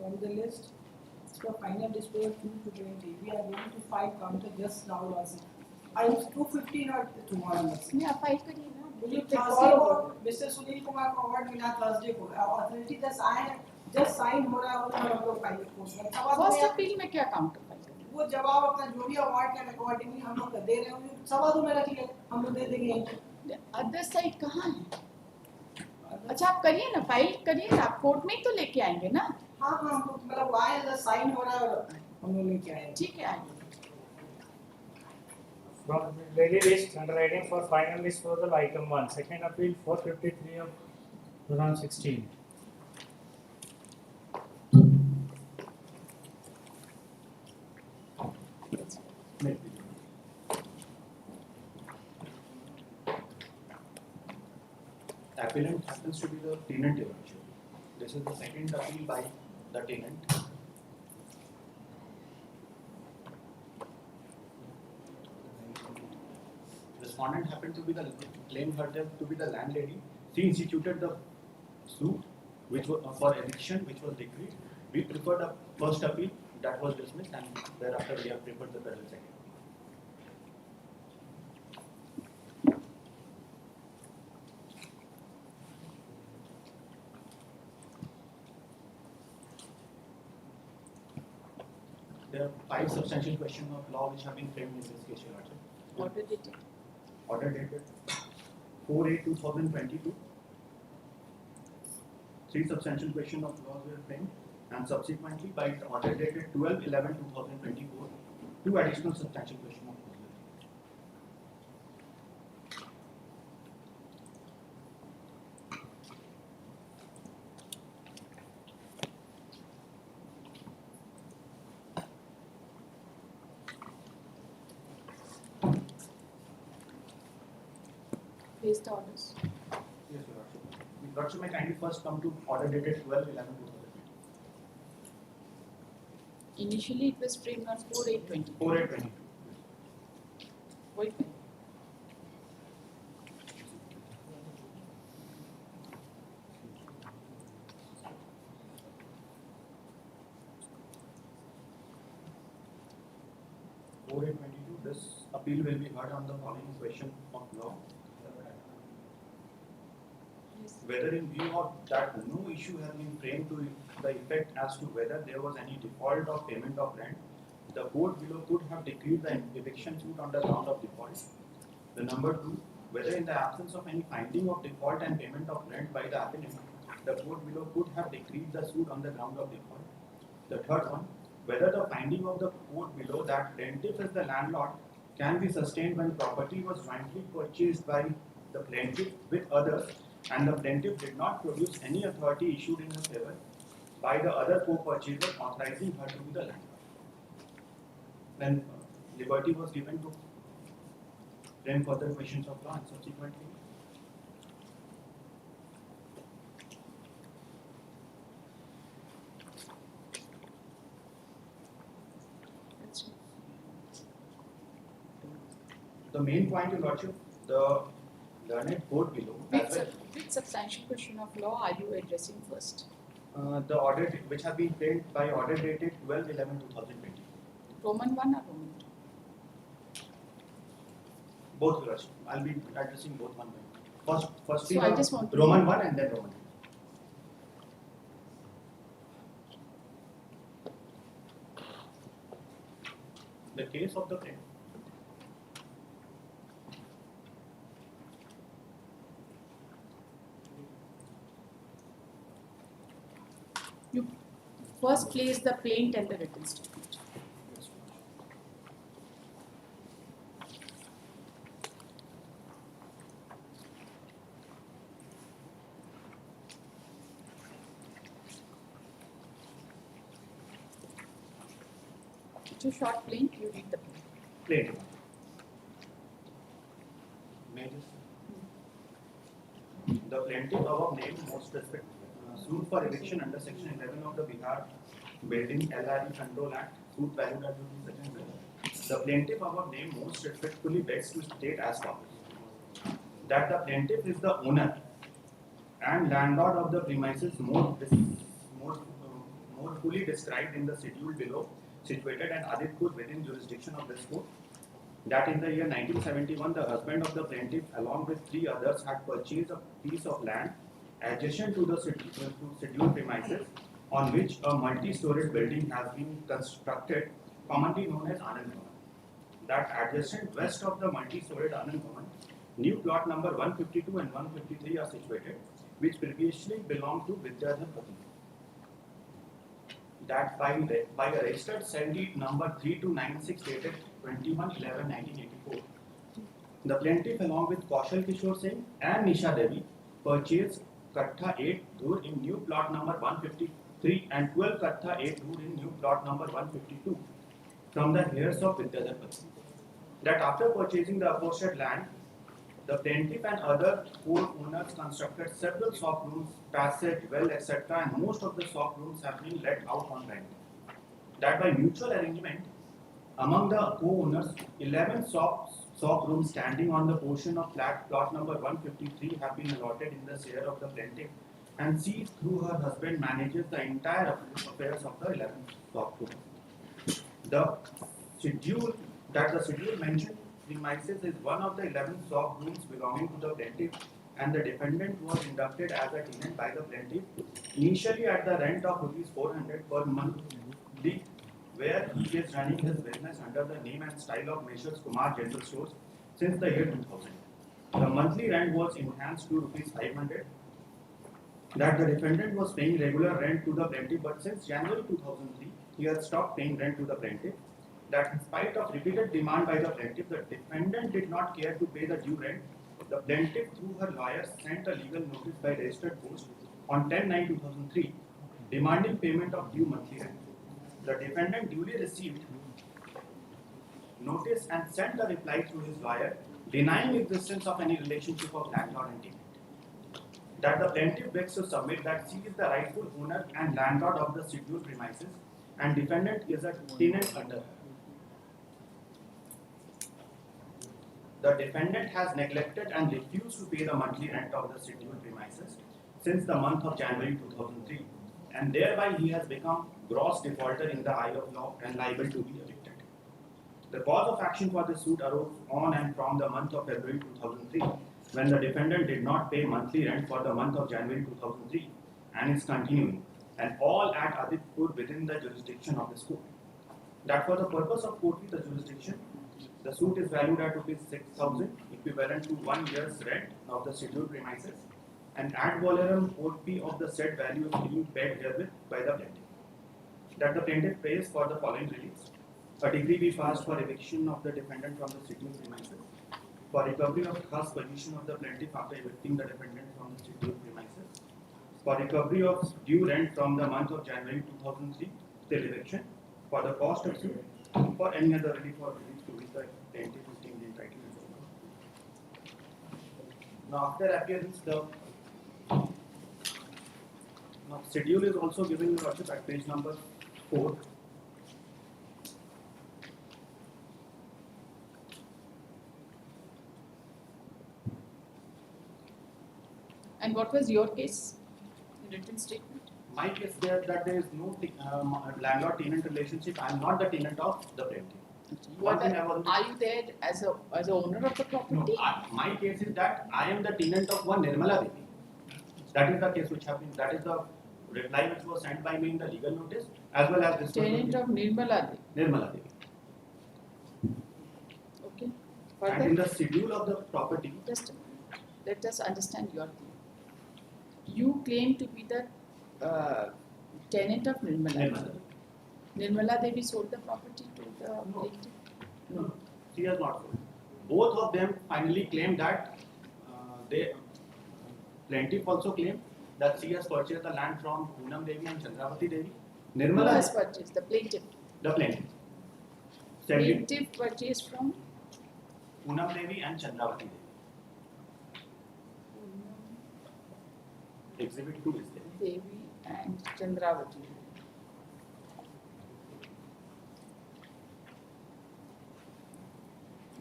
from the list. So final disposal 2 to 20. We are going to file counter just now also. I 215 or tomorrow. Yeah, file करिए ना. मुझे Thursday को mister Sunil Kumar को award मिला Thursday को. Authority just आए हैं, just sign हो रहा है और हम लोग फाइल को. First appeal में क्या काउंटर फाइल करें? वो जवाब अपना जो भी अवार्ड के अकॉर्डिंगली हम लोग दे रहे होंगे. सवा दो में रख लिया, हम लोग दे देंगे. अदर साइड कहाँ है? अच्छा आप करिए ना, फाइल करिए ना, आप कोर्ट में ही तो लेके आएंगे ना. हाँ हाँ मतलब आए साइन हो रहा है और हम लोग लेके आए. ठीक है आइए. From daily list underwriting for final disposal item 1 second appeal 453 of 2016. Appellant happens to be the tenant eventually. This is the second appeal by the tenant. Respondent happened to be the claim herself to be the landlady. She instituted the suit which was for eviction, which was decreed. We preferred the first appeal that was dismissed, and thereafter we have preferred the federal second. There are 5 substantial questions of law which have been framed in this case, Your Lordship. Order dated. Order dated 4/8/2022. 3 substantial questions of laws were framed, and subsequently by order dated 12/11/2024, 2 additional substantial questions of laws were framed. Face the orders. Yes, Your Lordship. Your Lordship, may kindly first come to order dated 12/11/2022. Initially it was framed on 4/8/20. 4/8/22. Wait. This appeal will be heard on the following question of law. Yes. Whether in view of that no issue has been framed to the effect as to whether there was any default of payment of rent, the court below could have decreed the eviction suit on the ground of default. The number 2, whether in the absence of any finding of default and payment of rent by the applicant, the court below could have decreed the suit on the ground of default. The third one, whether the finding of the court below that plaintiff is the landlord can be sustained when property was jointly purchased by the plaintiff with others and the plaintiff did not produce any authority issued in her favor by the other co-purchaser authorizing her to be the landlord. Then liberty was given to frame further questions of law and subsequently the main point, Your Lordship, the learned court below. Which substantial question of law are you addressing first? The order which have been framed by order dated 12/11/2020. Roman 1 or Roman 2? Both, Your Lordship. I'll be addressing both one by one. First, So I just want to Roman 1 and then Roman 2. The case of the claim. You first place the plaint and the written statement. To short plaint, you read the plaint. Plaintiff. May I just? The plaintiff above named most respect sued for eviction under section 11 of the Bihar Building LRE Control Act, suit valued at ₹7 The plaintiff above named most respectfully begs to state as follows: that the plaintiff is the owner and landlord of the premises more fully described in the schedule below, situated at Aditpur within jurisdiction of this court. That in the year 1971, the husband of the plaintiff, along with 3 others, had purchased a piece of land adjacent to the scheduled premises, on which a multi-storied building has been constructed, commonly known as Anand Bhavan. That adjacent west of the multi-storied Anand Bhavan, new plot number 152 and 153 are situated, which previously belonged to Vidyadhar Pati. That by a registered cell deed number 3296 dated 21/11/1984, the plaintiff along with Kaushal Kishore Singh and Nisha Devi purchased Kattha 8 Dur in new plot number 153 and 12 Kattha 8 Dur in new plot number 152 from the heirs of Vidyadhar Pati. That after purchasing the aforesaid land, the plaintiff and other 4 owners constructed several soft rooms, passage, well, etc., and most of the soft rooms have been let out on rent. That by mutual arrangement among the co-owners, 11 soft rooms standing on the portion of plot number 153 have been allotted in the share of the plaintiff, and she, through her husband, manages the entire affairs of the 11 soft rooms. The schedule mentioned premises is one of the 11 soft rooms belonging to the plaintiff, and the defendant was inducted as a tenant by the plaintiff initially at the rent of rupees 400 per month, where he is running his business under the name and style of Messrs. Kumar General Stores since the year 2000. The monthly rent was enhanced to rupees 500. That the defendant was paying regular rent to the plaintiff, but since January 2003, he has stopped paying rent to the plaintiff. That in spite of repeated demand by the plaintiff, the defendant did not care to pay the due rent. The plaintiff, through her lawyers, sent a legal notice by registered post on 10/9/2003, demanding payment of due monthly rent. The defendant duly received notice and sent a reply through his lawyer, denying existence of any relationship of landlord and tenant. That the plaintiff begs to submit that she is the rightful owner and landlord of the scheduled premises, and defendant is a tenant under her. The defendant has neglected and refused to pay the monthly rent of the scheduled premises since the month of January 2003, and thereby he has become gross defaulter in the eye of law and liable to be evicted. The cause of action for this suit arose on and from the month of February 2003, when the defendant did not pay monthly rent for the month of January 2003 and is continuing, and all at Aditpur within the jurisdiction of this court. That for the purpose of court with the jurisdiction, the suit is valued at ₹6,000, equivalent to 1 year's rent of the scheduled premises, and ad valorem court fee of the said value is being paid herewith by the plaintiff. That the plaintiff pays for the following reliefs: a decree be passed for eviction of the defendant from the scheduled premises, for recovery of khas position of the plaintiff after evicting the defendant from the scheduled premises, for recovery of due rent from the month of January 2003 till eviction, for the cost of suit, for any other relief or relief to which the plaintiff is deemed entitled. Now, after appearance, the schedule is also given in Lordship at page number 4. And what was your case? Written statement. My case there that there is no landlord-tenant relationship. I am not the tenant of the plaintiff. What are you there as a owner of the property? No, my case is that I am the tenant of one Nirmala Devi. That is the case which happened. That is the reply which was sent by me in the legal notice, as well as this. Tenant of Nirmala Devi. Nirmala Devi. Okay. And in the schedule of the property. Just a minute. Let us understand your claim. You claim to be the tenant of Nirmala Devi. Nirmala Devi sold the property to the plaintiff? No, she has not sold. Both of them finally claimed that plaintiff also claimed that she has purchased the land from Poonam Devi and Chandravati Devi. Nirmala has purchased, the plaintiff. The plaintiff. Plaintiff purchased from Poonam Devi and Chandravati Devi. Exhibit 2 is there. Devi and Chandravati.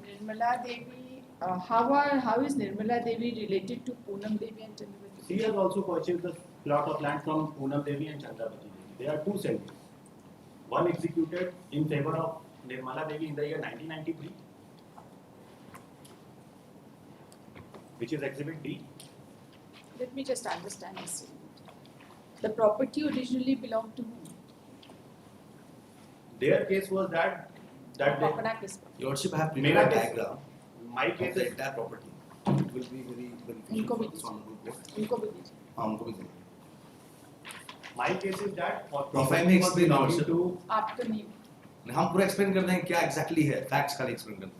Nirmala Devi, how is Nirmala Devi related to Poonam Devi and Chandravati? She has also purchased the plot of land from Poonam Devi and Chandravati Devi. There are two sale deeds. One executed in favor of Nirmala Devi in the year 1993, which is Exhibit D. Let me just understand this. The property originally belonged to whom? Their case was that they, Papana case. Your Lordship, I have Mera prepared a case- diagram my of case the is entire property. It will be very beneficial उनको for भी this honorable court. उनको भी दीजिए. हाँ, उनको भी देंगे. my case is that If I property may was explain belonging also. to आपका नहीं. हम पूरा एक्सप्लेन कर दें क्या एग्जैक्टली है, फैक्ट्स खाली एक्सप्लेन कर दें.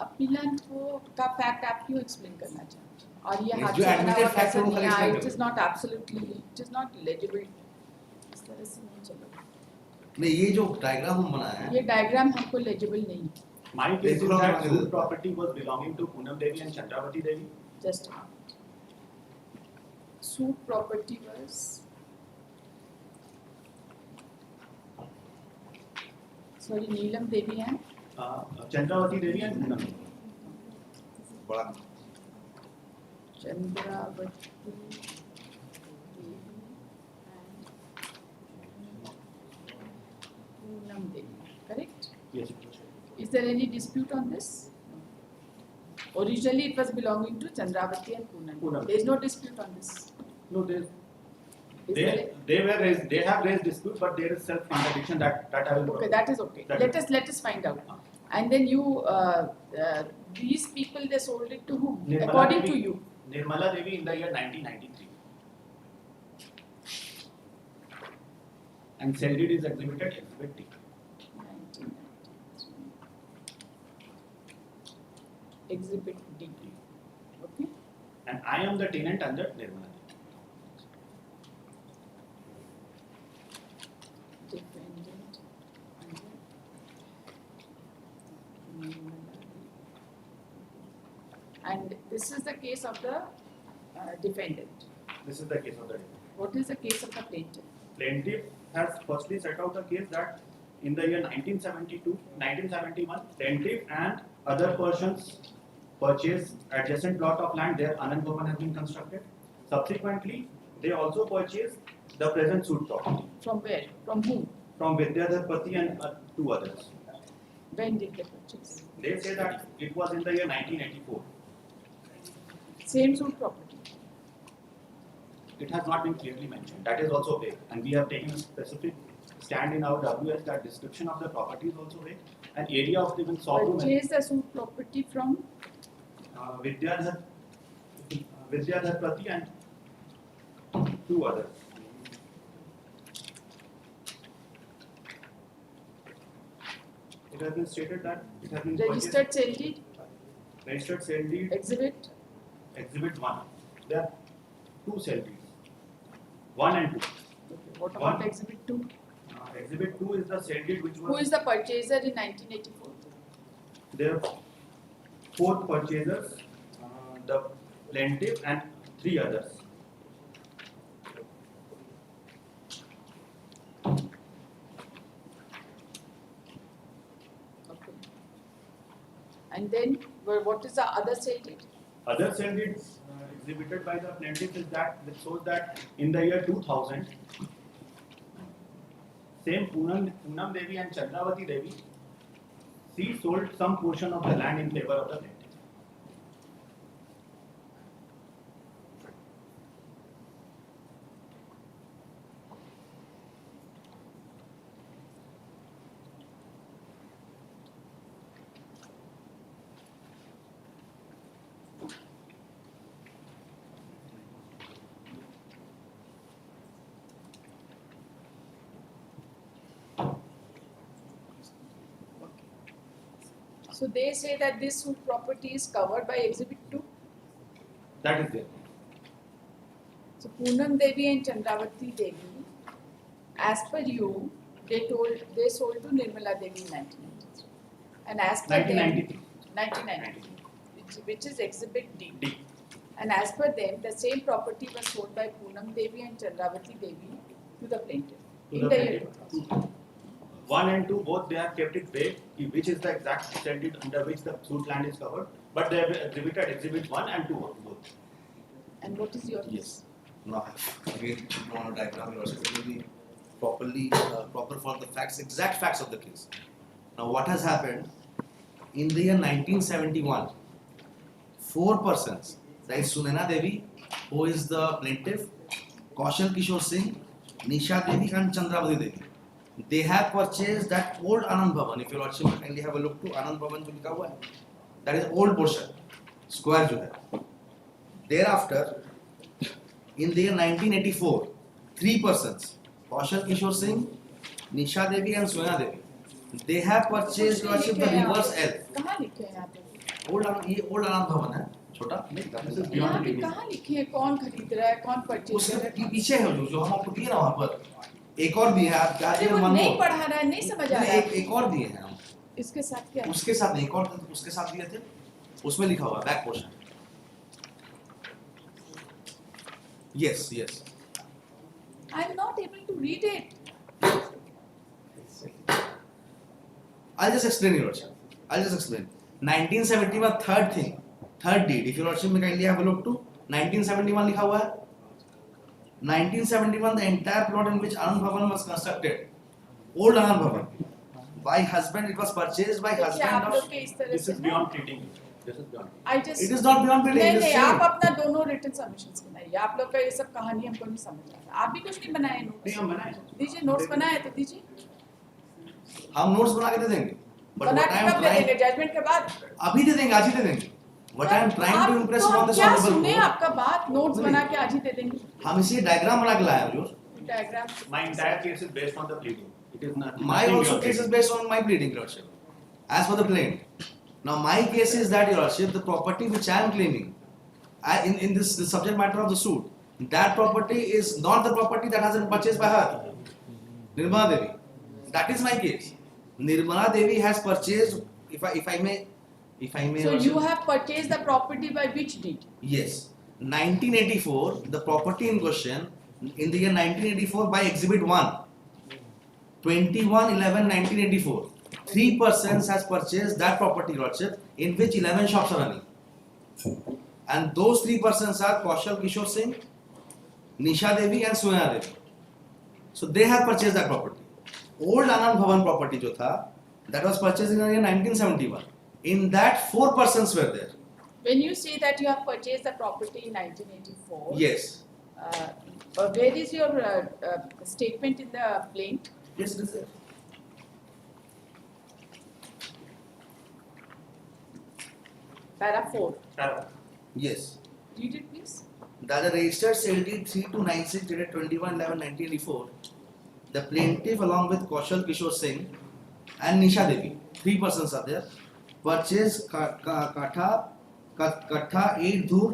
अपीलेंट को का फैक्ट आप क्यों एक्सप्लेन करना चाहते हैं? और ये नहीं, हाथ जो से बना admitted हुआ fact कैसे है वो नहीं खाली आया? explain It कर is not absolutely, it is not legible. इस तरह से नहीं चलेगा. नहीं, ये जो डायग्राम हम बनाया है ये डायग्राम हमको legible नहीं है. my case is देखो, that हम- whole property was belonging to Poonam Devi and Chandravati Devi. Just a minute. Suit property was sorry, Neelam Devi and Chandravati Devi and Poonam Devi. बड़ा Chandravati Devi and Poonam Devi. Correct? Yes. Is there any dispute on this? Originally, it was belonging to Chandravati and Poonam. Poonam. There is no dispute on this. No, Is there they have raised dispute, but there is self contradiction that I will. Okay, that is okay. That Let us find out. And then you, these people, they sold it to whom? Nirmala According Devi. to you. Nirmala Devi in the year 1993. And sale deed is exhibited Exhibit D. 1993. Exhibit D. Okay. And I am the tenant under Nirmala Devi. Defendant under Nirmala Devi. And this is the case of the defendant. This is the case of the defendant. What is the case of the plaintiff? Plaintiff has firstly set out the case that in the year 1971, plaintiff and other persons purchased adjacent plot of land where Anand Bhavan has been constructed. Subsequently, they also purchased the present suit property From where? From whom? from Vidyadhar Pati and two others. When did they purchase? They say that it was in the year 1984. Same suit property. It has not been clearly mentioned. That is also vague, and we have taken a specific stand in our WS that description of the property is also vague. An area of even storeroom and Purchase the suit property from Vidyadhar Pati and two others. It has been stated that it has been registered sale deed, registered sale deed exhibit, Exhibit 1. There are two sale deeds, 1 and 2. okay. What about One. exhibit 2? Exhibit 2 is the sale deed which Who was is the purchaser in 1984? there are 4 purchasers, the plaintiff and 3 others. Okay. And then what is the other sale deed? Other sale deeds exhibited by the plaintiff is that which shows that in the year 2000, same Poonam Devi and Chandravati Devi, she sold some portion of the land in favor of the plaintiff. So they say that this suit property is covered by exhibit 2. That is there. So Poonam Devi and Chandravati Devi, as per you, they sold to Nirmala Devi in 1993. And as per them, 1993. 1993, which is exhibit D. D. And as per them, the same property was sold by Poonam Devi and Chandravati Devi to the plaintiff To in the the year plaintiff. 2000. 1 and 2 both they have kept it vague, which is the exact sale deed under which the suit land is covered, but they have exhibited exhibit 1 and 2 both. And what is your Yes. Now, again, you want to diagram your worship, it will be proper for the facts, exact facts of the case. Now, what has happened in the year 1971? 4 persons, that is Sunaina Devi, who is the plaintiff, Kaushal Kishore Singh, Nisha Devi, and Chandravati Devi. They have purchased that old Anand Bhavan. If you lordship kindly have a look to Anand Bhavan, जो लिखा हुआ है, that is old portion, square जो है. Thereafter, in the year 1984, 3 persons, Kaushal Kishore Singh, Nisha Devi, and Sonia Devi, they have purchased lordship the reverse L. कहाँ लिखे हैं यहाँ पे? ये old Anand Bhavan है, छोटा. यहाँ पे कहाँ लिखे हैं कौन खरीद रहा है कौन परचेज कर रहा उसके है? पीछे है जो हम आपको दिए ना वहाँ पर. एक और दिए हैं आप क्या अरे दिए वो वन नहीं मोर. पढ़ा रहा है नहीं समझ आ रहा है. एक और दिए हैं हम. इसके साथ क्या है? उसके साथ नहीं, एक और उसके साथ दिए थे. उसमें लिखा हुआ back portion. Yes, yes. I am not able to read it. I'll just explain your lordship. I'll just explain. 1971 third thing, third deed. If your lordship may kindly have a look to 1971 लिखा हुआ है. 1971 the entire plot in which Anand Bhavan was constructed, old Anand Bhavan, by husband, it was purchased by देखिए husband आप of. लोग के इस तरह This से is beyond pleading. This is beyond. I just It is not beyond building. नहीं it is नहीं same. आप अपना दोनों रिटन सबमिशंस बनाइए. आप लोग का ये सब कहानी हमको नहीं समझ आ रहा. आप भी कुछ नहीं बनाए नहीं नोट्स. हम बनाए. दीजिए नोट्स बनाए तो दीजिए. हम नोट्स बना के दे देंगे. But बना what I के am कब दे trying, देंगे? जजमेंट के बाद. अभी दे देंगे, आज ही दे देंगे. What I am trying to impress तो upon हम this क्या honorable सुने court, आपका बात नोट्स नहीं. बना के आज ही दे देंगे. हम इसी डायग्राम बना के लाए हैं जो. Diagram. My entire case is based on the pleading. It is not. My nothing also beyond case is pleading. based on my pleading, lordship. As per the plaint. Now my case is that, your lordship, the property which I am claiming, in this the subject matter of the suit, that property is not the property that has been purchased by her, Nirmala Devi. That is my case. Nirmala Devi has purchased, if I may. So lordship. you have purchased the property by which deed? Yes. 1984, the property in question, in the year 1984 by Exhibit 1, 21/11/1984, 3 persons has purchased that property, lordship, in which 11 shops are running. And those 3 persons are Kaushal Kishore Singh, Nisha Devi and Sonia Devi. So they have purchased that property. Old Anand Bhavan property जो था, that was purchased in the year 1971. In that 4 persons were there. When you say that you have purchased the property in 1984, Yes. Where is your statement in the plaint? Yes, it is there. Para 4. Yes. Read it please. That the registered sale deed 3296 dated 21/11/1984, the plaintiff along with Kaushal Kishore Singh and Nisha Devi, 3 persons are there, purchased Katha 8 Dhur,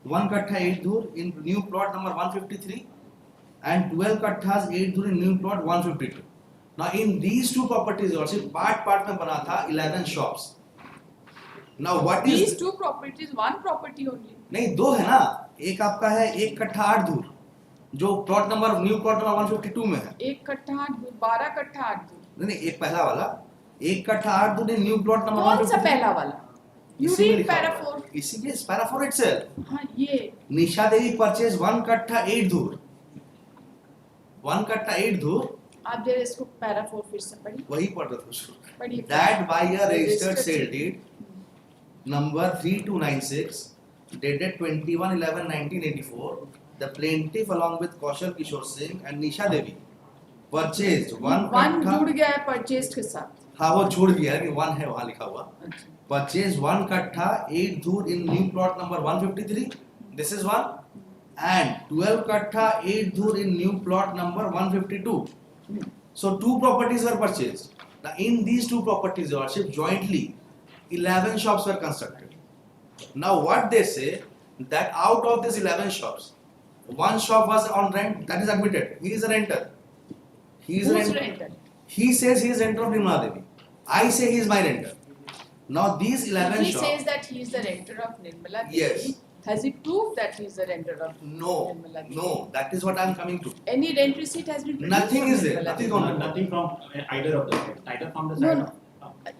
1 Katha 8 Dhur in new plot number 153 and 12 Kathas 8 Dhur in new plot 152. Now in these 2 properties also part में बना था 11 shops. Now what is These 2 properties, 1 property only. नहीं 2 है ना, एक आपका है 1 कट्ठा 8 धूर जो plot number new plot number 152 में है. 1 कट्ठा 8 दूर, 12 कट्ठा 8 दूर. नहीं एक पहला वाला 1 कट्ठा 8 धूर न्यू प्लॉट नंबर कौन सा पहला वाला? You इसी में read लिखा para हुआ है. 4. इसीलिए पैरा 4 itself. हाँ ये. निशा देवी परचेज 1 कट्ठा 8 धूर, 1 कट्ठा 8 धूर. आप जरा इसको para 4 फिर से पढ़िए. वही पढ़ रहा था उसको. पढ़िए. That by a registered sale sale. deed number 3296 dated 21/11/1984, the plaintiff along with Kaushal Kishore Singh and Nisha Devi purchased 1 1 कट्ठा. जुड़ गया है purchased के साथ. हाँ वो छोड़ गया है कि 1 है वहाँ लिखा हुआ. अच्छा. Purchased 1 kattha 8 dhur in new plot number 153. This is one. And 12 kattha 8 dhur in new plot number 152. So 2 properties were purchased. Now in these 2 properties, your lordship, jointly 11 shops were constructed. Now what they say that out of these 11 shops, 1 shop was on rent, that is admitted. He is a renter. He is a Who's renter. renter? He says he is renter of Nirmala Devi. I say he is my renter. Now these 11 He shops. says that he is the renter of Nirmala Devi. Yes. Has he proved that he is the renter of No, Nirmala Devi? no, that is what I am coming to. Any rent receipt has been produced Nothing from is there, Nirmala nothing Devi? on Nothing from either of the side. Neither from the No, side. no.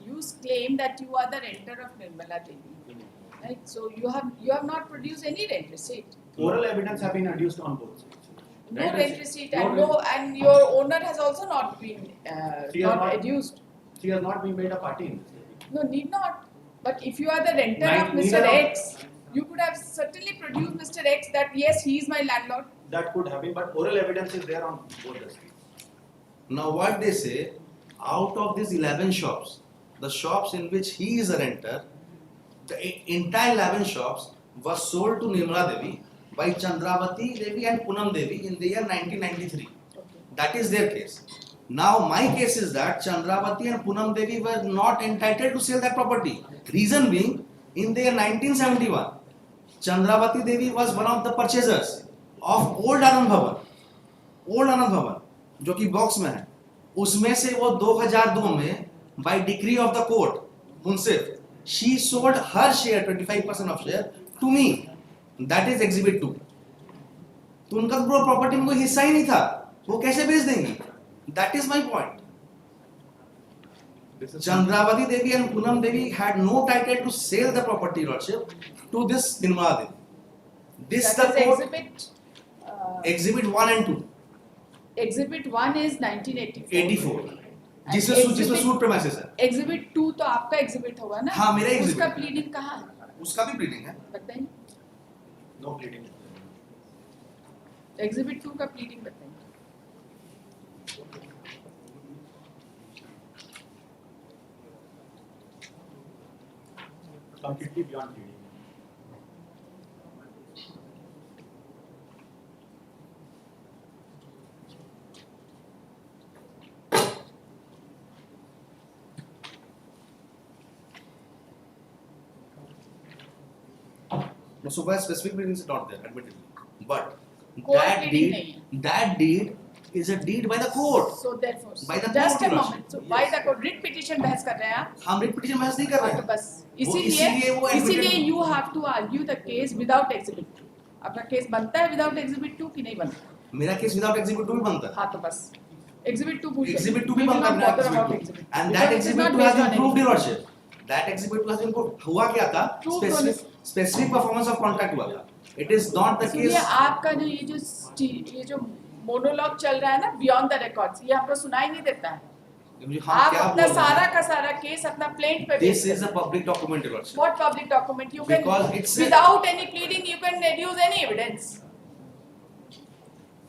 You claim that you are the renter of Nirmala Devi. Right? So you have not produced any rent receipt. Oral evidence have been adduced on both sides. No Rent rent receipt. receipt and your owner has also not been She has not not- adduced. She has not been made a party in this. No, need not. But if you are the renter of Mr. Neither of- X, you could have certainly produced Mr. X that yes, he is my landlord. That could have been, but oral evidence is there on both the sides. Now what they say, out of these 11 shops, the shops in which he is a renter, the entire 11 shops was sold to Nirmala Devi by Chandravati Devi and Punam Devi in the year 1993. Okay. That is their case. Now my case is that Chandravati and Punam Devi were not entitled to sell that property. Reason being, in the year 1971, Chandravati Devi was one of the purchasers of old Anand Bhavan, जो कि box में है, उसमें से वो 2002 में by decree of the court, Munsif, she sold her share 25% of share to me. That is exhibit 2. तो उनका पूरा प्रॉपर्टी में कोई हिस्सा ही नहीं था, वो कैसे बेच देंगी? That is my point. Chandravati Devi and Punam Devi had no title to sell the property lordship to this Nirmala Devi. This That the is court, exhibit exhibit 1 and 2, exhibit 1 is 1984. 84, And जिसमें suit premises है, Exhibit 2 तो आपका exhibit होगा ना? हाँ, मेरा exhibit उसका है। pleading कहाँ है? उसका भी ब्रीडिंग है. बताइए. No pleading. Exhibit 2 का pleading बताइए. Completely beyond pleading. No, so by specific breeding is not there, admittedly. But Court that pleading नहीं है. deed, that deed is a deed by the court. So therefore, By the just court, a Your moment. So Lordship. by Yes. the court, writ petition बहस कर रहे हैं आप? हम writ petition बहस नहीं कर रहे हाँ, तो हैं. बस इसीलिए वो इसीलिए admitted- you have to argue the case without exhibit 2. आपका केस बनता है without exhibit 2 कि नहीं बनता? मेरा केस विदाउट एग्जिबिट 2 भी बनता है. हाँ तो बस exhibit 2 भूल जाइए. Exhibit 2 We भी will बनता not है bother about exhibit 2. exhibit. And Because that it is exhibit not 2 has based on been proved, anything. Your Lordship. That exhibit 2 has been proved. हुआ क्या था? Proved Specific performance of contract हुआ था. It is not the सुनिए case. आपका जो ये जो मोनोलॉग चल रहा है ना बियॉन्ड द रिकॉर्ड्स ये हमको सुनाई नहीं देता है. हम आप क्या अपना बोल रहे सारा हैं? का सारा केस अपना प्लेंट पे This is a public document, Your Lordship. What public document? You can, Because it's a- without any pleading, you can deduce any evidence.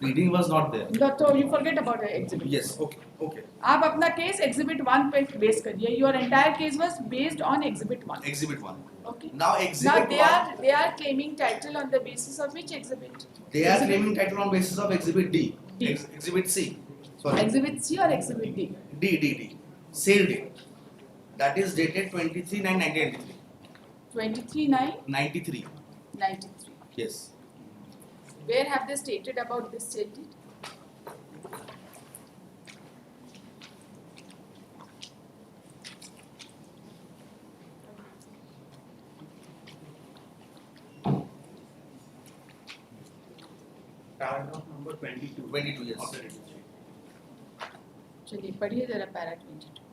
Pleading was not there. So you forget about the exhibit. Yes, okay. आप अपना case exhibit 1 पे base करिए. Your entire case was based on exhibit 1. Exhibit 1. Okay. Now Now exhibit 1, they are claiming title on the basis of which exhibit? they are Exhibit- claiming title on basis of exhibit D. D. Exhibit C. Sorry. Exhibit C or exhibit D? D. Sale date. That is dated 23/9/1993. 23/9/93. 93. Yes. Where have they stated about this sale deed? Paragraph number 22. 22, yes. Of the registry. चलिए पढ़िए जरा para 22.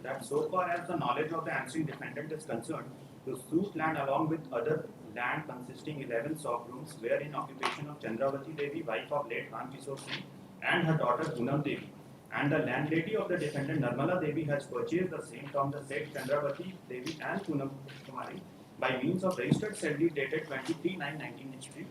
That so far as the knowledge of the answering defendant is concerned, the suit land along with other land consisting 11 soft rooms were in occupation of Chandravati Devi, wife of late Ram Kishore Singh, and her daughter Poonam Devi. And the landlady of the defendant Nirmala Devi has purchased the same from the said Chandravati Devi and Poonam Kumari by means of registered sale deed dated 23/9/1993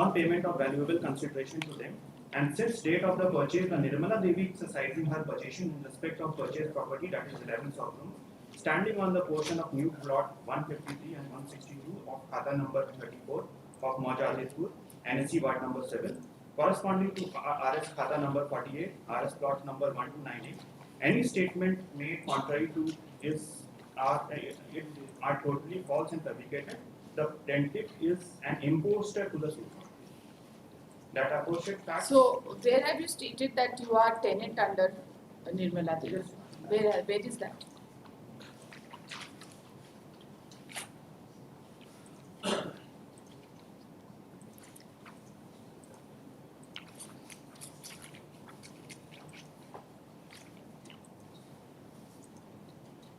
on payment of valuable consideration to them. And since date of the purchase, the Nirmala Devi exercising her possession in respect of purchased property, that is 11 soft rooms, standing on the portion of new plot 153 and 162 of Khata number 34 of Mojadipur, NSC Ward number 7, corresponding to RS Khata number 48, RS plot number 1298. Any statement made contrary to are totally false and fabricated. The plaintiff is an imposter to the suit. That aforesaid fact. So where have you stated that you are tenant under Nirmala Devi? Where is that?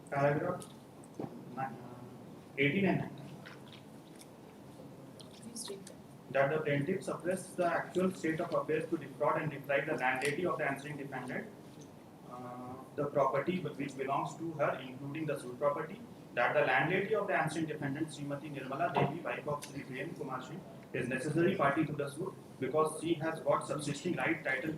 Paragraph 18 and 19. Please read that. that the plaintiff suppressed the actual state of affairs to defraud and deprive the landlady of the answering defendant the property which belongs to her, including the suit property, that the landlady of the answering defendant, Srimati Nirmala Devi, wife of Sri P.M. Kumar Singh, is necessary party to the suit because she has got subsisting right, title,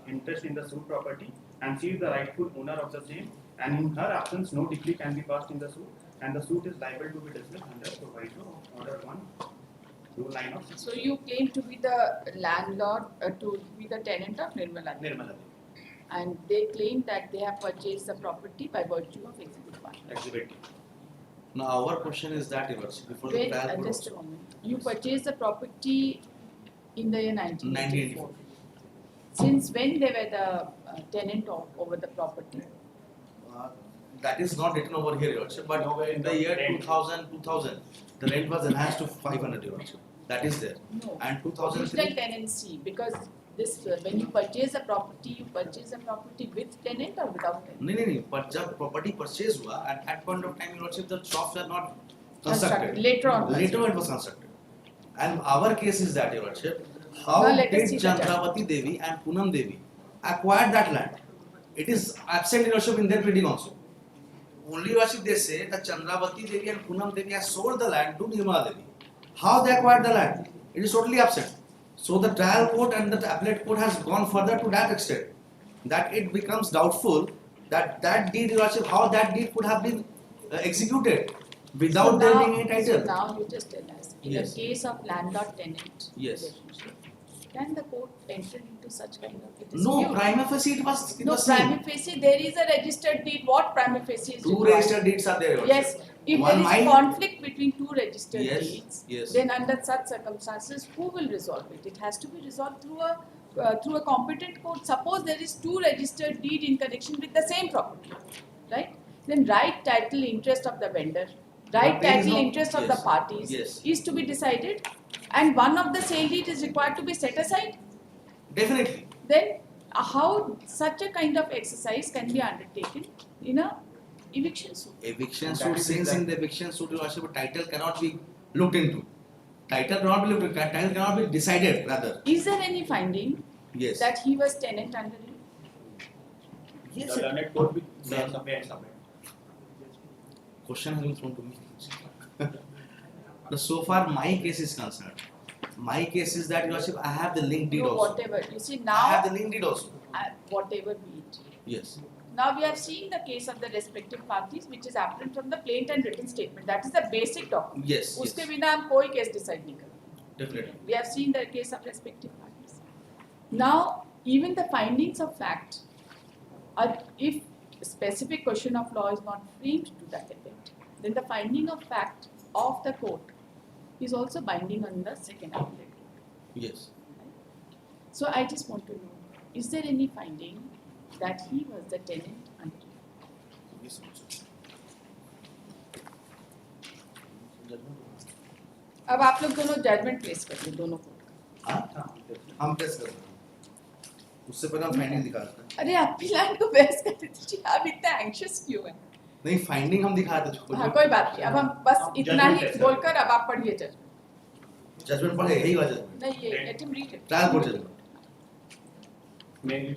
interest in the suit property and she is the rightful owner of the same, and in her absence no decree can be passed in the suit and the suit is liable to be dismissed under proviso of Order 1, Rule 9 of 6. So you claim to be the landlord, to be the tenant of Nirmala Devi. Nirmala Devi. And they claim that they have purchased the property by virtue of Exhibit 1. Exhibit. Now our question is that before the Wait, trial court just a also. moment. You purchased the property in the year 1984. 1984. Since when they were the tenant over the property? That is not written over here, Your Worship, but in the year 2000, the rent was enhanced to 500, Your Worship. That is there. No. And Original 2003, tenancy, because this when you purchase a property, you purchase a property with tenant or without tenant? नहीं, but जब property purchase हुआ, at that point of time, Your Worship, the shops were not constructed. Later on. Later it was constructed. And our case is that, Your Worship, how Now let us did see the Chandravati Devi and Poonam Devi acquire that land? It is absent, Your Worship, in their pleading also. Only, Your Worship, they say that Chandravati Devi and Poonam Devi have sold the land to Nirmala Devi. How they acquired the land? It is totally absent. So the trial court and the appellate court has gone further to that extent that it becomes doubtful that that deed, Your Worship, how that deed could have been executed without there being any title. So now you just tell us, in Yes. a case of landlord-tenant Yes. relationship, can the court enter into such kind of a dispute? No, prima facie it was No, seen. prima facie, there is a registered deed. What prima facie is Two required? registered deeds are there, Your Yes, Worship. if One there is might- conflict between two registered Yes, deeds, yes. then under such circumstances, who will resolve it? It has to be resolved through a competent court. Suppose there is two registered deed in connection with the same property, right? Then right title interest of the vendor, right But there is title no- interest of yes, the parties yes. is to be decided, and one of the sale deed is required to be set aside. Definitely. Then how such a kind of exercise can be undertaken in a eviction suit? Eviction That suit, is since the- in the eviction suit, Your Worship, title cannot be looked into. Title cannot be looked into. Title cannot be decided, rather. Is there any finding Yes. that he was tenant under him? Yes. The learned court will say somewhere and somewhere. Question has been thrown to me. So far, my case is concerned. My case is that, Your Worship, I have the link deed No, also. whatever. You see I have now, the link deed also. whatever be it. Yes. Now we are seeing the case of the respective parties, which is apparent from the plain and written statement. That is the basic document. Yes. उसके Yes. बिना हम कोई case decide नहीं करेंगे. Definitely. We have seen the case of respective parties. Now, even the findings of fact, if specific question of law is not framed to that effect, then the finding of fact of the court is also binding on the second appellate court. Yes. So I just want to know, is there any finding that he was the tenant under him? Yes. अब आप लोग दोनों judgement place कर लो दोनों court का. हाँ? हम press कर रहे हैं. उससे पहले हम फाइंडिंग दिखा रहे हैं. अरे आप फिलहाल को बहस कर रहे थे, आप इतना एंशियस क्यों हैं? नहीं, फाइंडिंग हम दिखा रहे थे. हाँ कोई बात नहीं, अब हम बस इतना ही Judgment है, बोलकर अब आप पढ़िए जजमेंट. जजमेंट पढ़े, यही वाला जजमेंट. नहीं ये let him read it. Trial court judgement. Mainly.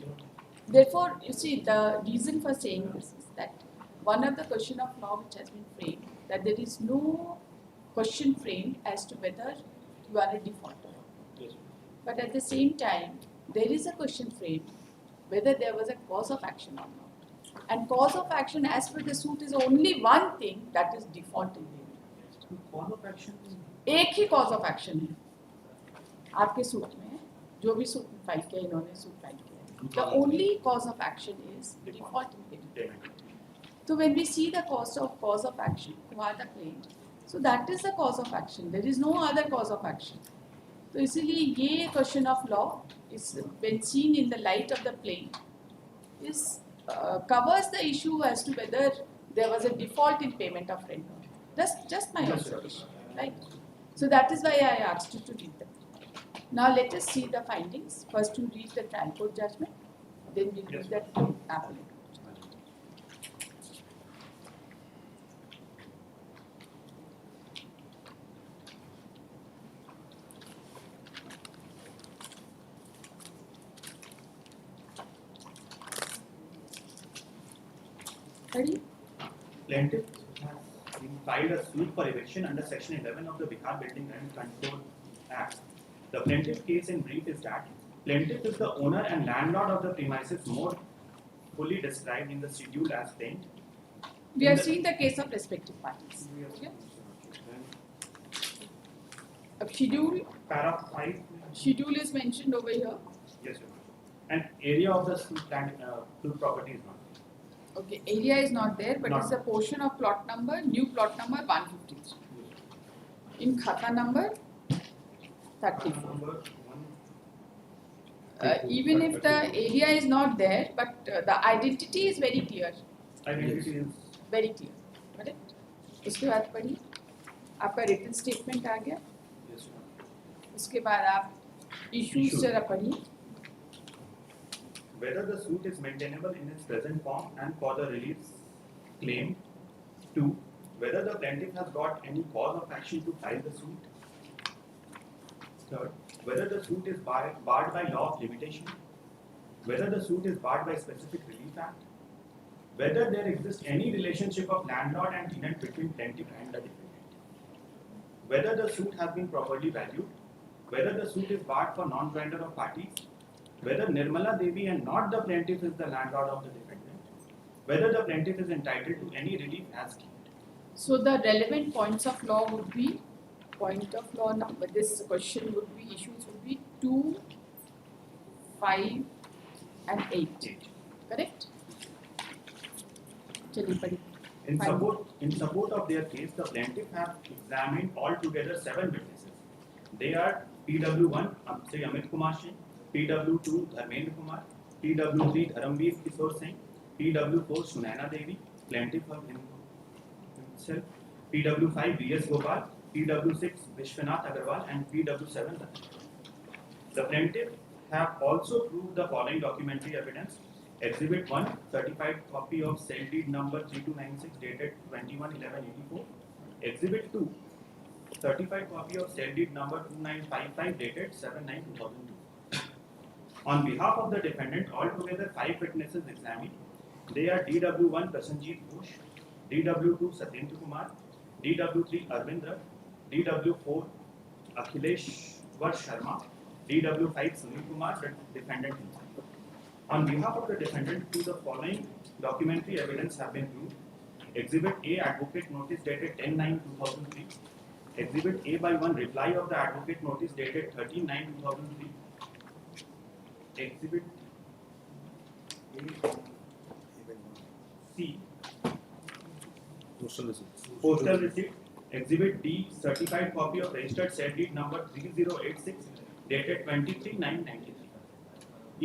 Therefore, you see, the reason for saying this is that one of the question of law which has been framed, that there is no question framed as to whether you are a defaulter. Yes. But at the same time, there is a question framed whether there was a cause of action or not. And cause of action as per the suit is only one thing, that is default in payment. Cause of action. एक ही cause of action है आपके suit में, जो भी suit file किया इन्होंने suit file किया. The only cause of action is default in payment. Payment. So when we see the cause of action, who are the claimed, so that is the cause of action. There is no other cause of action. तो इसीलिए ये question of law is when seen in the light of the plain is covers the issue as to whether there was a default in payment of rent. That's just my observation, right? So that is why I asked you to read them. Now let us see the findings. First you read the trial court judgment, then we read the appellate court. पढ़िए. Plaintiff has been filed a suit for eviction under Section 11 of the Bihar Building and Control Act. The plaintiff case in brief is that plaintiff is the owner and landlord of the premises more fully described in the schedule as plain. We are seeing the case of respective parties. Okay? अब Para 5. schedule is mentioned over here. Yes, Your Honor. And area of the suit property is not. Okay, area is not there, but Not. it's a portion of plot number, new plot number 153. In khata number 34. Number 1. Even if the area is not there, but the identity is very clear. Identity is Very clear. Correct? उसके बाद पढ़िए. आपका written statement आ गया. yes, Your Honor. उसके बाद आप issues Issue. जरा पढ़िए. Whether the suit is maintainable in its present form and for the relief claimed. 2. Whether the plaintiff has got any cause of action to file the suit. 3rd. Whether the suit is barred by law of limitation. Whether the suit is barred by specific relief act. Whether there exists any relationship of landlord and tenant between plaintiff and the defendant. Whether the suit has been properly valued. Whether the suit is barred for non-joinder of parties. Whether Nirmala Devi and not the plaintiff is the landlord of the defendant. Whether the plaintiff is entitled to any relief as claimed. So the relevant points of law would be point of law number. This question would be issues would be 2, 5, and 8. Correct? चलिए पढ़िए. In Fine. support of their case, the plaintiff have examined altogether 7 witnesses. They are PW1 Sri Amit Kumar Singh, PW2 Dharmendra Kumar, PW3 Dharamveer Kishore Singh, PW4 Sunaina Devi, plaintiff of himself, PW5 VS Gopal, PW6 Vishwanath Agarwal, and PW7 Ratan. The plaintiff have also proved the following documentary evidence. Exhibit 1, certified copy of sale deed number 3296 dated 21/11/84. Exhibit 2, certified copy of sale deed number 2955 dated 7/9/2002. On behalf of the defendant, altogether 5 witnesses examined. They are DW1 Prasenjit Ghosh, DW2 Satyendra Kumar, DW3 Arvindra, DW4 Akhileshwar Sharma, DW5 Sunil Kumar, the defendant himself. On behalf of the defendant, the following documentary evidence have been proved. Exhibit A, advocate notice dated 10/9/2003. Exhibit A by 1, reply of the advocate notice dated 13/9/2003. Exhibit C, postal receipt. Exhibit D, certified copy of registered sale deed number 3086 dated 23/9/93.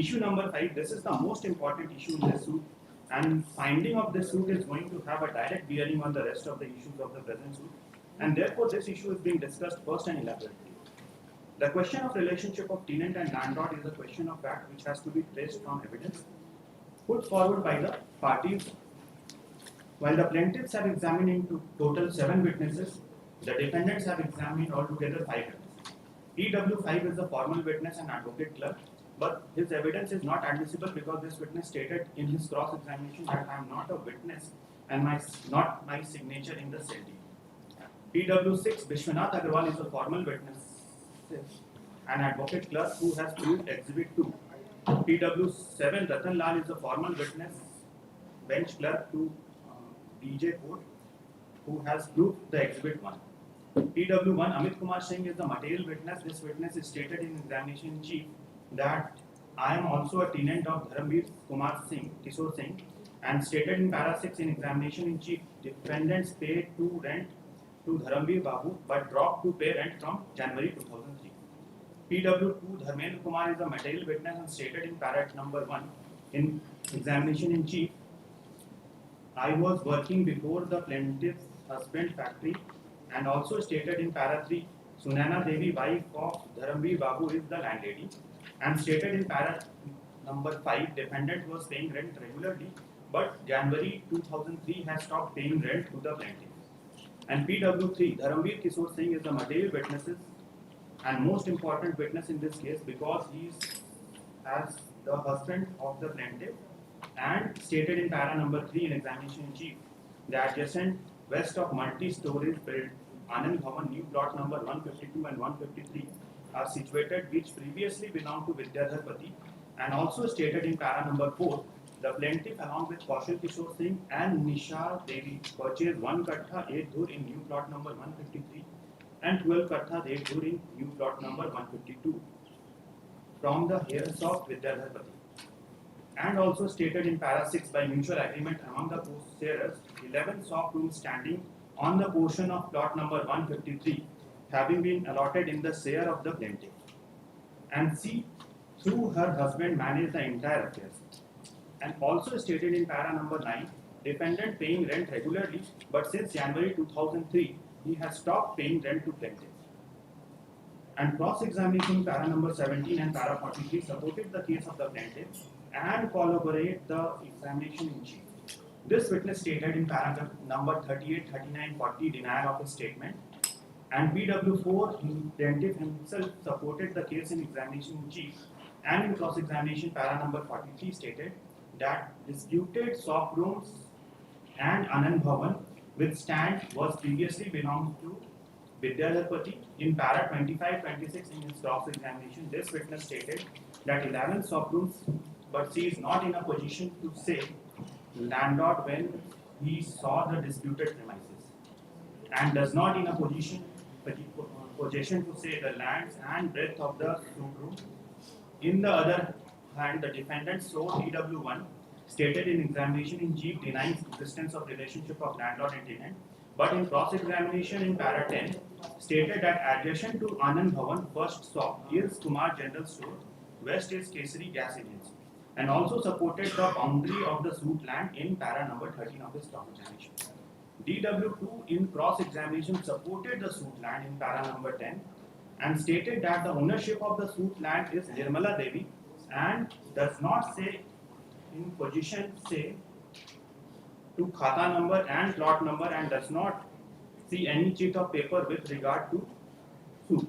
Issue number 5, this is the most important issue in this suit, and finding of this suit is going to have a direct bearing on the rest of the issues of the present suit, and therefore this issue is being discussed first and elaborately. The question of relationship of tenant and landlord is a question of fact which has to be traced from evidence put forward by the parties. While the plaintiffs have examined into total 7 witnesses, the defendants have examined altogether 5 witnesses. PW5 is the formal witness and advocate clerk, but his evidence is not admissible because this witness stated in his cross-examination that I am not a witness and not my signature in the sale deed. PW6 Vishwanath Agarwal is a formal witness and advocate clerk who has proved Exhibit 2. PW7 Ratan Lal is a formal witness, bench clerk to DJ Court, who has proved the Exhibit 1. PW1 Amit Kumar Singh is the material witness. This witness is stated in examination in chief that I am also a tenant of Dharamveer Kumar Singh, Kishore Singh, and stated in para 6 in examination in chief, defendants paid to rent to Dharamveer Babu but dropped to pay rent from January 2003. PW2 Dharmendra Kumar is a material witness and stated in para number 1 in examination in chief, I was working before the plaintiff's husband factory, and also stated in para 3, Sunaina Devi, wife of Dharamveer Babu, is the landlady, and stated in para number 5, defendant was paying rent regularly, but January 2003 has stopped paying rent to the plaintiff. And PW3, Dharamveer Kishore Singh is the material witnesses and most important witness in this case because he is as the husband of the plaintiff and stated in para number 3 in examination in chief, the adjacent west of multi-story built Anand Bhavan new plot number 152 and 153 are situated which previously belonged to Vidyadhar Pati, and also stated in para number 4, the plaintiff along with Kaushal Kishore Singh and Nisha Devi purchased 1 kattha 8 dhur in new plot number 153 and 12 kattha 8 dhur in new plot number 152 from the heirs of Vidyadhar Pati. And also stated in para 6, by mutual agreement among the possessors, 11 soft rooms standing on the portion of plot number 153 having been allotted in the share of the plaintiff. And she, through her husband, managed the entire affairs. And also stated in para number 9, defendant paying rent regularly, but since January 2003, he has stopped paying rent to plaintiff. And cross-examination para number 17 and para 43 supported the case of the plaintiff and corroborate the examination in chief. This witness stated in paragraph number 38, 39, 40 denial of his statement, and BW4 plaintiff himself supported the case in examination in chief, and in cross-examination para number 43 stated that disputed soft rooms and Anand Bhavan with stand was previously belonged to Vidyadhar Pati. In para 25, 26 in his cross-examination, this witness stated that 11 soft rooms, but she is not in a position to say landlord when he saw the disputed premises, and does not in a possession to say the length and breadth of the suit room. In the other hand, the defendant so DW1 stated in examination in chief denies existence of relationship of landlord and tenant, but in cross-examination in para 10 stated that adjacent to Anand Bhavan, first shop is Kumar General Store, west is Kesari Gas Agency, and also supported the boundary of the suit land in para number 13 of his cross-examination. DW2 in cross-examination supported the suit land in para number 10 and stated that the ownership of the suit land is Nirmala Devi and does not say in position say to khata number and plot number, and does not see any sheet of paper with regard to suit.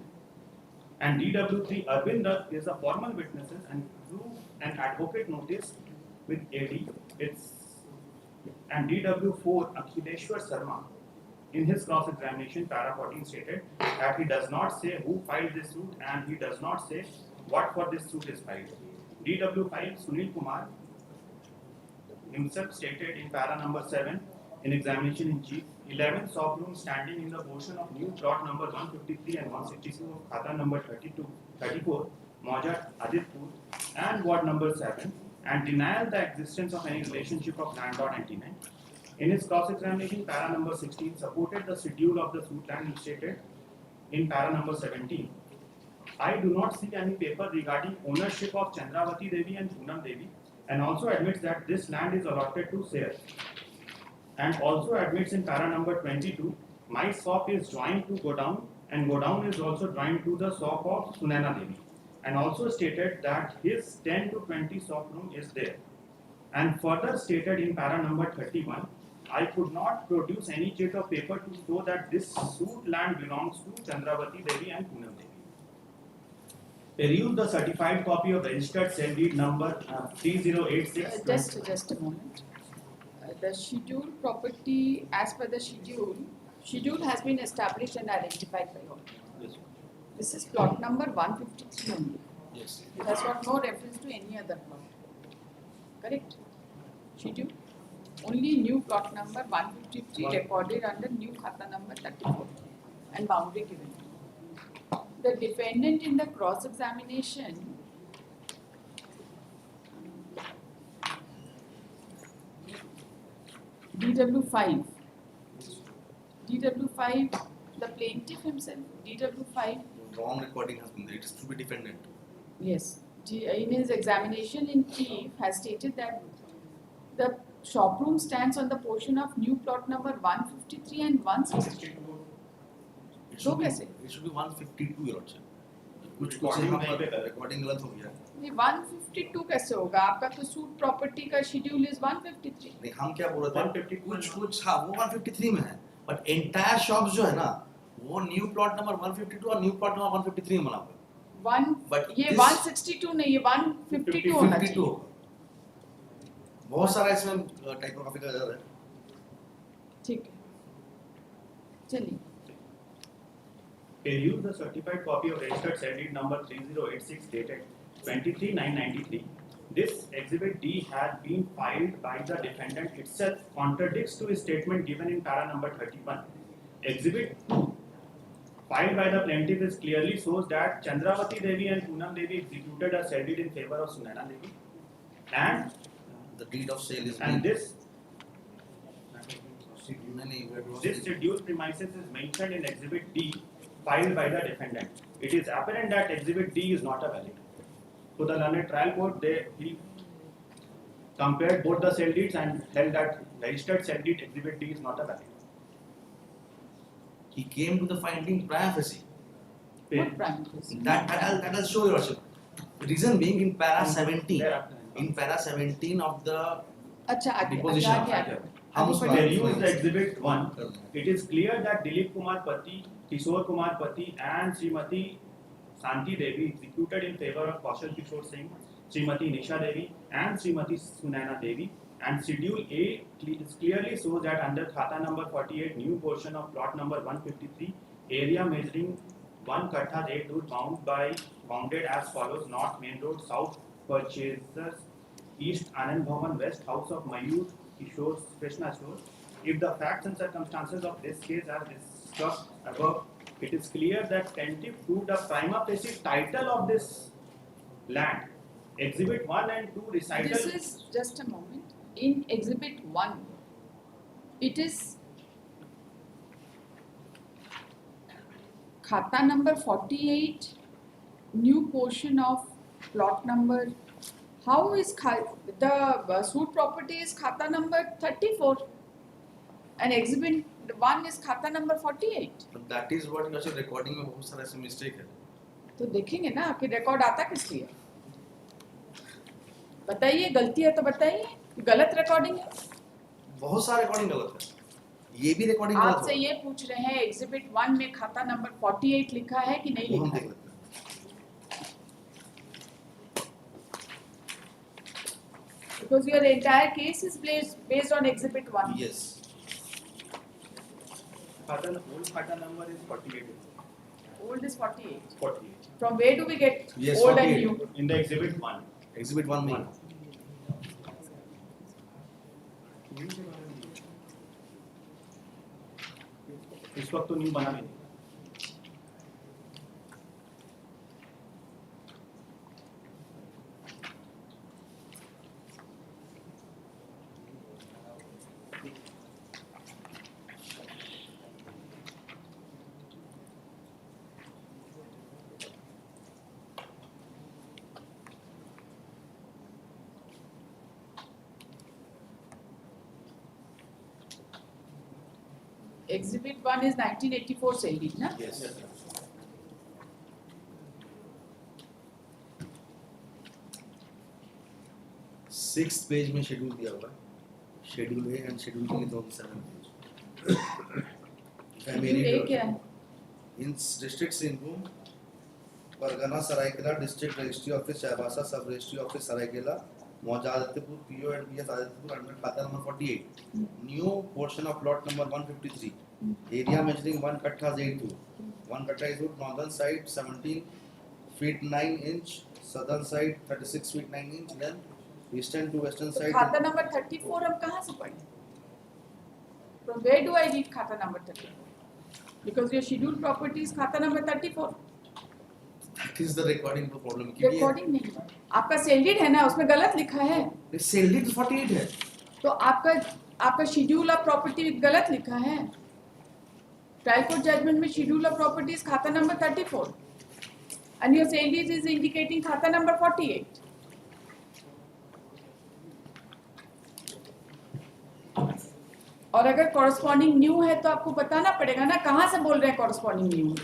And DW3 Arvind Dutt is a formal witness and through an advocate notice with AD. And DW4 Akhileshwar Sharma in his cross-examination para 14 stated that he does not say who filed this suit and he does not say what for this suit is filed. DW5 Sunil Kumar himself stated in para number 7 in examination in chief, 11 soft rooms standing in the portion of new plot number 153 and 162 of khata number 34 Maujat Aditpur and ward number 7, and denial the existence of any relationship of landlord and tenant. In his cross-examination, para number 16 supported the schedule of the suit land stated in para number 17. I do not see any paper regarding ownership of Chandravati Devi and Poonam Devi, and also admits that this land is allotted to Sayar. And also admits in para number 22, my shop is joined to Godown, and Godown is also joined to the shop of Sunaina Devi. And also stated that his 10 to 20 shop room is there. And further stated in para number 31, I could not produce any sheet of paper to show that this suit land belongs to Chandravati Devi and Poonam Devi. Peruse the certified copy of registered sale deed number 3086. Just a moment. The scheduled property, as per the schedule has been established and identified by all. Yes. This is plot number 153 only. Yes. It has got no reference to any other plot. Correct? Schedule. Only new plot number 153 recorded under new khata number 34 and boundary given. The defendant in the cross-examination DW5, the plaintiff himself, DW5. Wrong recording has been there. It is to be defendant. Yes, in his examination in chief has stated that the shop room stands on the portion of new plot number 153 and 162. It should be, कैसे? it should be 152 year old. कुछ यहाँ पर recording गलत हो गया. ये 152 कैसे होगा? आपका तो सूट प्रॉपर्टी का शेड्यूल इज 153. नहीं हम क्या बोल रहे थे? कुछ हाँ वो 153 में है. But entire shops जो है ना वो न्यू प्लॉट नंबर 152 और न्यू प्लॉट नंबर 153 में बना हुआ है. ये 162 नहीं, ये 152 होना चाहिए. बहुत सारा इसमें टाइपोग्राफी का error है. ठीक है, चलिए. Peruse the certified copy of registered sale deed number 3086 dated 23/9/93. This exhibit D has been filed by the defendant itself contradicts to his statement given in para number 31. Exhibit 2 filed by the plaintiff is clearly shows that Chandravati Devi and Poonam Devi executed a sale deed in favor of Sunaina Devi, and The deed of sale is and made. this नहीं, where was this it? scheduled premises is mentioned in exhibit D filed by the defendant. It is apparent that exhibit D is not a valid. So the learned trial court he compared both the sale deeds and held that registered sale deed exhibit D is not a valid. He came to the finding prima facie. What parameters? I'll show you also. The reason being in para 17, Thereafter, in para 17 of the अच्छा आगे Deposition. आगे हम आगे उसको पढ़िए. There used the exhibit 1. It is clear that Dilip Kumar Pati, Kishore Kumar Pati and Srimati Santi Devi executed in favor of Kaushal Kishore Singh, Srimati Nisha Devi and Srimati Sunaina Devi, and Schedule A clearly shows that under Khata number 48 new portion of plot number 153 area measuring 1 kathas 8 dur bounded as follows: North Main Road, South Purchasers, East Anand Bhavan, West House of Mayur Kishore Krishna Store. If the facts and circumstances of this case are discussed above, it is clear that plaintiff proved a prima facie title of this land. Exhibit 1 and 2 recital. This is just a moment. In exhibit 1, it is khata number 48, new portion of plot number. How is the suit property is khata number 34 and exhibit 1 is khata number 48. But that is what you are recording में बहुत सारा ऐसे mistake है. तो देखेंगे ना आपकी record आता किस लिए? बताइए, गलती है तो बताइए, गलत रिकॉर्डिंग है. बहुत सारा recording गलत है. ये भी recording गलत आपसे है. ये पूछ रहे हैं एग्जिबिट 1 में खाता नंबर 48 लिखा है कि नहीं वो हम लिखा देख है? लेते हैं. Because your entire case is based on exhibit 1. Yes. Old khata number is 48. Old is 48. 48. From where do we get Yes, old 48. and new? In the exhibit 1. Exhibit 1 में. इस वक्त तो न्यू बना नहीं. Exhibit 1 is 1984 sale deed, na? Yes. Sixth page में schedule दिया हुआ है. Schedule A and Schedule B is on 7th page. If I may Schedule A read क्या है? in district Singhbhum, pargana Saraikela, district registry office Chaibasa, sub registry office Saraikela, Maujadatpur PO and PS Adityapur under khata number 48. New portion of plot number 153. Area measuring 1 kathas 8 dur. 1 kathah is wood, northern side 17 feet 9 inch, southern side 36 feet 9 inch, then eastern to western तो side. खाता number 34 हम कहाँ से पढ़ें? From where do I read खाता number 34? Because your scheduled property is खाता number 34. That is the recording problem. Recording नहीं है. आपका सेल डीड है ना, उसमें गलत लिखा है. Sale deed 48 है. तो आपका शेड्यूल ऑफ प्रॉपर्टी गलत लिखा है. ट्रायल कोर्ट जजमेंट में schedule of properties khata number 34 and your sale deed is indicating khata number 48. और अगर कॉरस्पॉन्डिंग न्यू है तो आपको बताना पड़ेगा ना कहाँ से बोल रहे हैं corresponding new.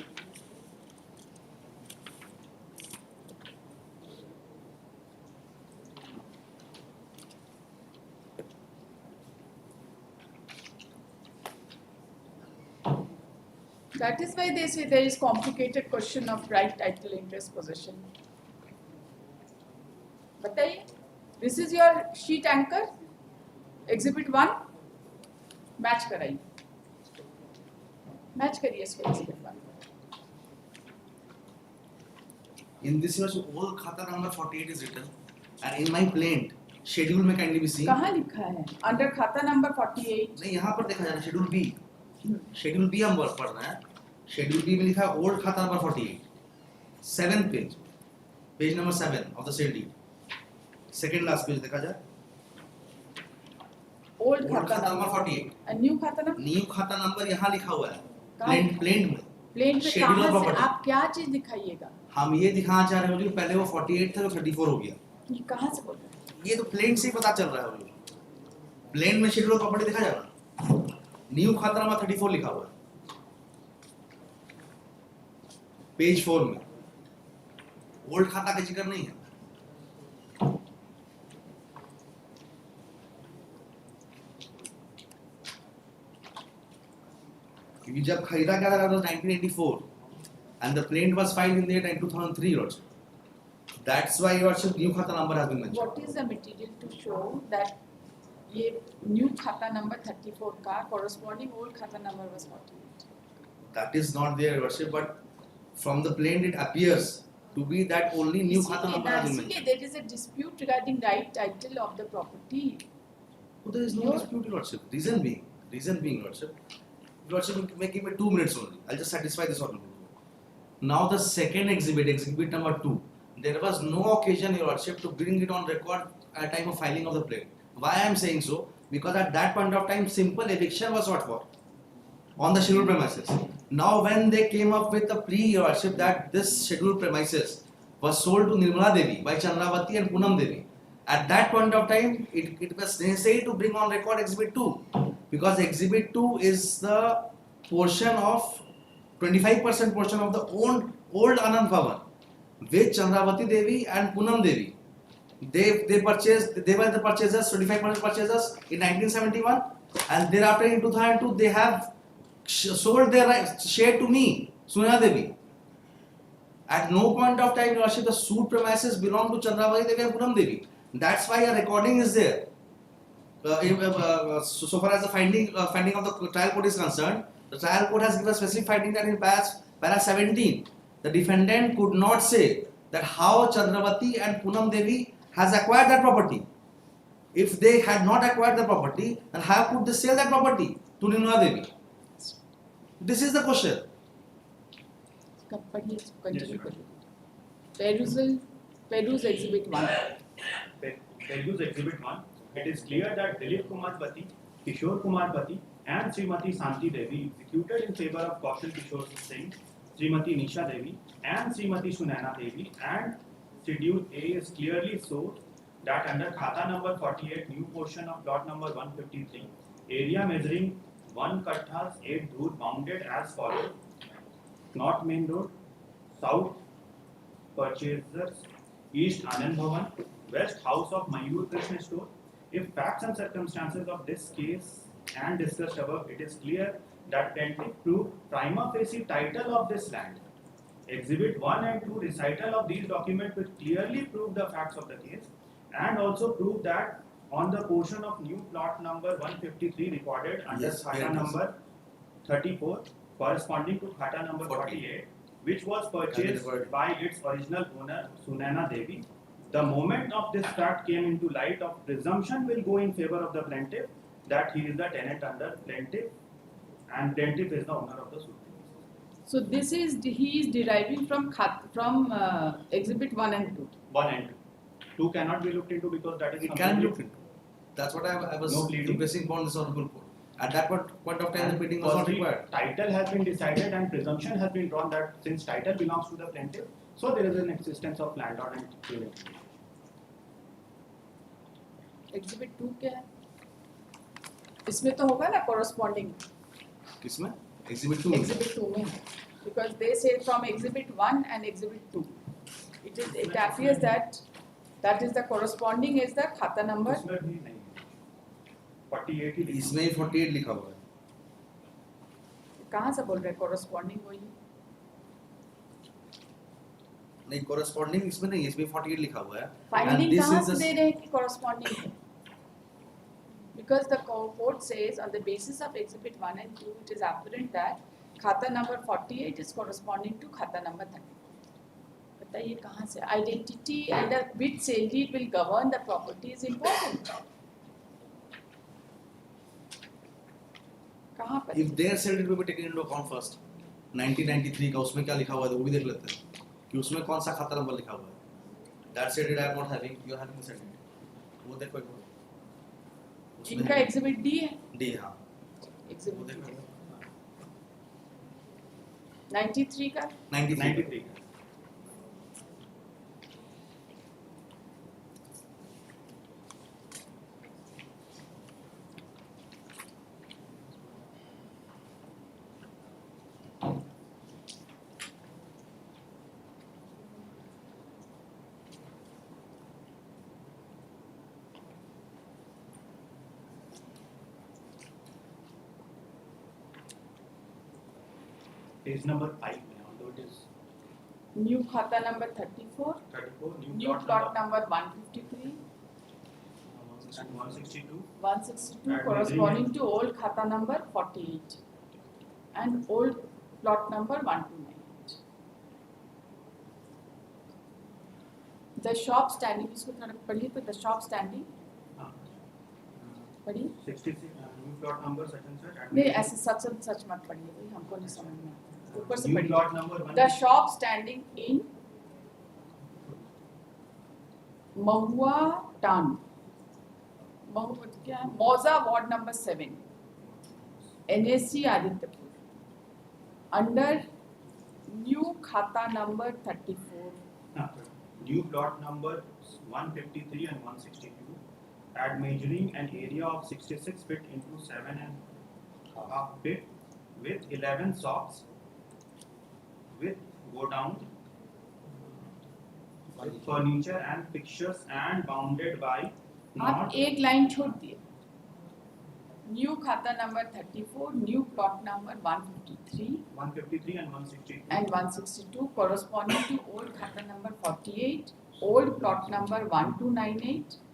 That is why they say there is complicated question of right title interest possession. बताइए, this is your sheet anchor. Exhibit 1 match कराइए, मैच करिए इसको exhibit 1। In this year's all khata number 48 is written, and in my plaint schedule में kindly be seen. कहाँ लिखा है? Under खाता number 48। नहीं, यहाँ पर देखा जाए शेड्यूल बी, शेड्यूल बी हम पढ़ रहे हैं। शेड्यूल बी में लिखा है old khata number 48, 7th page, page number 7 of the sale deed, second last page देखा जाए। Old old khata khata number number 48, new khata number, new khata number यहाँ लिखा हुआ है कहाँ? प्लेंट में। प्लेन पे Schedule of कहाँ से property। आप क्या चीज दिखाइएगा? हम ये दिखाना चाह रहे हैं कि पहले वो 48 था तो 34 हो गया। ये कहाँ से बोल रहे हैं? ये तो प्लेंट से ही पता चल रहा है मुझे। प्लेन में शेड्यूल ऑफ प्रॉपर्टी देखा जाएगा, न्यू खाता नंबर 34 लिखा हुआ है पेज 4 में, ओल्ड खाता का जिक्र नहीं है। क्योंकि जब खरीदा गया था 1984 and the plaint was filed in the year 2003 also. That's why your new खाता number has been mentioned. What is the material to show that ये न्यू खाता नंबर 34 का corresponding old खाता number was 48? That is not there, your worship, but from the plaint it appears to be that only new खाता number has been mentioned. There is a dispute regarding right title of the property. So there is no dispute, your worship. Reason being, your worship, may give me 2 minutes only. I'll just satisfy this honorable court. Now the second exhibit, exhibit number 2, there was no occasion, your worship, to bring it on record at time of filing of the plaint. Why I am saying so? Because at that point of time, simple eviction was sought for on the scheduled premises. Now when they came up with a plea, your worship, that this scheduled premises was sold to Nirmala Devi by Chandravati and Poonam Devi, at that point of time, it was necessary to bring on record exhibit 2, because exhibit 2 is the portion of 25% portion of the old Anand Bhavan, which Chandravati Devi and Poonam Devi, they purchased, they were the purchasers, 25% purchasers in 1971, and thereafter in 2002 they have sold their share to me, Sunita Devi. At no point of time, your worship, the suit premises belong to Chandravati Devi and Poonam Devi. That's why a recording is there. So far as the finding of the trial court is concerned, the trial court has given a specific finding that in para 17, the defendant could not say that how Chandravati and Poonam Devi has acquired that property. If they had not acquired the property, then how could they sell that property to Nirmala Devi? This is the question. Continue kariye. Peruse exhibit 1. Peruse exhibit 1. It is clear that Dilip Kumar Pati, Kishore Kumar Pati, and Srimati Santi Devi executed in favor of Kaushal Kishore Singh, Srimati Nisha Devi, and Srimati Sunaina Devi, and Schedule A is clearly so that under Khata number 48, new portion of plot number 153, area measuring 1 kathas 8 dhoor bounded as follows: North Main Road, South Purchasers, East Anand Bhavan, West House of Mayur Krishna Store. If facts and circumstances of this case and discussed above, it is clear that plaintiff proved prima facie title of this land. Exhibit 1 and 2 recital of these documents which clearly prove the facts of the case, and also prove that on the portion of new plot number 153 recorded under Khata number 34 corresponding to Khata number 48, which was purchased by its original owner Sunaina Devi. The moment of this fact came into light, of presumption will go in favor of the plaintiff that he is the tenant under plaintiff, and plaintiff is the owner of the suit. So this is, he is deriving from exhibit 1 and 2. 1 and 2. 2 cannot be looked into because that is It can be looked into. That's what I was pressing upon this honorable court. At that point of time, the pleading was not required. Title has been decided and presumption has been drawn that since title belongs to the plaintiff, so there is an existence of landlord and tenant. Exhibit 2 क्या है? इसमें तो होगा ना corresponding. किसमें? Exhibit 2. Exhibit 2 में, because they say from exhibit 1 and exhibit 2. It appears that is the corresponding is the खाता number. इसमें भी नहीं 48 ही लिखा इसमें 48 लिखा हुआ है. कहाँ से बोल रहे हैं corresponding वही? नहीं, corresponding इसमें नहीं, इसमें 48 लिखा हुआ है. Finding कहाँ से दे रहे हैं कि corresponding है? because the court says on the basis of exhibit 1 and 2, it is apparent that खाता number 48 is corresponding to खाता number 30. बताइए कहाँ से identity and which sale deed will govern the property is important. कहाँ पर? If their sale deed will be taken into account first, 1993 का उसमें क्या लिखा हुआ है वो भी देख लेते हैं कि उसमें कौन सा खाता नंबर लिखा हुआ है. That sale deed I am not having, you are having the sale deed. वो देखो एक बार. उसमें इनका है exhibit D है. D हाँ. वो Exhibit D. देखो. 93 का 93. Page number 5 में, although it is new खाता number 34, 34, new plot number 153, and 162. 162 And corresponding to old खाता number 48 and old plot number 1298. The shop standing, इसको थोड़ा पढ़िए तो the shop standing पढ़िए. 66 new plot number such and such. and नहीं ऐसे सच मत पढ़िए भाई हमको नहीं समझ में आता. ऊपर से new पढ़िए. plot number 1. The shop standing in Mahua Town. Mahua क्या है? Mauza Ward number 7. NAC Adityapur. Under new खाता number 34. New plot number 153 and 162. Add measuring an area of 66 feet into 7.5 feet with 11 shops with go down with furniture and fixtures and bounded by आप not एक line छोड़ दिए. New खाता number 34, new plot number 153 153 and 162. and 162 corresponding to old खाता number 48, old plot number 1298.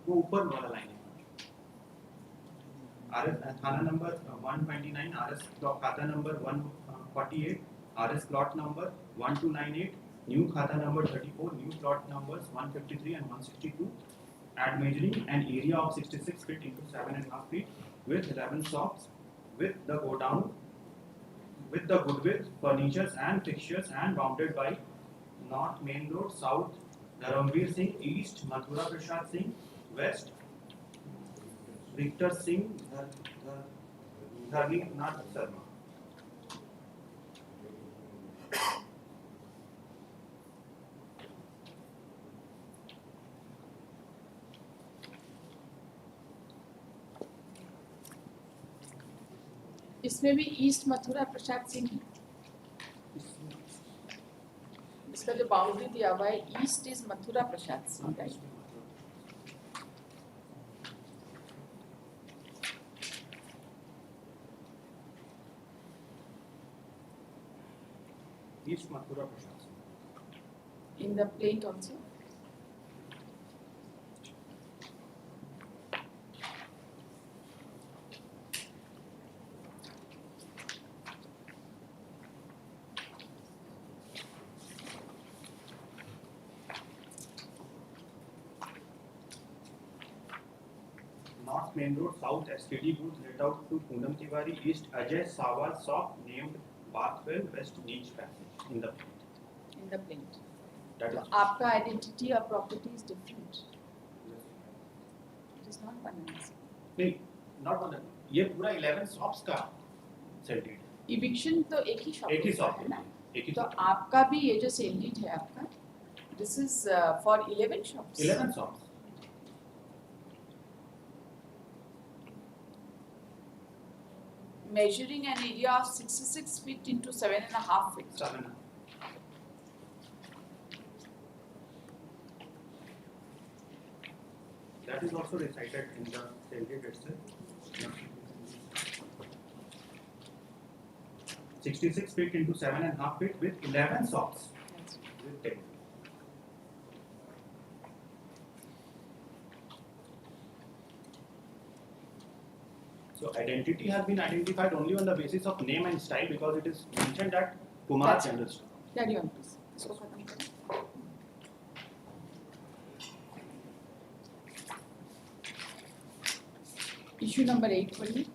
वो ऊपर वाला line है. RS थाना नंबर 129, RS खाता number 148, RS plot number 1298, new खाता number 34, new plot numbers 153 and 162. Add measuring an area of 66 feet into 7.5 feet with 11 shops with the go down with the good with furnitures and fixtures and bounded by North Main Road, South Dharamveer Singh, East Mathura Prasad Singh, West Victor Singh Dharmnath Sharma. इसमें भी east Mathura Prasad Singh है. इसका जो boundary दिया हुआ है east is Mathura Prasad Singh right. East Mathura Prasad. In the plate also. North Main Road, South STD booth let out to Poonam Tiwari, East Ajay Sawal shop named Bathwell, West Niche Passage in the plate. In the plate. That तो is आपका identity और property is different. It is not one and same. नहीं, not one. ये पूरा 11 shops का sale deed. Eviction तो एक ही shop एक ही शॉप है ना. एक ही तो shop. आपका भी ये जो सेल डीड है आपका this is for 11 shops. 11 shops. Measuring an area of 66 feet into 7.5 feet. 7. That is also recited in the sale deed itself. 66 feet into 7.5 feet with 11 shops. That's With 10. So identity has been identified only on the basis of name and style because it is mentioned that Kumar That's- General Store. Carry on, please. इसको खत्म करें. Issue number 8 पढ़िए.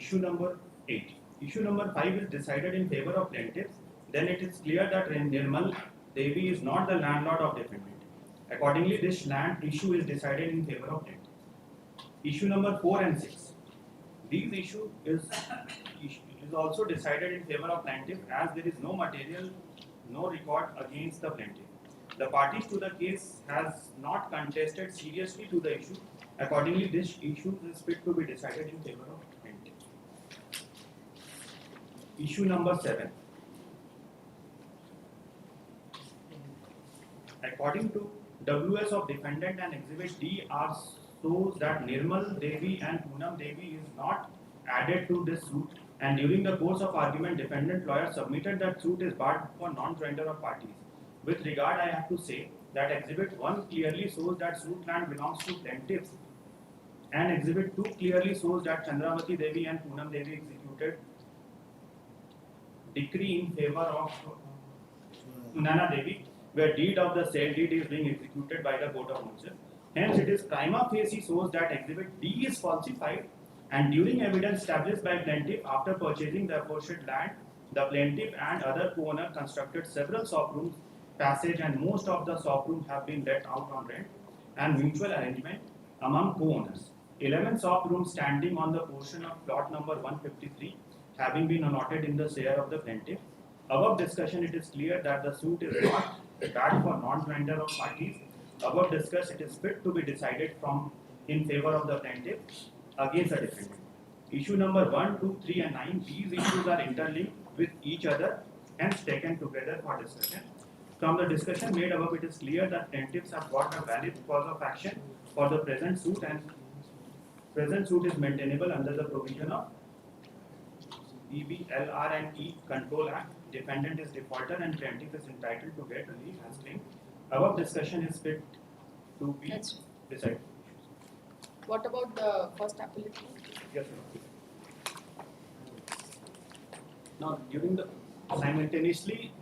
Issue number 8. Issue number 5 is decided in favor of plaintiffs. Then it is clear that Nirmal Devi is not the landlord of defendant. Accordingly, this land issue is decided in favor of plaintiff. Issue number 4 and 6. These issue is also decided in favor of plaintiff as there is no material, no record against the plaintiff. The parties to the case has not contested seriously to the issue. Accordingly, this issue is fit to be decided in favor of plaintiff. Issue number 7. According to WS of defendant and exhibit D are shows that Nirmal Devi and Poonam Devi is not added to this suit, and during the course of argument defendant lawyer submitted that suit is barred for non-joinder of parties. With regard, I have to say that exhibit 1 clearly shows that suit land belongs to plaintiffs, and exhibit 2 clearly shows that Chandramati Devi and Poonam Devi executed decree in favor of Sunana Devi, where deed of the sale deed is being executed by the court of martial. Hence, it is prima facie shows that exhibit D is falsified, and during evidence established by plaintiff after purchasing the aforesaid land, the plaintiff and other co-owner constructed several shop rooms, passage, and most of the shop rooms have been let out on rent and mutual arrangement among co-owners. 11 shop rooms standing on the portion of plot number 153 having been allotted in the share of the plaintiff. Above discussion, it is clear that the suit is not bad for non-joinder of parties. Above discussed, it is fit to be decided from in favor of the plaintiff against the defendant. Issue number 1, 2, 3, and 9. These issues are interlinked with each other, hence taken together for discussion. From the discussion made above, it is clear that plaintiffs have got a valid cause of action for the present suit, and present suit is maintainable under the provision of EBLR and E Control Act. Defendant is defaulter and plaintiff is entitled to get relief as claimed. Above discussion is fit to be That's- decided. What about the first appellate court? Yes, sir. Now, during the simultaneously,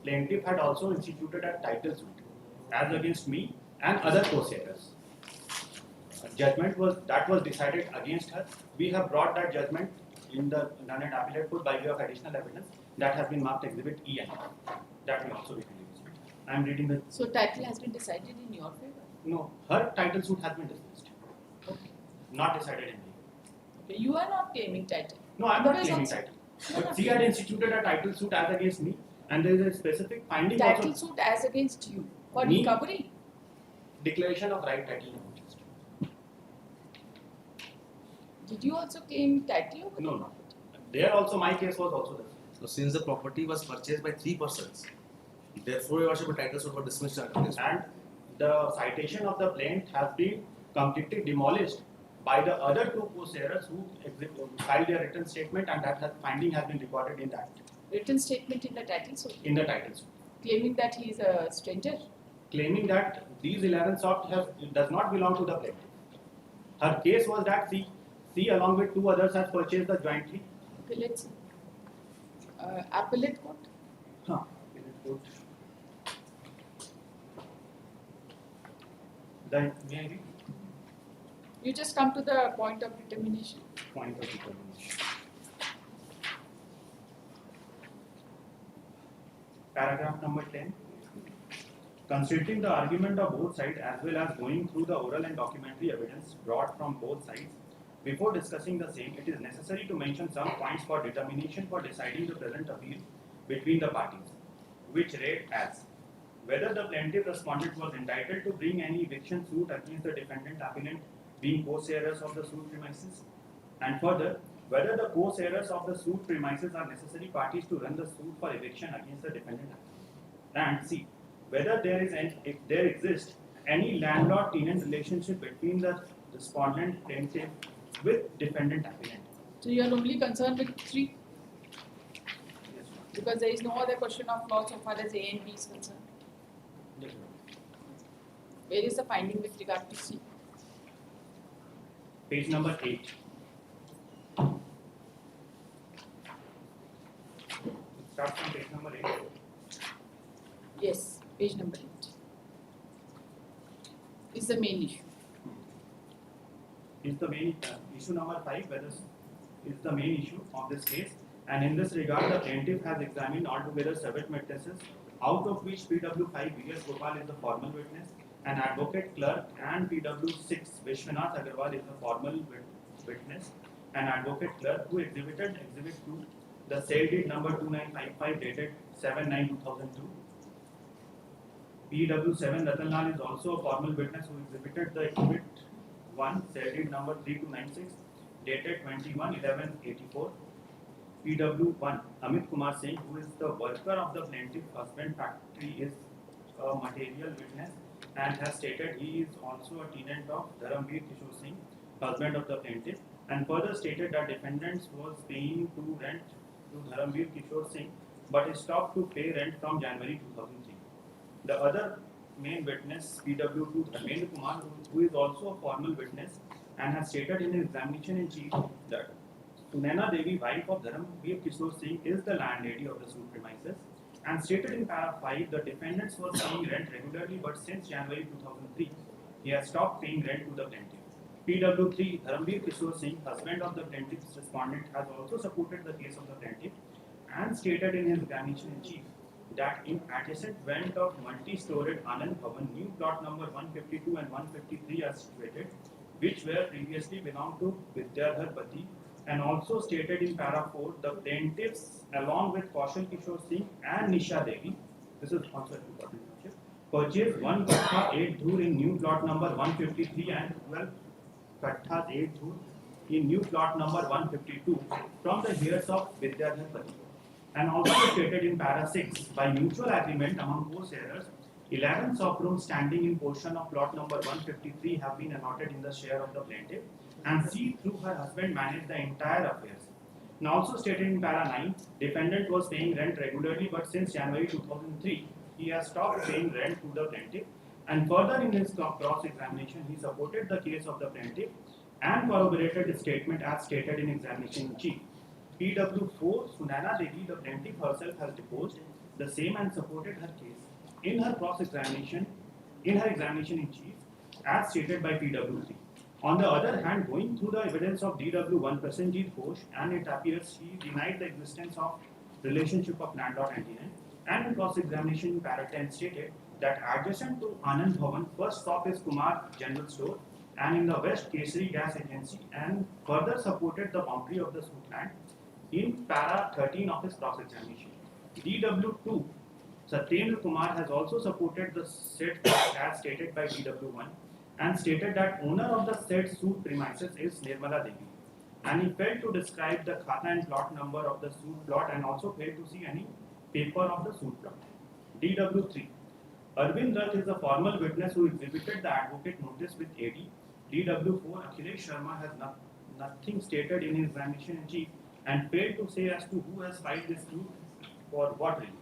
plaintiff had also instituted a title suit as against me and other co-sierras. Judgment was decided against her. We have brought that judgment in the learned appellate court by way of additional evidence that has been marked exhibit E and F. That will also be released. I am reading the So title has been decided in your favor. no. Her title suit has been dismissed, Okay. not decided in me. Okay. You are not claiming title. No, I am not Otherwise claiming also- title. But she had instituted a title suit as against me, and there is a specific finding Title also suit as against you for Me? recovery. declaration of right title. Did you also claim title over No, no. There also my case was also the same. So since the property was purchased by 3 persons, therefore your worship, a title suit was dismissed against me. And the citation of the plaintiff has been completely demolished by the other two co-sierras who filed their written statement, and that finding has been recorded in that written statement in the title suit in the title suit, claiming that he is a stranger? claiming that these 11 soft does not belong to the plaintiff. Her case was that she along with 2 others has purchased the jointly. Okay, let's see. Appellate court. Then may I read? You just come to the point of determination. Point of determination. Paragraph number 10. Considering the argument of both sides as well as going through the oral and documentary evidence brought from both sides, before discussing the same, it is necessary to mention some points for determination for deciding the present appeal between the parties, which read as whether the plaintiff respondent was entitled to bring any eviction suit against the defendant appellant being co-sharers of the suit premises, and further, whether the co-sharers of the suit premises are necessary parties to run the suit for eviction against the defendant appellant, and C, whether if there exists any landlord-tenant relationship between the respondent plaintiff with defendant appellant. So you are only concerned with 3 Yes, ma'am. because there is no other question of law so far as A and B is concerned. Yes, ma'am. Where is the finding with regard to C? Page number 8. Start from page number 8. Yes, page number 8 is the main issue. Is the main issue number 5 whether is the main issue of this case, and in this regard the plaintiff has examined altogether 7 witnesses, out of which PW5 V.S. Gopal is the formal witness, and advocate clerk, and PW6 Vishwanath Agarwal is the formal witness, and advocate clerk who exhibited exhibit 2, the sale deed number 2955 dated 7/9/2002. PW7 Ratanlal is also a formal witness who exhibited the exhibit 1, sale deed number 3296 dated 21/11/84. PW1 Amit Kumar Singh, who is the worker of the plaintiff husband factory, is a material witness and has stated he is also a tenant of Dharamveer Kishore Singh, husband of the plaintiff, and further stated that defendants was paying to rent to Dharamveer Kishore Singh but he stopped to pay rent from January 2003. The other main witness, PW2 Dharmendra Kumar, who is also a formal witness and has stated in his examination in chief that Sunaina Devi, wife of Dharamveer Kishore Singh, is the landlady of the suit premises, and stated in para 5 the defendants were paying rent regularly, but since January 2003 he has stopped paying rent to the plaintiff. PW3 Dharamveer Kishore Singh, husband of the plaintiff's respondent, has also supported the case of the plaintiff and stated in his examination in chief that in adjacent vent of multi-storied Anand Bhavan, new plot number 152 and 153 are situated, which were previously belonged to Vidyadhar Pati, and also stated in para 4 the plaintiffs along with Kaushal Kishore Singh and Nisha Devi, this is also important, purchased 1 kattha 8 dhur in new plot number 153 and 12 kathas 8 dhur in new plot number 152 from the heirs of Vidyadhar Pati. And also stated in para 6, by mutual agreement among both heirs, 11 soft rooms standing in portion of plot number 153 have been allotted in the share of the plaintiff, and she through her husband managed the entire affairs. And also stated in para 9, defendant was paying rent regularly, but since January 2003, he has stopped paying rent to the plaintiff. And further in his cross-examination, he supported the case of the plaintiff and corroborated his statement as stated in examination in chief. PW4 Sunaina Devi, the plaintiff herself, has deposed the same and supported her case in her examination in chief, as stated by PW3. On the other hand, going through the evidence of DW1 Prasenjit Ghosh, and it appears she denied the existence of relationship of landlord and tenant, and in cross-examination in para 10 stated that adjacent to Anand Bhavan, first stop is Kumar General Store, and in the west Kesari Gas Agency, and further supported the boundary of the suit land in para 13 of his cross-examination. DW2 Satyendra Kumar has also supported the said fact as stated by DW1 and stated that owner of the said suit premises is Nirmala Devi, and he failed to describe the khata and plot number of the suit plot and also failed to see any paper of the suit plot. DW3 Arvind Rath is a formal witness who exhibited the advocate notice with AD. DW4 Akhilesh Sharma has nothing stated in his examination in chief and failed to say as to who has filed this suit for what reason.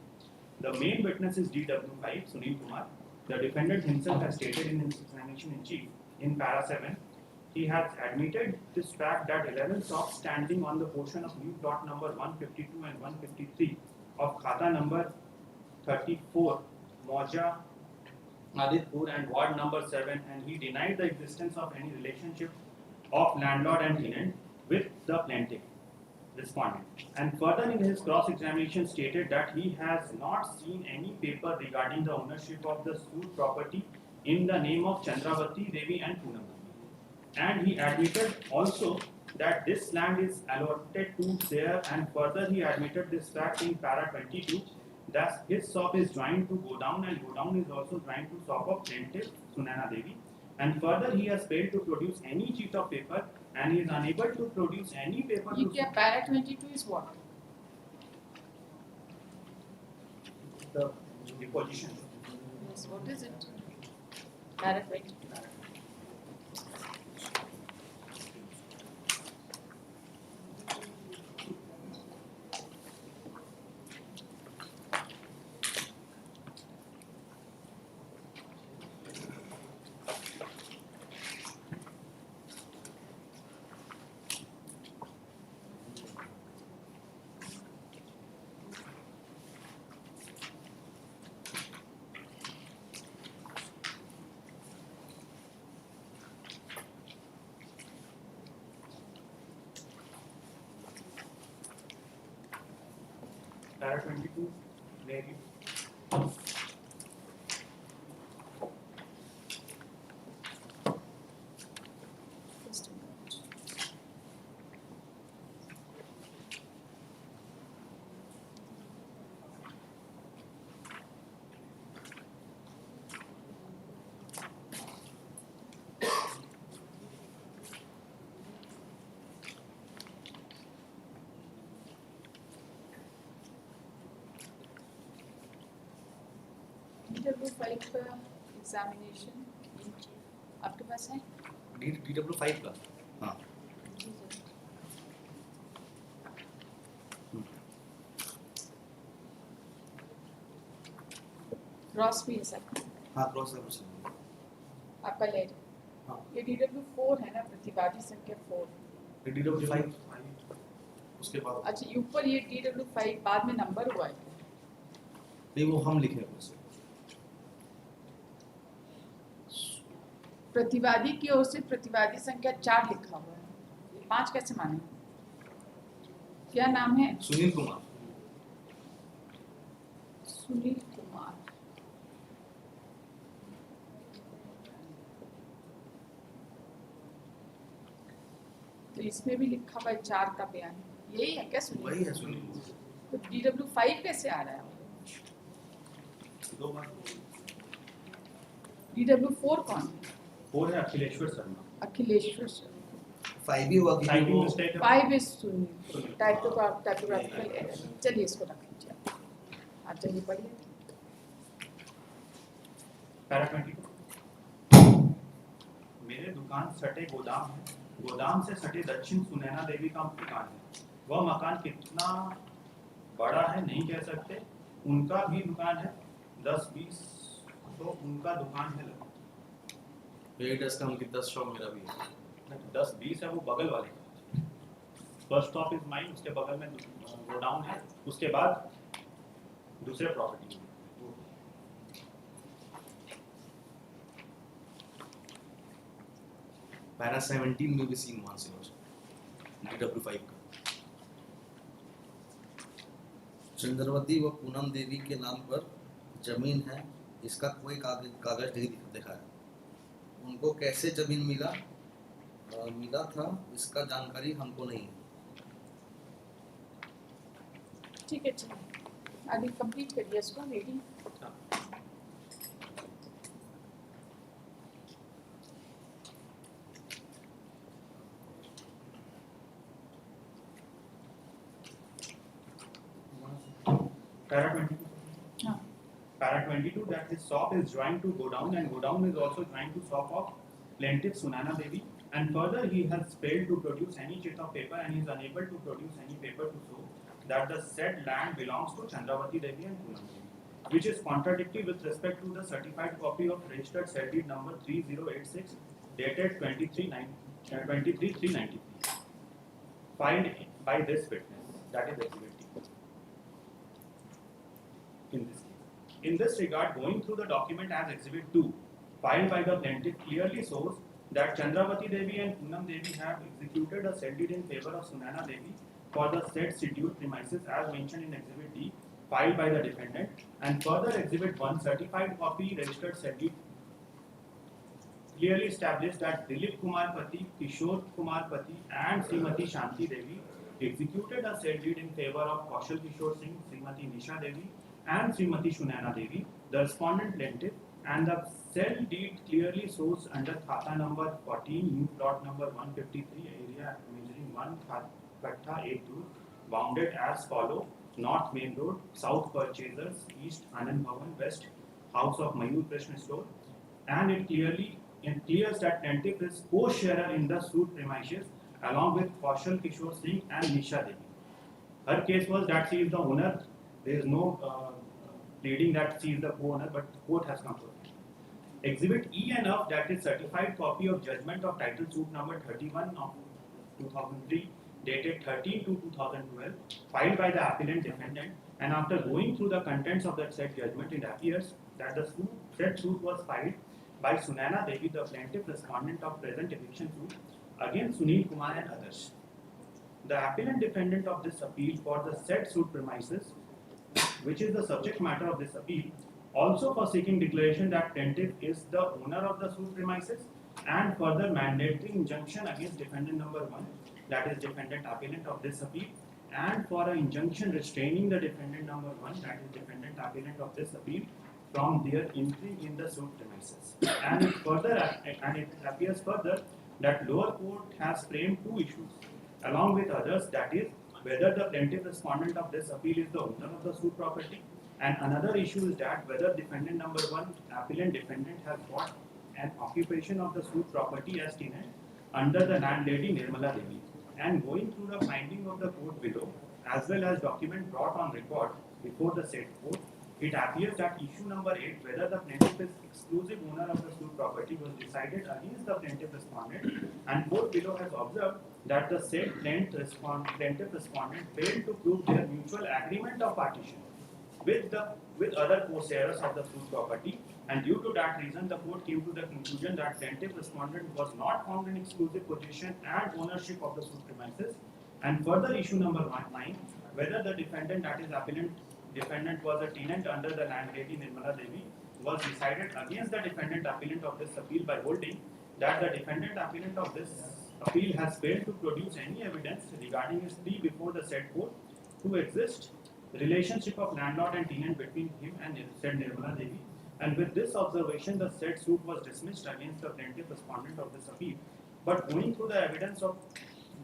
The main witness is DW5 Sunil Kumar. The defendant himself has stated in his examination in chief in para 7. He has admitted this fact that 11 shops standing on the portion of new plot number 152 and 153 of khata number 34 Moja Aditpur and ward number 7, and he denied the existence of any relationship of landlord and tenant with the plaintiff respondent. And further in his cross-examination stated that he has not seen any paper regarding the ownership of the suit property in the name of Chandravati Devi and Poonam Devi. And he admitted also that this land is allotted to there, and further he admitted this fact in para 22 that his shop is joined to Godown and Godown is also joined to shop of plaintiff Sunaina Devi. And further he has failed to produce any sheet of paper and he is unable to produce any paper. Para 22 is what? The deposition. Yes, what is it? Para 22. Para 22, Mary. Just a minute. DW5 का examination आपके पास है? DW5 का हाँ cross भी है sir, हाँ cross है कुछ आपका लेट हाँ ये DW4 है ना, प्रतिवादी संख्या 4। DW5 उसके बाद अच्छा ऊपर ये DW5 बाद में नंबर हुआ है। नहीं वो हम लिखे हैं उससे प्रतिवादी की ओर से प्रतिवादी संख्या 4 लिखा हुआ है, 5 कैसे माने? क्या नाम है? सुनील कुमार सुनील कुमार। तो इसमें भी लिखा हुआ है 4 का बयान, यही है क्या सुनील? वही है सुनील तो DW5 कैसे आ रहा है? दो बार DW4 कौन है? 4 है अखिलेश्वर शर्मा। अखिलेश्वर सर। 5 भी हुआ कि Typing वो mistake है। 5 इज सुनील, टाइपोग्राफिकल एरर। चलिए इसको रख लीजिए आप चलिए पढ़िए। Para 22, मेरे दुकान सटे गोदाम है, गोदाम से सटे दक्षिण सुनैना देवी का मकान है। वह मकान कितना बड़ा है नहीं कह सकते, उनका भी दुकान है 10-20, तो उनका दुकान है लगभग 8 का हम 10 शॉप मेरा भी है 10-20 है, वो बगल वाले का। फर्स्ट स्टॉप इज माइन, उसके बगल में गोडाउन है, उसके बाद दूसरे प्रॉपर्टी। पैरा 17 में भी सीन वहां से हो DW5 का चंद्रवती व पूनम देवी के नाम पर जमीन है, इसका कोई कागज नहीं दिखाया। उनको कैसे जमीन मिला था इसका जानकारी हमको नहीं है। ठीक है चलिए आगे कंप्लीट करिए इसको रीडिंग। Para 22. हाँ Para 22, that his shop is joined to Godown, and Godown is also joined to shop of plaintiff Sunana Devi. And further, he has failed to produce any sheet of paper, and he is unable to produce any paper to show that the said land belongs to Chandravati Devi and Poonam Devi, which is contradictory with respect to the certified copy of registered sale deed number 3086 dated 23/3/93, filed by this witness, that is exhibit D. In this regard, going through the document as Exhibit 2, filed by the plaintiff, clearly shows that Chandravati Devi and Poonam Devi have executed a sale deed in favor of Sunana Devi for the said situate premises as mentioned in Exhibit D, filed by the defendant, and further Exhibit 1, certified copy registered sale deed clearly established that Dilip Kumar Pati, Kishore Kumar Pati, and Srimati Shanti Devi executed a sale deed in favor of Kaushal Kishore Singh, Srimati Nisha Devi, and Srimati Sunana Devi, the respondent plaintiff, and the sale deed clearly shows under Khata number 14, new plot number 153, area measuring 1 kattha 8 dur, bounded as follow: North Main Road, South Purchasers, East Anand Bhavan, West House of Mayur Krishna Store, and it clears that plaintiff is co-sharer in the suit premises along with Kaushal Kishore Singh and Nisha Devi. Her case was that she is the owner. There is no pleading that she is the co-owner, but court has come to it. Exhibit E and F, that is certified copy of judgment of title suit number 31 of 2003, dated 13 to 2012, filed by the appellant defendant, and after going through the contents of that said judgment, it appears that the said suit was filed by Sunana Devi, the plaintiff respondent of present eviction suit, against Sunil Kumar and others. The appellant defendant of this appeal for the said suit premises which is the subject matter of this appeal, also for seeking declaration that plaintiff is the owner of the suit premises, and further mandatory injunction against defendant number 1, that is defendant appellant of this appeal, and for an injunction restraining the defendant number 1, that is defendant appellant of this appeal, from their entry in the suit premises. And it appears further that lower court has framed 2 issues along with others, that is whether the plaintiff respondent of this appeal is the owner of the suit property, and another issue is that whether defendant number 1, appellant defendant, has got an occupation of the suit property as tenant under the landlady Nirmala Devi. And going through the finding of the court below, as well as document brought on record before the said court, it appears that issue number 8, whether the plaintiff is exclusive owner of the suit property, was decided against the plaintiff respondent, and court below has observed that the said plaintiff respondent failed to prove their mutual agreement of partition with other co-sharers of the suit property, and due to that reason the court came to the conclusion that plaintiff respondent was not found in exclusive possession and ownership of the suit premises. And further issue number 9, whether the defendant, that is appellant defendant, was a tenant under the landlady Nirmala Devi, was decided against the defendant appellant of this appeal by holding that the defendant appellant of this appeal has failed to produce any evidence regarding his plea before the said court to exist relationship of landlord and tenant between him and said Nirmala Devi. And with this observation, the said suit was dismissed against the plaintiff respondent of this appeal. But going through the evidence of,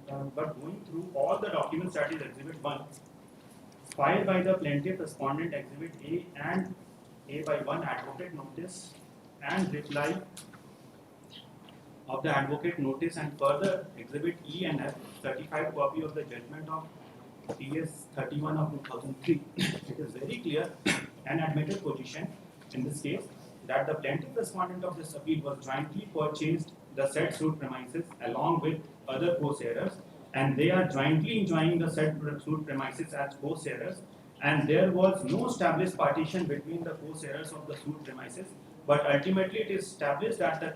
going through all the documents, that is Exhibit 1, filed by the plaintiff respondent, Exhibit A and A by 1 advocate notice and reply of the advocate notice, and further Exhibit E and F, certified copy of the judgment of PS 31 of 2003, it is very clear and admitted position in this case that the plaintiff respondent of this appeal was jointly purchased the said suit premises along with other co-sharers, and they are jointly enjoying the said suit premises as co-sharers, and there was no established partition between the co-sharers of the suit premises, but ultimately it is established that the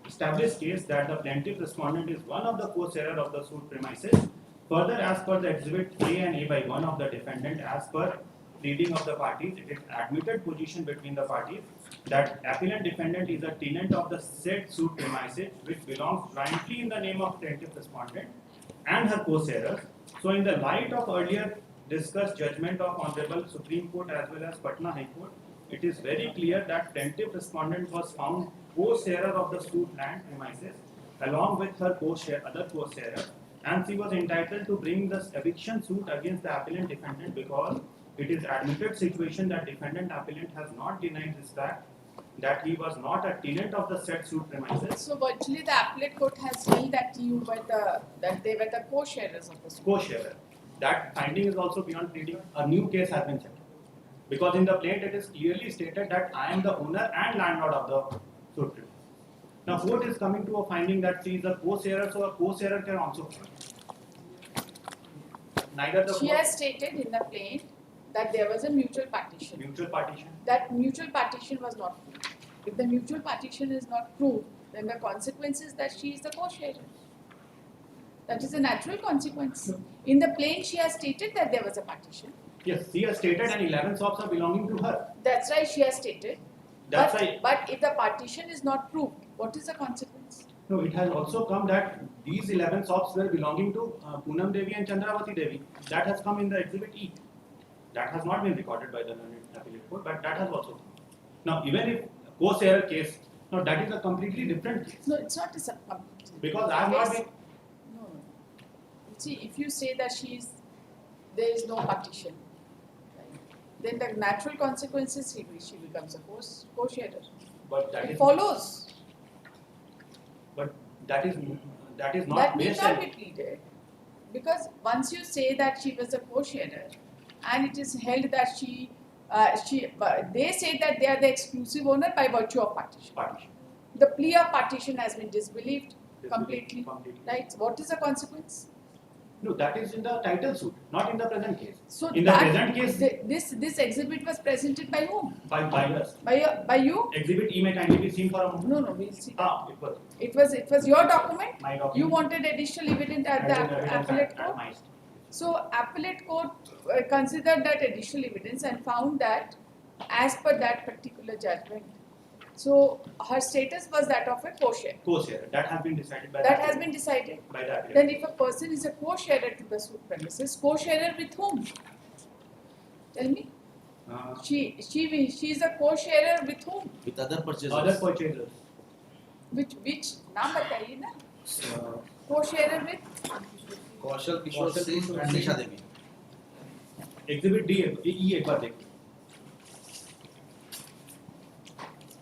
established case that the plaintiff respondent is one of the co-sharer of the suit premises. Further, as per the Exhibit A and A by 1 of the defendant, as per pleading of the parties, it is admitted position between the parties that appellant defendant is a tenant of the said suit premises which belongs jointly in the name of plaintiff respondent and her co-sharers. So in the light of earlier discussed judgment of Honorable Supreme Court as well as Patna High Court, it is very clear that plaintiff respondent was found co-sharer of the suit land premises along with her other co-sharer, and she was entitled to bring this eviction suit against the appellant defendant because it is admitted situation that defendant appellant has not denied this fact that he was not a tenant of the said suit premises. So virtually the appellate court has held that they were the co-sharers of the suit. Co-sharer. That finding is also beyond pleading. A new case has been set. Because in the plaint it is clearly stated that I am the owner and landlord of the suit premises. Now court is coming to a finding that she is a co-sharer, so a co-sharer can also neither the She has stated in the plaint that there was a mutual partition. mutual partition. That mutual partition was not proved. If the mutual partition is not proved, then the consequence is that she is the co-sharer. That is a natural consequence. In the plaint, she has stated that there was a partition. Yes, she has stated and 11 shops are belonging to her. That's right, she has stated. That's but, why. But if the partition is not proved, what is the consequence? No, it has also come that these 11 shops were belonging to Poonam Devi and Chandravati Devi. That has come in the Exhibit E. That has not been recorded by the appellate court, but that has also come. Now, even if co-sharer case, now that is a completely different case. No, it's not a Because I have not been. No. See, if you say that there is no partition, right, then the natural consequence is she becomes a co-sharer. But that It is. follows. But that is not That need based not on. be pleaded, because once you say that she was a co-sharer, and it is held that they say that they are the exclusive owner by virtue of partition. The plea of partition has been disbelieved completely. Right? What is the consequence? No, that is in the title suit, not in the present case. So in the present case, this exhibit was presented by whom? by us. By you? Exhibit E may kindly be seen for a moment. No, we'll see. It was. It was your document. My document. You wanted additional evidence at the appellate court. So appellate court considered that additional evidence and found that as per that particular judgment, so her status was that of a co-share. Co-share. That has been decided by That the has been decided. by the appellate. Then if a person is a co-sharer to the suit premises, co-sharer with whom? Tell me. She is a co-sharer with whom? With other purchasers. Other purchasers. Which नाम बताइए ना? Co-sharer with Kaushal Kishore Singh and Nisha Devi. Exhibit D E एक बार देखिए.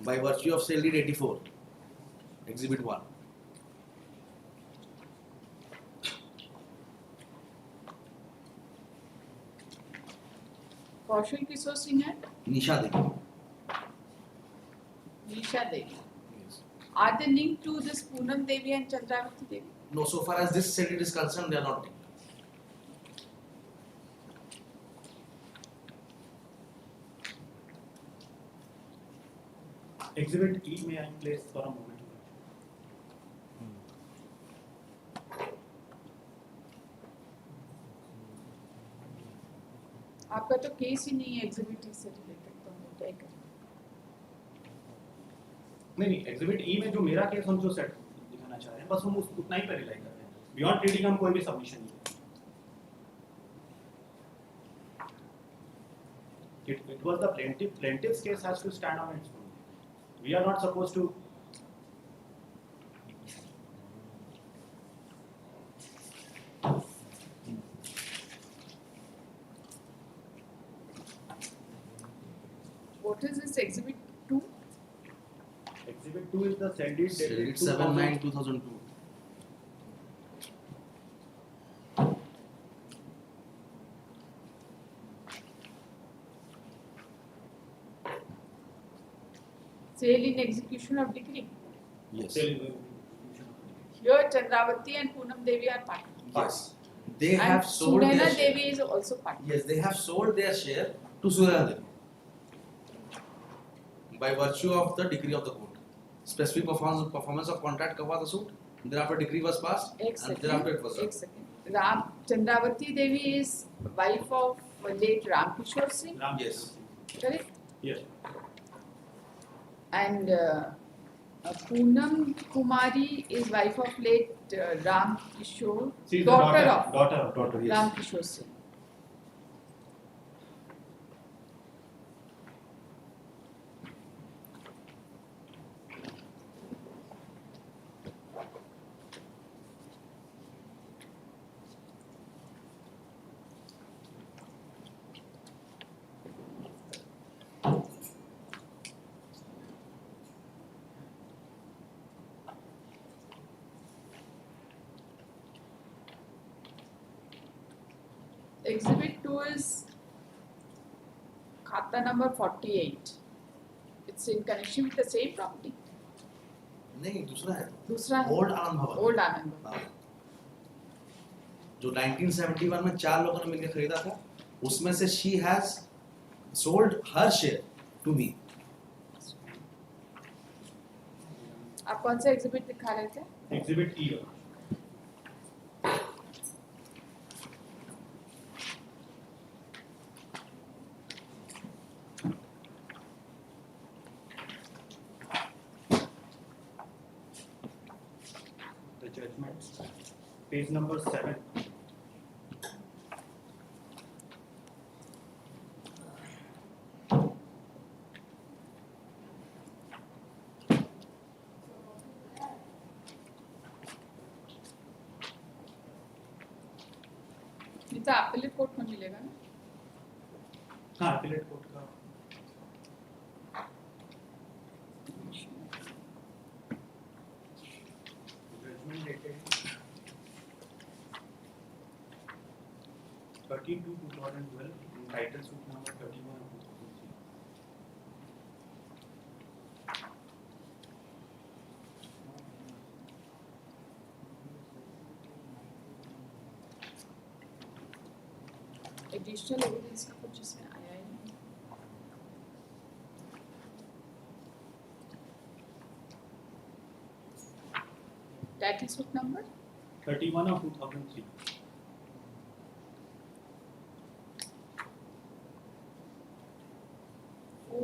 By virtue of sale deed 84. Exhibit 1. Kaushal Kishore Singh and Nisha Devi. Nisha Devi. Yes. Are they linked to this Poonam Devi and Chandravati Devi? No, so far as this sale deed is concerned, they are not linked. Exhibit E may I place for a moment? आपका तो case ही नहीं है exhibit से related, तो हम क्या करें? नहीं एग्जिबिट ई में जो मेरा केस हम जो सेट दिखाना चाह रहे हैं बस हम उतना ही पे रिलाई कर रहे हैं. बियॉन्ड ट्रीटिंग हम कोई भी सबमिशन नहीं. It was the plaintiff's case has to stand on its own. We are not supposed to. What is this exhibit 2? Exhibit 2 is the sale deed Sale dated deed 7/9/2002. Sale in execution of decree. Yes. Here Chandravati and Poonam Devi are partners. Yes. They And have sold their Sunaina share. Devi is also partner. Yes, they have sold their share to Sunaina Devi by virtue of the decree of the court. Specific performance of contract cover the suit. Thereafter decree was passed, Ek and second. thereafter it was done. Ek second. Chandravati Devi is wife of late Ram Kishore Singh, Yes. correct? Yes. And Poonam Kumari is wife of late Ram Kishore, She is the daughter daughter. of Yes. Ram Kishore Singh. Exhibit 2 is Khata number 48. It's in connection with the same property. नहीं दूसरा है. दूसरा है Old Anand Bhavan. Old Anand. हाँ. जो 1971 में 4 लोगों ने मिलकर खरीदा था, उसमें से she has sold her share to me. आप कौन सा एग्जिबिट दिखा रहे थे? Exhibit E. The judgment, page number 7. ये तो appellate court में मिलेगा ना? हाँ appellate court का. Judgment dated 32/2012, title suit number 31/2003. Additional evidence का कुछ इसमें आया ही नहीं. Title suit number 31/2003.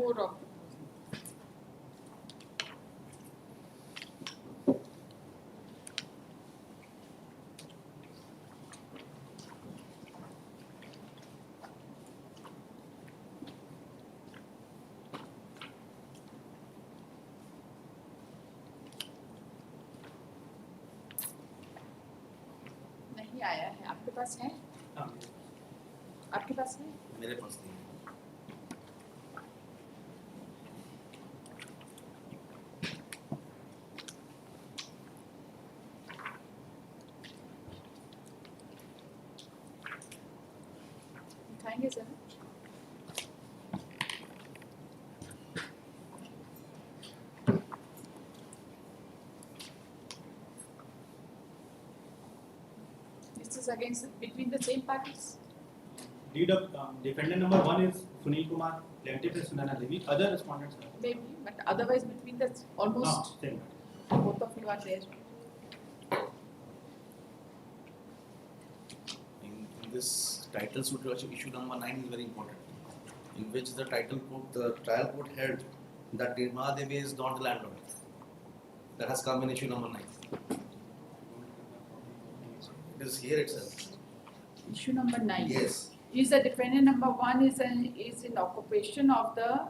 4 of नहीं आया है, आपके पास है? हाँ, आपके पास है? मेरे पास नहीं है। दिखाएंगे जरा। This is against between the same parties. Deed of defendant number 1 is Sunil Kumar, plaintiff is Sunana Devi, other respondents are Maybe, but otherwise between the almost same. both of you are there. In this title suit, issue number 9 is very important, in which the trial court held that Nirmala Devi is not the landlord. That has come in issue number 9. It is here itself. Issue number 9. Yes. Is the defendant number 1 is in occupation of the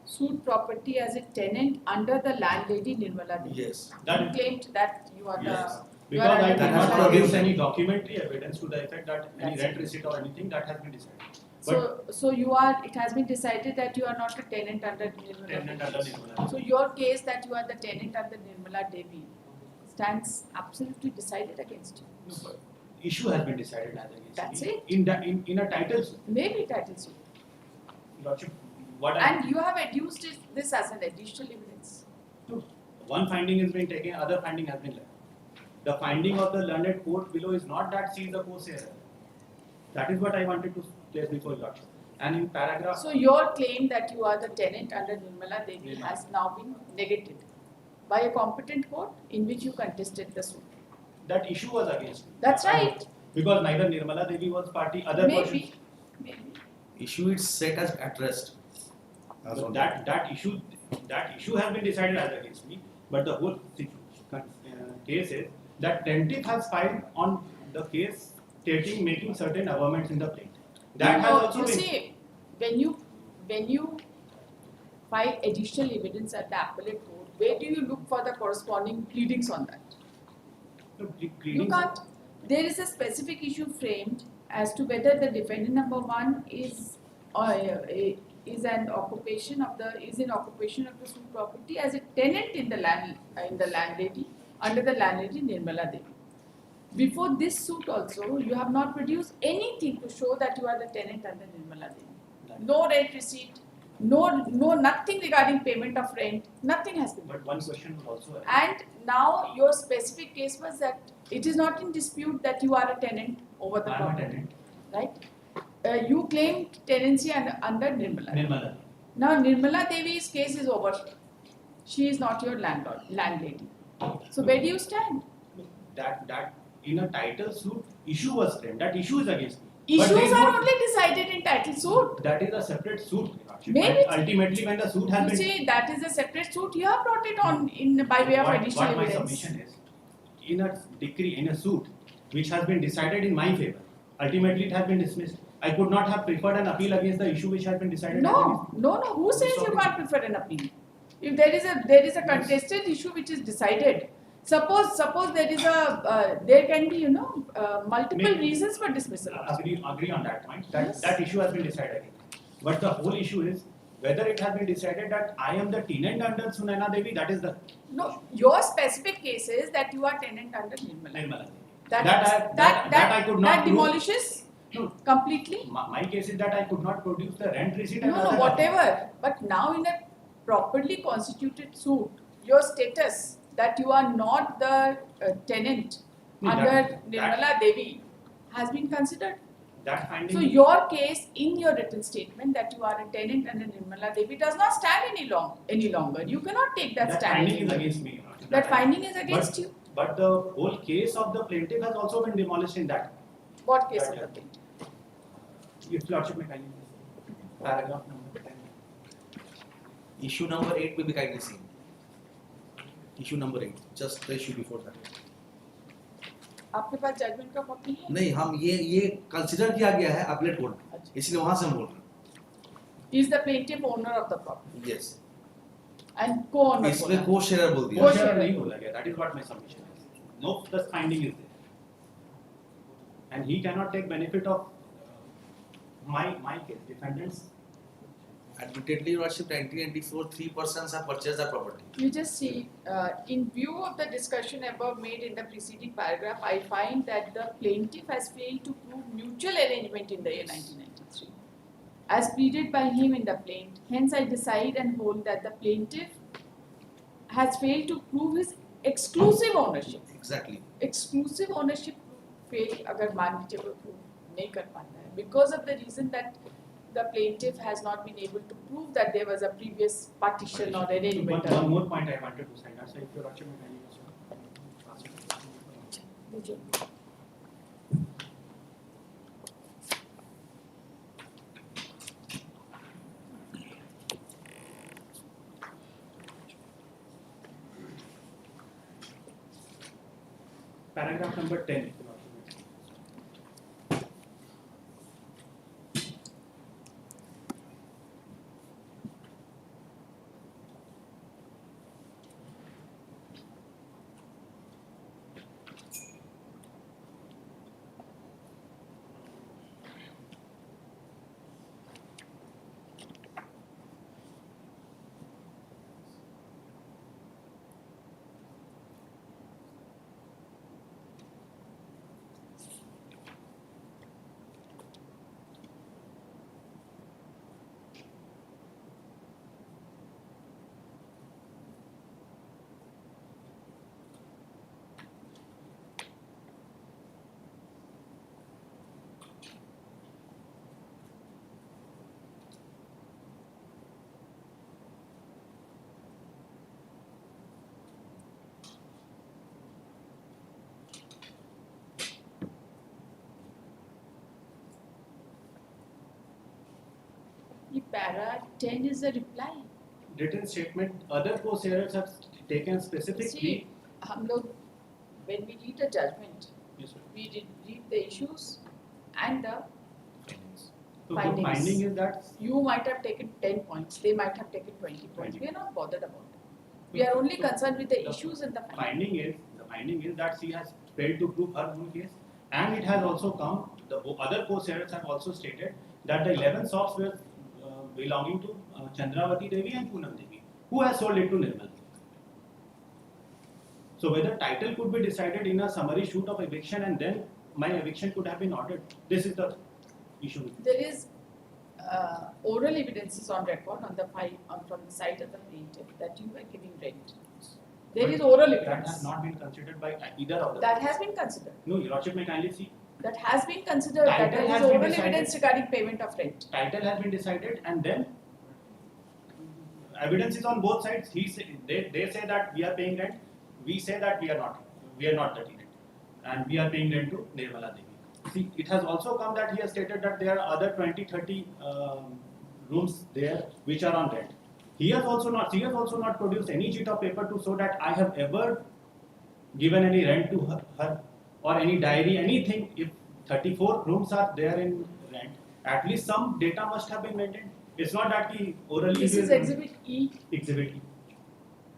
suit property as a tenant under the landlady Nirmala Devi. Yes. That You claimed that you are Yes. the because I That did has not been produce produced. any documentary evidence to the effect that any That's rent it. receipt or anything that has been decided. so you are, it has been decided that you are not a tenant under Nirmala Tenant Devi. under Nirmala. So your case that you are the tenant under Nirmala Devi stands absolutely decided against you. No, but issue has been decided as against That's me. it. In a title suit. Maybe title suit. Lordship, what And you have adduced this as an additional evidence. one finding is being taken, other finding has been left. The finding of the learned court below is not that she is a co-sharer. That is what I wanted to place before Lordship. And in paragraph, So your claim that you are the tenant under Nirmala Devi Nirmala. has now been negated by a competent court in which you contested the suit. that issue was against me. That's right. Because neither Nirmala Devi was party, other persons. Maybe. Issue is set as at rest. As But on that issue has been decided as against me. But the whole case is that plaintiff has filed on the case stating making certain amendments in the plaintiff. That has also you been. see, when you file additional evidence at the appellate court, where do you look for the corresponding pleadings on that? You Pleadings- can't. There is a specific issue framed as to whether the defendant number 1 is in occupation of the suit property as a tenant in the landlady under the landlady Nirmala Devi. Before this suit also, you have not produced anything to show that you are the tenant under Nirmala Devi. No rent receipt, no nothing regarding payment of rent, nothing has been. But one question was also asked. And now your specific case was that it is not in dispute that you are a tenant over the I am a property, tenant. right? You claimed tenancy under Nirmala. Nirmala. Now Nirmala Devi's case is over. She is not your landlady. So where do you stand? That in a title suit issue was framed. That issue is against me. But Issues there is are no- only decided in title suit. That is a separate suit. Maybe. But ultimately, when the suit has You been say that is a separate suit. You have brought it on in by way of additional what my evidence. submission is, in a decree, in a suit which has been decided in my favor, ultimately it has been dismissed. I could not have preferred an appeal against the issue which has been decided. No. Who says you can't prefer an appeal? If there is a contested issue which is decided, suppose there can be multiple Maybe. reasons for dismissal. Agree on that point. That Yes. that issue has been decided. But the whole issue is whether it has been decided that I am the tenant under Sunaina Devi. That is the No, your specific case is that you are tenant under Nirmala. Nirmala Devi. That I could not that prove. demolishes No, completely. my case is that I could not produce the rent receipt. and No, other whatever. But now in a properly constituted suit, your status that you are not the tenant No, under that- Nirmala Devi has been considered. That finding. So your case in your written statement that you are a tenant under Nirmala Devi does not stand any longer. You cannot take that stand finding is anymore. against me. That finding is against you. But the whole case of the plaintiff has also been demolished in that. What case That- of the plaintiff? If Lordship may kindly. Paragraph number 10. Issue number 8 will be kindly seen. Issue number 8, just the issue before that. आपके पास judgement का copy है? नहीं, हम ये consider किया गया है अपलेट कोर्ट, अच्छा. इसलिए वहां से हम बोल रहे हैं. Is the plaintiff owner of the property Yes. and co-owner? इसमें को शेयर बोल दिया. Co-share नहीं बोला गया. That is what my submission is. No, the finding is there, and he cannot take benefit of my case. Defendants. Admittedly, Your Worship, 1994, 3 persons have purchased the property. You just see, in view of the discussion above made in the preceding paragraph, I find that the plaintiff has failed to prove mutual arrangement in the year 1993, as pleaded by him in the plaint. Hence, I decide and hold that the plaintiff has failed to prove his exclusive ownership. Exactly. Exclusive ownership fail अगर मान लीजिए वो prove नहीं कर पाता है, because of the reason that the plaintiff has not been able to prove that there was a previous partition or arrangement. One more point I wanted to say. That's if your Worship may मुझे paragraph number 10. If your Worship may. ये para 10 is a reply. Written statement. Other co-sharers have taken specific. See, हम लोग when we read the judgment, Yes, sir. we read the issues and the So Findings. the finding is that you might have taken 10 points, they might have taken 20 points. 20. We are not bothered about it. We are only concerned with the issues and the findings. the finding is that she has failed to prove her own case, and it has also come. The other co-sharers have also stated that the 11 shops were belonging to Chandravati Devi and Poonam Devi, who has sold it to Nirmal. So whether title could be decided in a summary shoot of eviction and then my eviction could have been ordered. This is the issue. There is oral evidences on record on the from the side of the plaintiff that you were giving rent. There is oral That evidence. has not been considered by either of them. That has been considered. No, Your Lordship may kindly see. That has been considered. That Title there has is been oral decided. evidence regarding payment of rent. Title has been decided, and then evidence is on both sides. They say that we are paying rent. We say that we are not. We are not the tenant, and we are paying rent to Nirmala Devi. See, it has also come that he has stated that there are other 20-30 rooms there which are on rent. She has also not produced any sheet of paper to show that I have ever given any rent to her or any diary, anything. If 34 rooms are there in rent, at least some data must have been maintained. It's not that he orally. This is exhibit E. Exhibit E.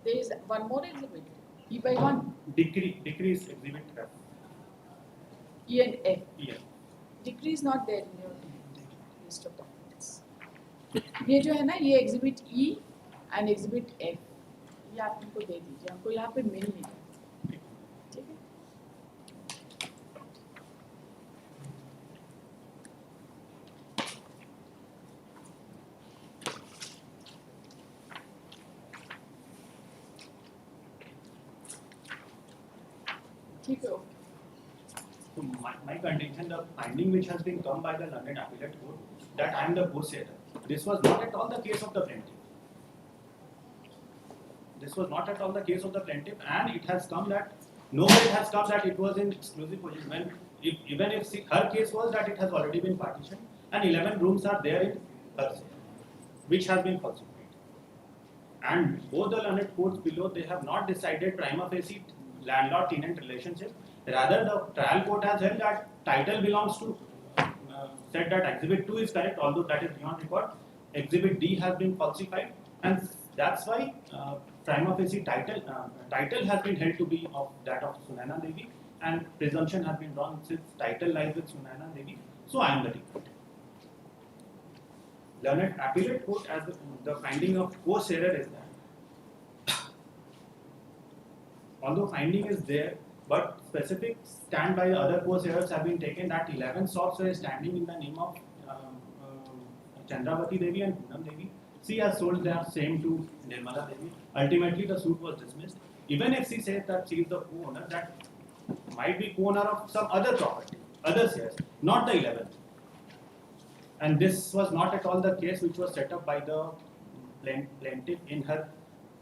There is one more exhibit. E by 1. Decree is exhibit F. E and F. Yeah. Decree is not there in your list of documents. ये जो है ना ये exhibit E and exhibit F ये आप हमको दे दीजिए हमको यहाँ पे मिल नहीं रहा ठीक है ठीक है okay. So my contention, the finding which has been come by the London Appellate Court that I am the co-sharer. This was not at all the case of the plaintiff. This was not at all the case of the plaintiff, and it has come that nowhere it has come that it was in exclusive possession. When even if her case was that it has already been partitioned and 11 rooms are there in her share, which has been falsified. And both the learned courts below, they have not decided prima facie landlord-tenant relationship. Rather, the trial court has held that title belongs to, said that Exhibit 2 is correct, although that is beyond record. Exhibit D has been falsified, and that's why prima facie title has been held to be of that of Sunaina Devi, and presumption has been drawn since title lies with Sunaina Devi. So I am the defendant. Learned appellate court, as the finding of course error is that although finding is there, but specific stand by the other course errors have been taken that 11 shops were standing in the name of Chandravati Devi and Poonam Devi. She has sold their same to Nirmala Devi. Ultimately, the suit was dismissed. Even if she says that she is the co-owner, that might be co-owner of some other property, other shares, not the 11th. And this was not at all the case which was set up by the plaintiff in her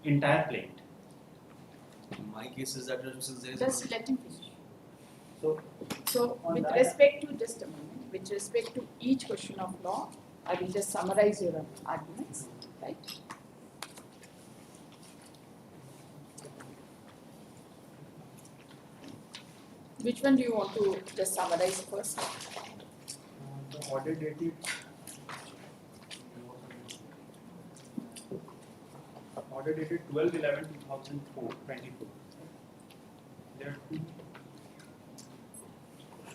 entire plaint. My case is that since there is Just let him finish. So on With that- respect to, just a moment, with respect to each question of law, I will just summarize your arguments, right? Which one do you want to just summarize first? the order dated order dated 12/11/2024. There are two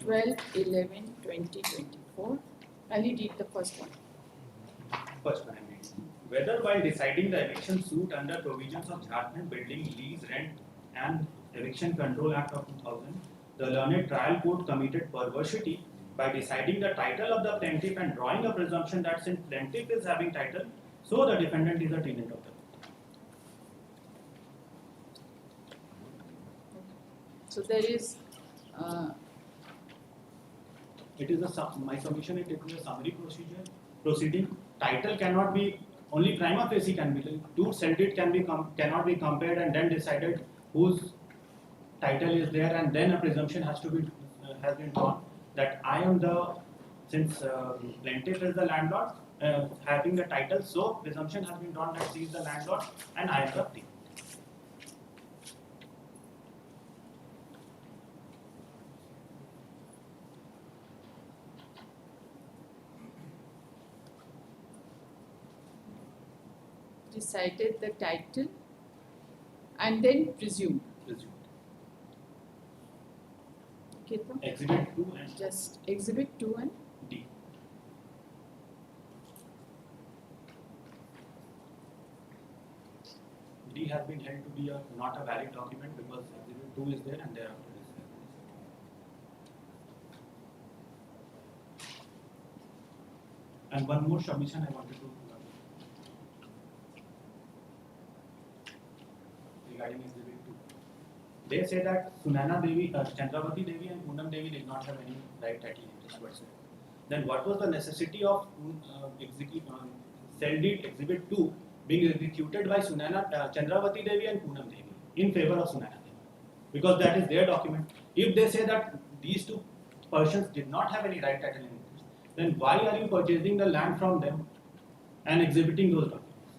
12/11/2024. Kindly read the first one. first one I made. Whether while deciding the eviction suit under provisions of Jharkhand Building Lease Rent and Eviction Control Act of 2000, the learned trial court committed perversity by deciding the title of the plaintiff and drawing a presumption that since plaintiff is having title, so the defendant is a tenant of the. So there is, It is my submission. It is a summary proceeding. Title cannot be only prima facie can be. Two celled cannot be compared and then decided whose title is there, and then a presumption has been drawn that I am since plaintiff is the landlord having the title, so presumption has been drawn that she is the landlord and I am the tenant. decided the title and then presumed. Okay, so Exhibit 2 and just exhibit 2 and D. D has been held to be not a valid document because Exhibit 2 is there and thereafter is there. And one more submission I wanted to regarding Exhibit 2. They say that Sunaina Devi, Chandravati Devi and Poonam Devi did not have any right title interest whatsoever. Then what was the necessity of cell deed Exhibit 2 being executed by Chandravati Devi and Poonam Devi in favor of Sunaina Devi? Because that is their document. If they say that these two persons did not have any right title interest, then why are you purchasing the land from them and exhibiting those documents?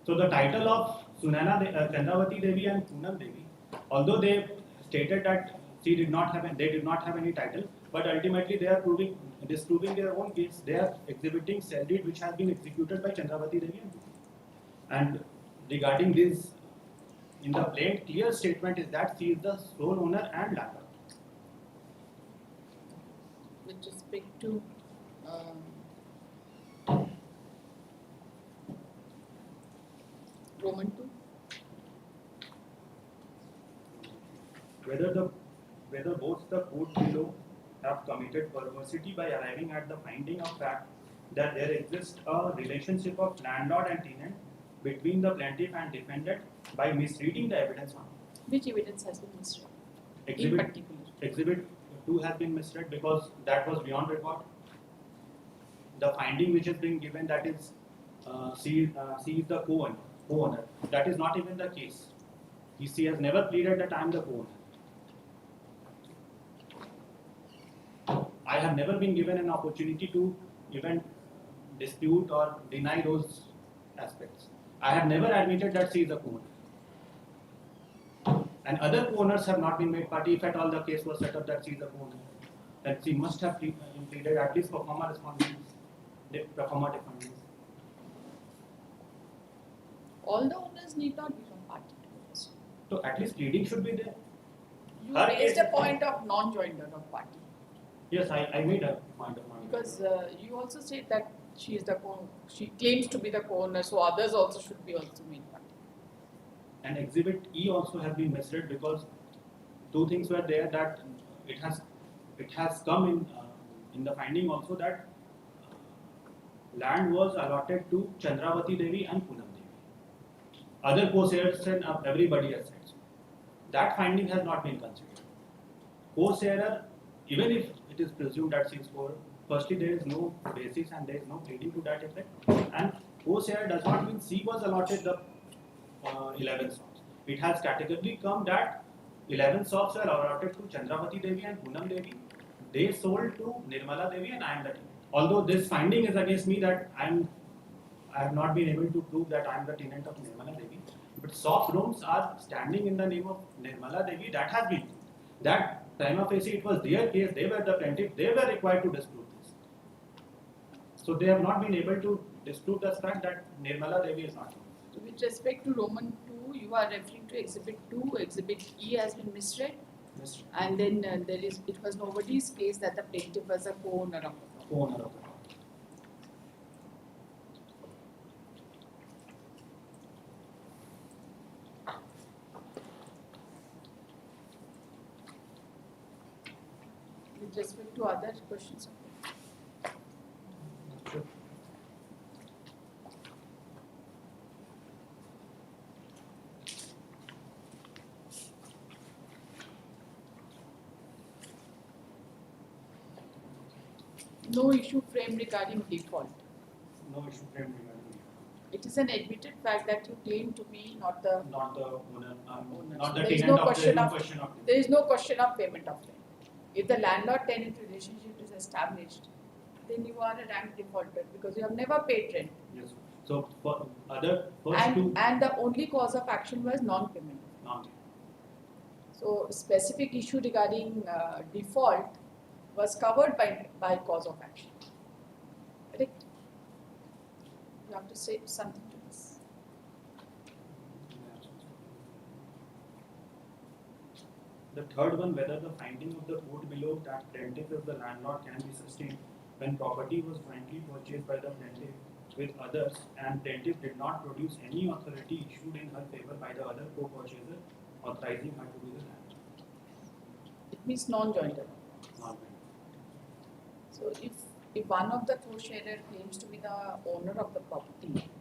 So the title of Chandravati Devi and Poonam Devi, although they stated that they did not have any title, but ultimately they are disproving their own case. They are exhibiting cell deed which has been executed by Chandravati Devi and Poonam. And regarding this, in the plain clear statement is that she is the sole owner and landlord. with respect to Roman 2. Whether both the court below have committed perversity by arriving at the finding of fact that there exists a relationship of landlord and tenant between the plaintiff and defendant by misreading the evidence on Which evidence has been misread? In exhibit. particular. Exhibit 2 has been misread because that was beyond record. The finding which is being given, that is she is the co-owner. That is not even the case. She has never pleaded that I am the co-owner. I have never been given an opportunity to even dispute or deny those aspects. I have never admitted that she is a co-owner. And other co-owners have not been made party. If at all the case was set up that she is a co-owner, then she must have pleaded at least pro forma responsibilities, pro forma defendants. All the owners need not become party to this. So at least pleading should be there. You Her raised case- a point of non-joinder of party. Yes, I made a point of view. Because you also said that she claims to be the co-owner, so others also should be also made party. And Exhibit E also has been misread because two things were there that it has come in the finding also that land was allotted to Chandravati Devi and Poonam Devi. Other co-sharers and everybody has said so. That finding has not been considered. Co-sharer, even if it is presumed that she is co, firstly there is no basis and there is no pleading to that effect. And co-sharer does not mean she was allotted the 11 shops. It has categorically come that 11 shops were allotted to Chandravati Devi and Poonam Devi. They sold to Nirmala Devi and I am the tenant. Although this finding is against me that I have not been able to prove that I am the tenant of Nirmala Devi. But shop rooms are standing in the name of Nirmala Devi. That has been proved. That prima facie it was their case. They were the plaintiff. They were required to disprove this. So they have not been able to disprove the fact that Nirmala Devi is not. So with respect to Roman 2, you are referring to Exhibit 2. Exhibit E has been misread. Yes. And then it was nobody's case that the plaintiff was a co-owner of the property. Co-owner of the property. With respect to other questions. Sure. No issue framed regarding default. No issue framed regarding It is an admitted fact that you claim to be not the not the owner, owner. not So the there is tenant no of question the of question of there is no question of payment of rent. If the landlord-tenant relationship is established, then you are a rank defaulter because you have never paid rent. yes. So for other first two And the only cause of action was non-payment. non So specific issue regarding default was covered by cause of action. Correct? You have to say something to this. The third one, whether the finding of the court below that plaintiff is the landlord can be sustained when property was jointly purchased by the plaintiff with others and plaintiff did not produce any authority issued in her favor by the other co-purchaser authorizing her to be the landlord. It means non-jointer. Not So if one of the co-sharer claims to be the owner of the property,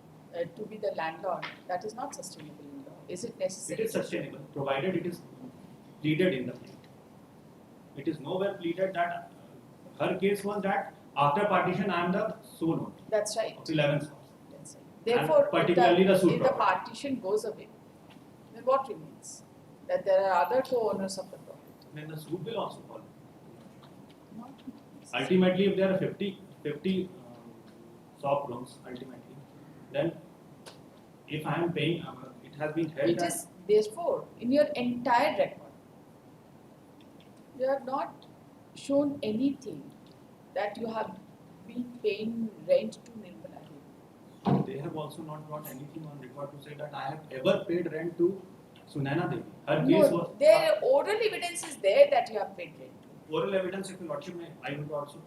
to be the landlord, that is not sustainable in law. Is it necessary? It is sustainable provided it is pleaded in the plaint. It is nowhere pleaded that her case was that after partition I am the sole owner That's right. of 11 shops. That's right. Therefore, particularly the suit if the property. partition goes away, then what remains? That there are other co-owners of the property. Then the suit will also follow. Not necessary. Ultimately, if there are 50 shop rooms, ultimately, then if I am paying, it has been held It that is therefore in your entire record, you have not shown anything that you have been paying rent to Nirmala Devi. they have also not brought anything on record to say that I have ever paid rent to Sunana Devi. Her case No, was their oral evidence is there that you have paid rent. oral evidence. If you lordship may, I will also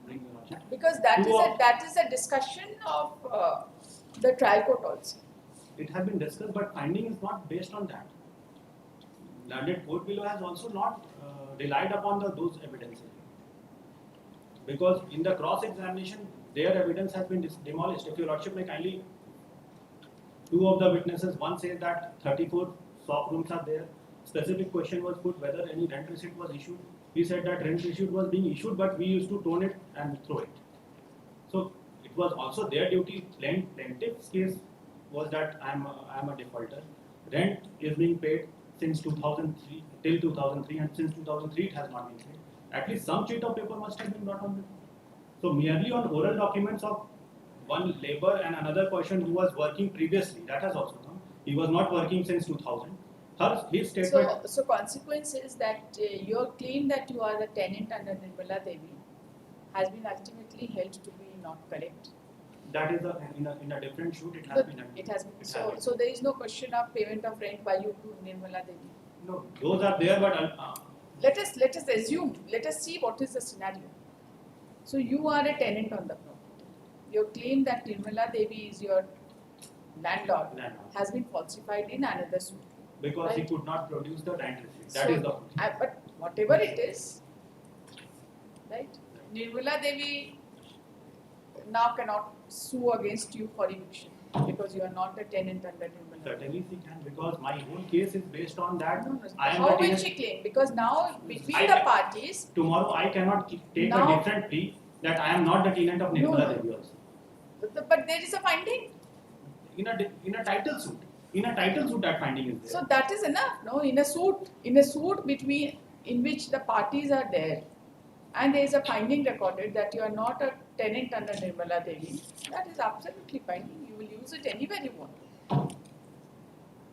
bring your lordship. Because that Two of- that is a discussion of the trial court also. It has been discussed, but finding is not based on that. Landed court below has also not relied upon those evidences. Because in the cross-examination, their evidence has been demolished. If your lordship may kindly, two of the witnesses, one says that 34 shop rooms are there. Specific question was put whether any rent receipt was issued. He said that rent receipt was being issued, but we used to tone it and throw it. So it was also their duty. Plaintiff's case was that I am a defaulter. Rent is being paid since 2003 till 2003, and since 2003 it has not been paid. At least some sheet of paper must have been brought on. So merely on oral documents of one labor and another person who was working previously. That has also come. He was not working since 2000. His statement. So consequence is that your claim that you are the tenant under Nirmala Devi has been ultimately held to be not correct. That is in a different shoot. It has But been. it has been. It So has been. so there is no question of payment of rent by you to Nirmala Devi. No, those are there, but Let us assume. Let us see what is the scenario. So you are a tenant on the property. Your claim that Nirmala Devi is your landlord has been falsified in another suit. because he Right. could not produce the rent receipt. That So, is the. but whatever it is, right? Nirmala Devi now cannot sue against you for eviction because you are not a tenant under Nirmala Devi. Certainly she can, because my whole case is based on that. No. I am How the will tenant. she claim? Because now between I- the parties, Tomorrow I cannot take Now- a different plea that I am not the tenant of Nirmala No. Devi also. but there is a finding. In a title suit. In a title suit that finding is there. So that is enough, no? In a suit between in which the parties are there, and there is a finding recorded that you are not a tenant under Nirmala Devi. That is absolutely binding. You will use it anywhere you want.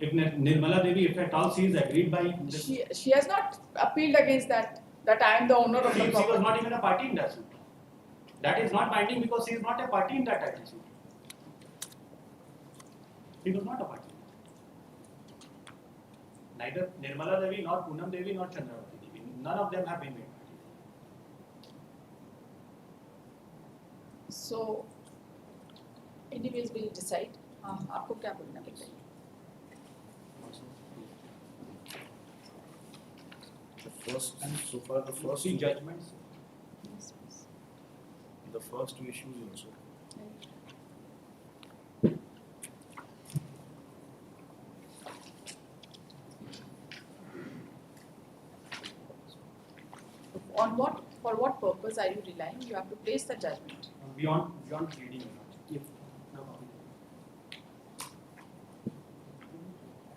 If Nirmala Devi, if at all she is agreed by this, She has not appealed against that I am the owner of the she was property. not even a party in that suit. That is not binding because she is not a party in that title suit. She was not a party. Neither Nirmala Devi, nor Poonam Devi, nor Chandravati Devi. None of them have been made party. So, anyways, we'll decide. आपको क्या बोलना है बताइए? So far the first See judgments. Yes, please. the first two issues also. For what purpose are you relying? You have to place the judgment. Beyond pleading. If no.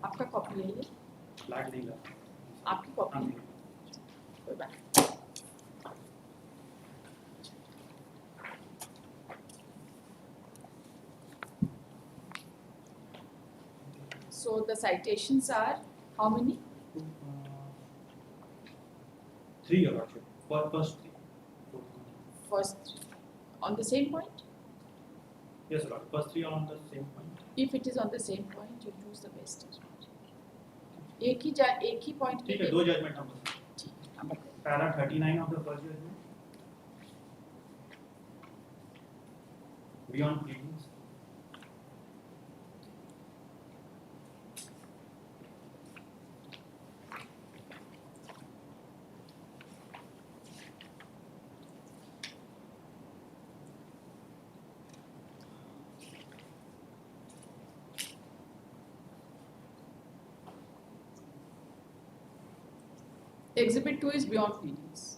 आपका copy है ये? Flat dealer. आपकी copy है? कोई बात नहीं. So the citations are how many? 3 your lordship. First 3. First, on the same point? Yes, Lord. First 3 are on the same point. If it is on the same point, you choose the best judgment. एक ही point ठीक के है, लिए. 2 judgment हम बताएं. Para 39 of the first judgment. Beyond pleadings. Exhibit 2 is beyond pleadings.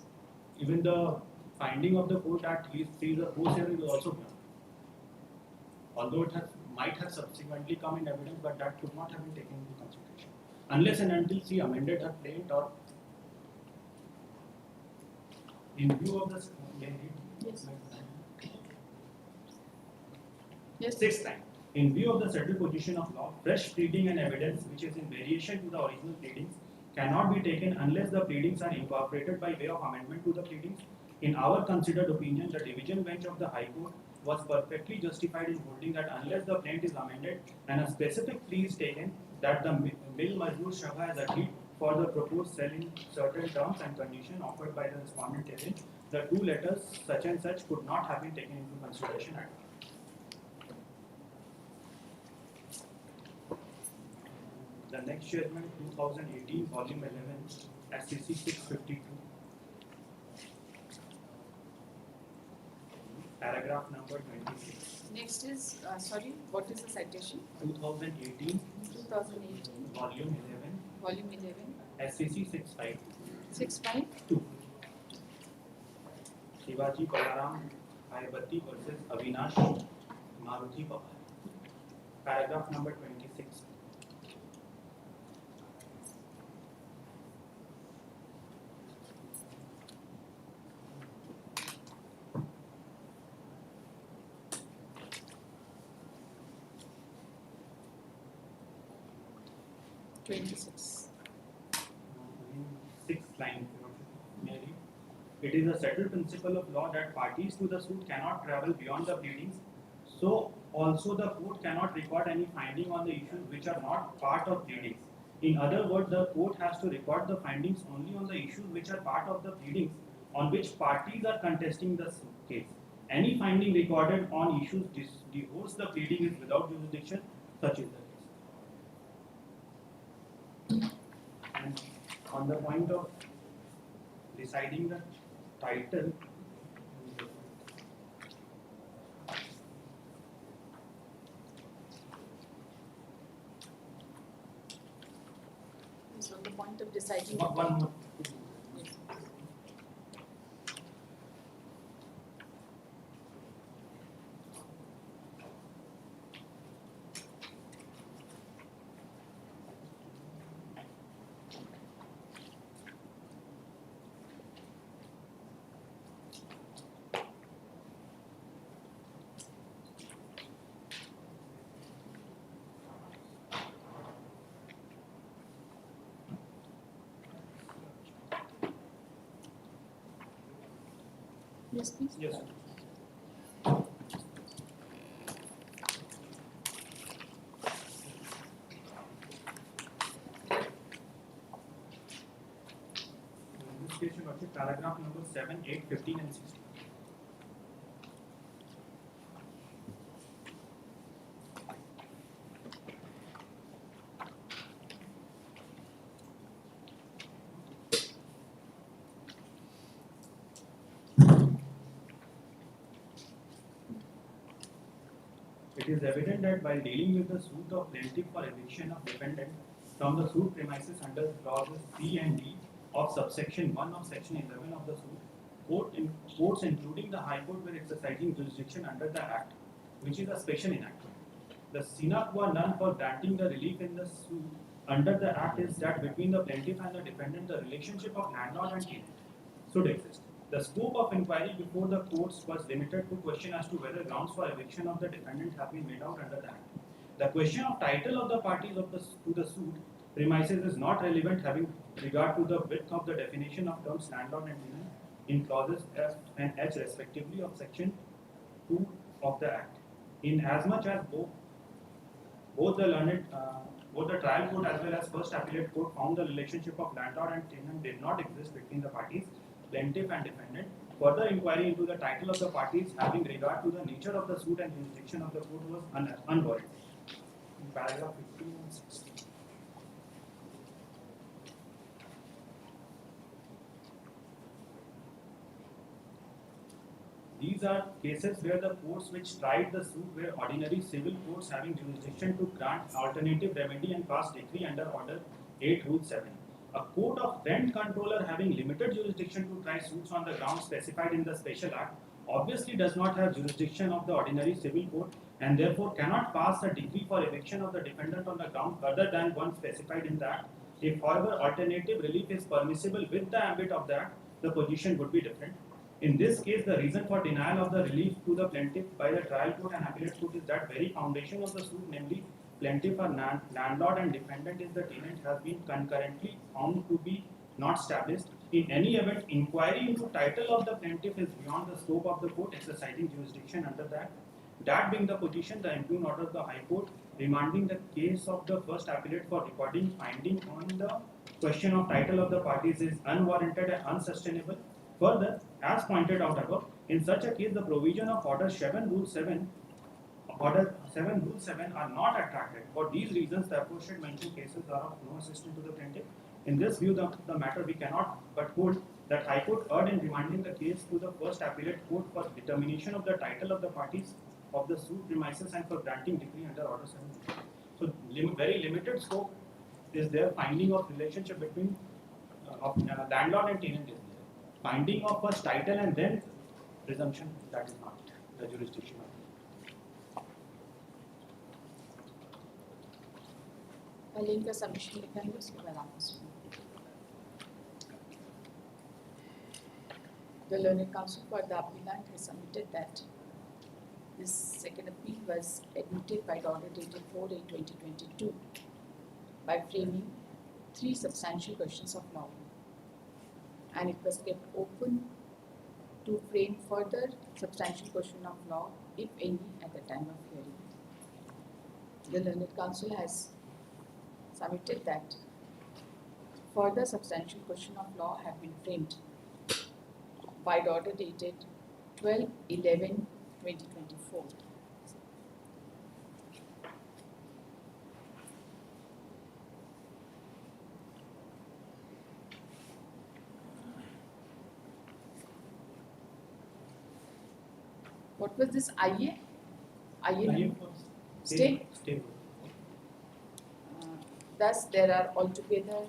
Even the finding of the court that he is a wholesaler is also beyond. Although it might have subsequently come in evidence, but that could not have been taken into consideration. Unless and until she amended her plaint or in view of the Yes. Yes. Sixth time. In view of the settled position of law, fresh pleading and evidence which is in variation to the original pleadings cannot be taken unless the pleadings are incorporated by way of amendment to the pleadings. In our considered opinion, the division bench of the High Court was perfectly justified in holding that unless the plaint is amended and a specific plea is taken that the Bil Majboor Shabha has agreed for the proposed sale in certain terms and conditions offered by the respondent herein, the two letters such and such could not have been taken into consideration at all. The next judgment, 2018, volume 11, SCC 652. Paragraph number 26. Next is, sorry, what is the citation? 2018, 2018, volume 11, volume 11, SCC 652. 652. Shivaji Balaram Ayabati versus Avinash Maruti Pawar. Paragraph number 26. 26. Sixth line, Mary. It is a settled principle of law that parties to the suit cannot travel beyond the pleadings. So also the court cannot record any finding on the issues which are not part of pleadings. In other words, the court has to record the findings only on the issues which are part of the pleadings on which parties are contesting the case. Any finding recorded on issues divorce the pleading is without jurisdiction, such is the case. And on the point of deciding the title, So the point of deciding. one more. Yes. Yes, please. Yes. In this case, you got your paragraph number 7, 8, 15, and 16. It is evident that while dealing with the suit of plaintiff for eviction of defendant from the suit premises under clauses C and D of subsection 1 of section 11 of the suit, courts including the High Court were exercising jurisdiction under the Act, which is a special enactment. The sine qua non for granting the relief in the suit under the Act is that between the plaintiff and the defendant, the relationship of landlord and tenant should exist. The scope of inquiry before the courts was limited to question as to whether grounds for eviction of the defendant have been made out under the Act. The question of title of the parties to the suit premises is not relevant having regard to the width of the definition of terms landlord and tenant in clauses F and H respectively of section 2 of the Act. In as much as both the trial court as well as first appellate court found the relationship of landlord and tenant did not exist between the parties, plaintiff and defendant. Further inquiry into the title of the parties having regard to the nature of the suit and jurisdiction of the court was unwarranted. In paragraph 15 and 16. These are cases where the courts which tried the suit were ordinary civil courts having jurisdiction to grant alternative remedy and pass decree under Order 8 Rule 7. A court of rent controller having limited jurisdiction to try suits on the grounds specified in the Special Act obviously does not have jurisdiction of the ordinary civil court and therefore cannot pass a decree for eviction of the defendant on the ground other than one specified in the Act. If, however, alternative relief is permissible with the ambit of the Act, the position would be different. In this case, the reason for denial of the relief to the plaintiff by the trial court and appellate court is that very foundation of the suit, namely plaintiff or landlord and defendant is the tenant, has been concurrently found to be not established. In any event, inquiry into title of the plaintiff is beyond the scope of the court exercising jurisdiction under that. That being the position, the impugned order of the High Court remanding the case of the first appellate for recording finding on the question of title of the parties is unwarranted and unsustainable. Further, as pointed out above, in such a case, the provision of Order 7 Rule 7 are not attracted. For these reasons, the aforesaid mentioned cases are of no assistance to the plaintiff. In this view, the matter we cannot but hold that High Court erred in remanding the case to the first appellate court for determination of the title of the parties of the suit premises and for granting decree under Order 7. So, very limited scope is there. Finding of relationship between landlord and tenant is there. Finding of first title and then presumption, that is not the jurisdiction of link का submission लिखेंगे उसके बाद आप उसमें The learned counsel for the appellant has submitted that this second appeal was admitted by the order dated 4/8/2022 by framing 3 substantial questions of law, and it was kept open to frame further substantial question of law, if any, at the time of hearing. The Learned Counsel has submitted that further substantial question of law have been framed by the order dated 12/11/2024. What was this IA? IA stay. Thus, there are altogether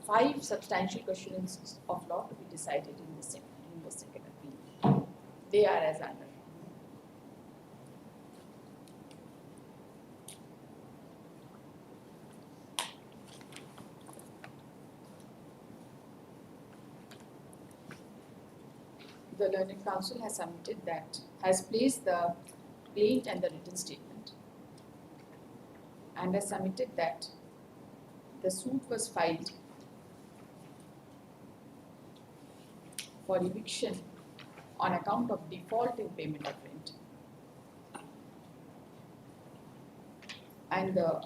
5 substantial questions of law to be decided in the second appeal. They are as under. The Learned Counsel has submitted that, has placed the plaint and the written statement, and has submitted that the suit was filed for eviction on account of default in payment of rent, and the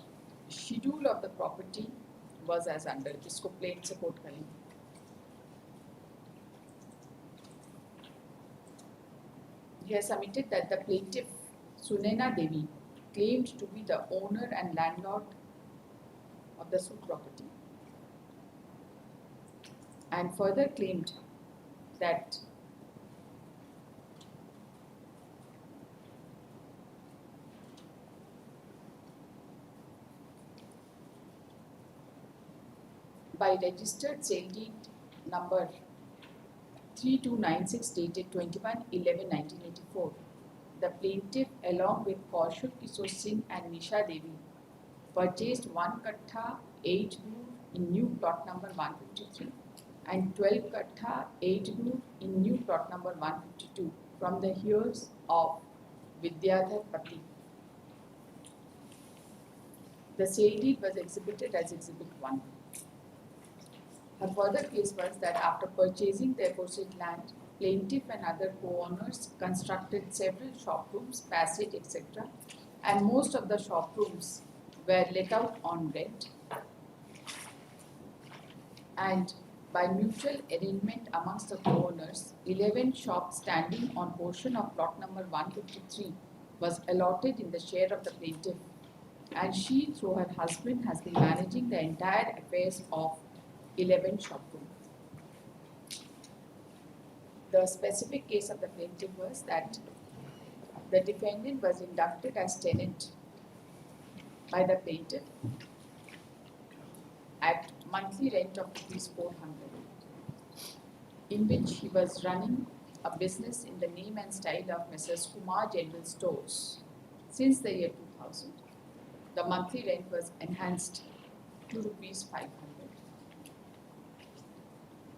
schedule of the property was as under. इसको plaint से quote करेंगे. He has submitted that the plaintiff Sunena Devi claimed to be the owner and landlord of the suit property, and further claimed that by registered sale deed number 3296 dated 21/11/1984, the plaintiff along with Kaushal Kishore Singh and Nisha Devi purchased 1 kattha 8 groove in new plot number 153 and 12 kattha 8 groove in new plot number 152 from the heirs of Vidyadhar Pati. The sale deed was exhibited as Exhibit 1. Her further case was that after purchasing the aforesaid land, plaintiff and other co-owners constructed several shop rooms, passage, etc., and most of the shop rooms were let out on rent, and by mutual arrangement amongst the co-owners, 11 shops standing on portion of plot number 153 was allotted in the share of the plaintiff, and she through her husband has been managing the entire affairs of 11 shop rooms. The specific case of the plaintiff was that the defendant was inducted as tenant by the plaintiff at monthly rent of ₹400, in which he was running a business in the name and style of Messrs. Kumar General Stores. Since the year 2000, the monthly rent was enhanced to ₹500.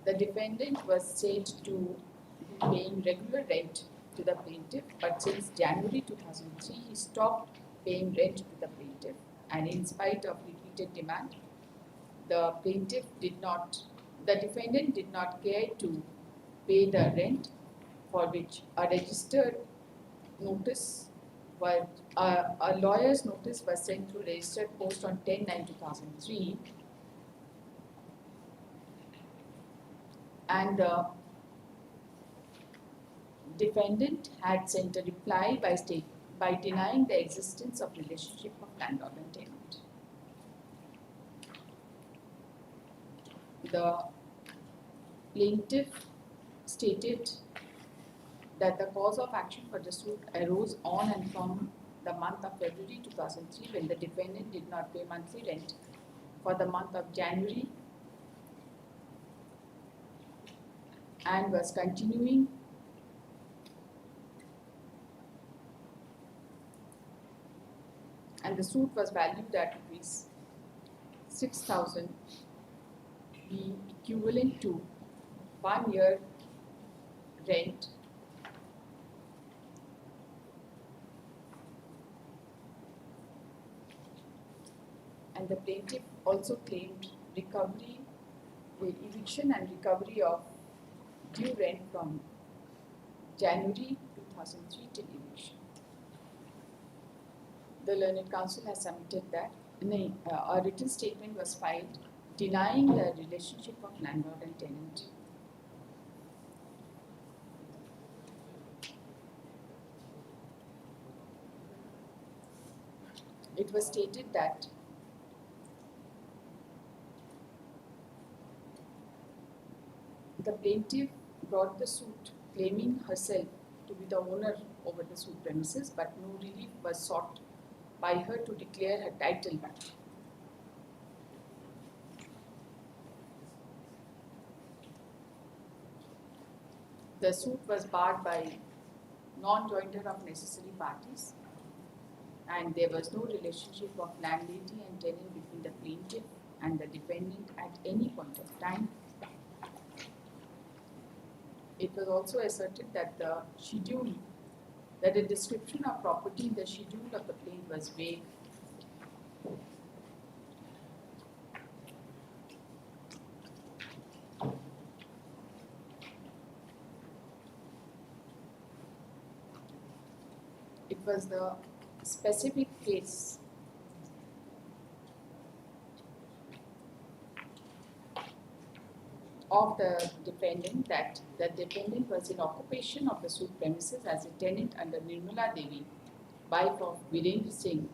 The defendant was said to be paying regular rent to the plaintiff, but since January 2003, he stopped paying rent to the plaintiff, and in spite of repeated demand, the defendant did not care to pay the rent, for which a registered notice was, a lawyer's notice was sent through registered post on 10/9/2003, and the defendant had sent a reply by denying the existence of relationship of landlord and tenant. The plaintiff stated that the cause of action for the suit arose on and from the month of February 2003, when the defendant did not pay monthly rent for the month of January and was continuing and the suit was valued at ₹6,000, being equivalent to 1 year rent and the plaintiff also claimed recovery, eviction and recovery of due rent from January 2003 till eviction. The Learned Counsel has submitted that a written statement was filed denying the relationship of landlord and tenant. It was stated that the plaintiff brought the suit claiming herself to be the owner over the suit premises, but no relief was sought by her to declare her title back. The suit was barred by non-joinder of necessary parties, and there was no relationship of landlady and tenant between the plaintiff and the defendant at any point of time. It was also asserted that the description of property in the schedule of the plain was vague. It was the specific case of the defendant that the defendant was in occupation of the suit premises as a tenant under Nirmala Devi, wife of Virendra Singh,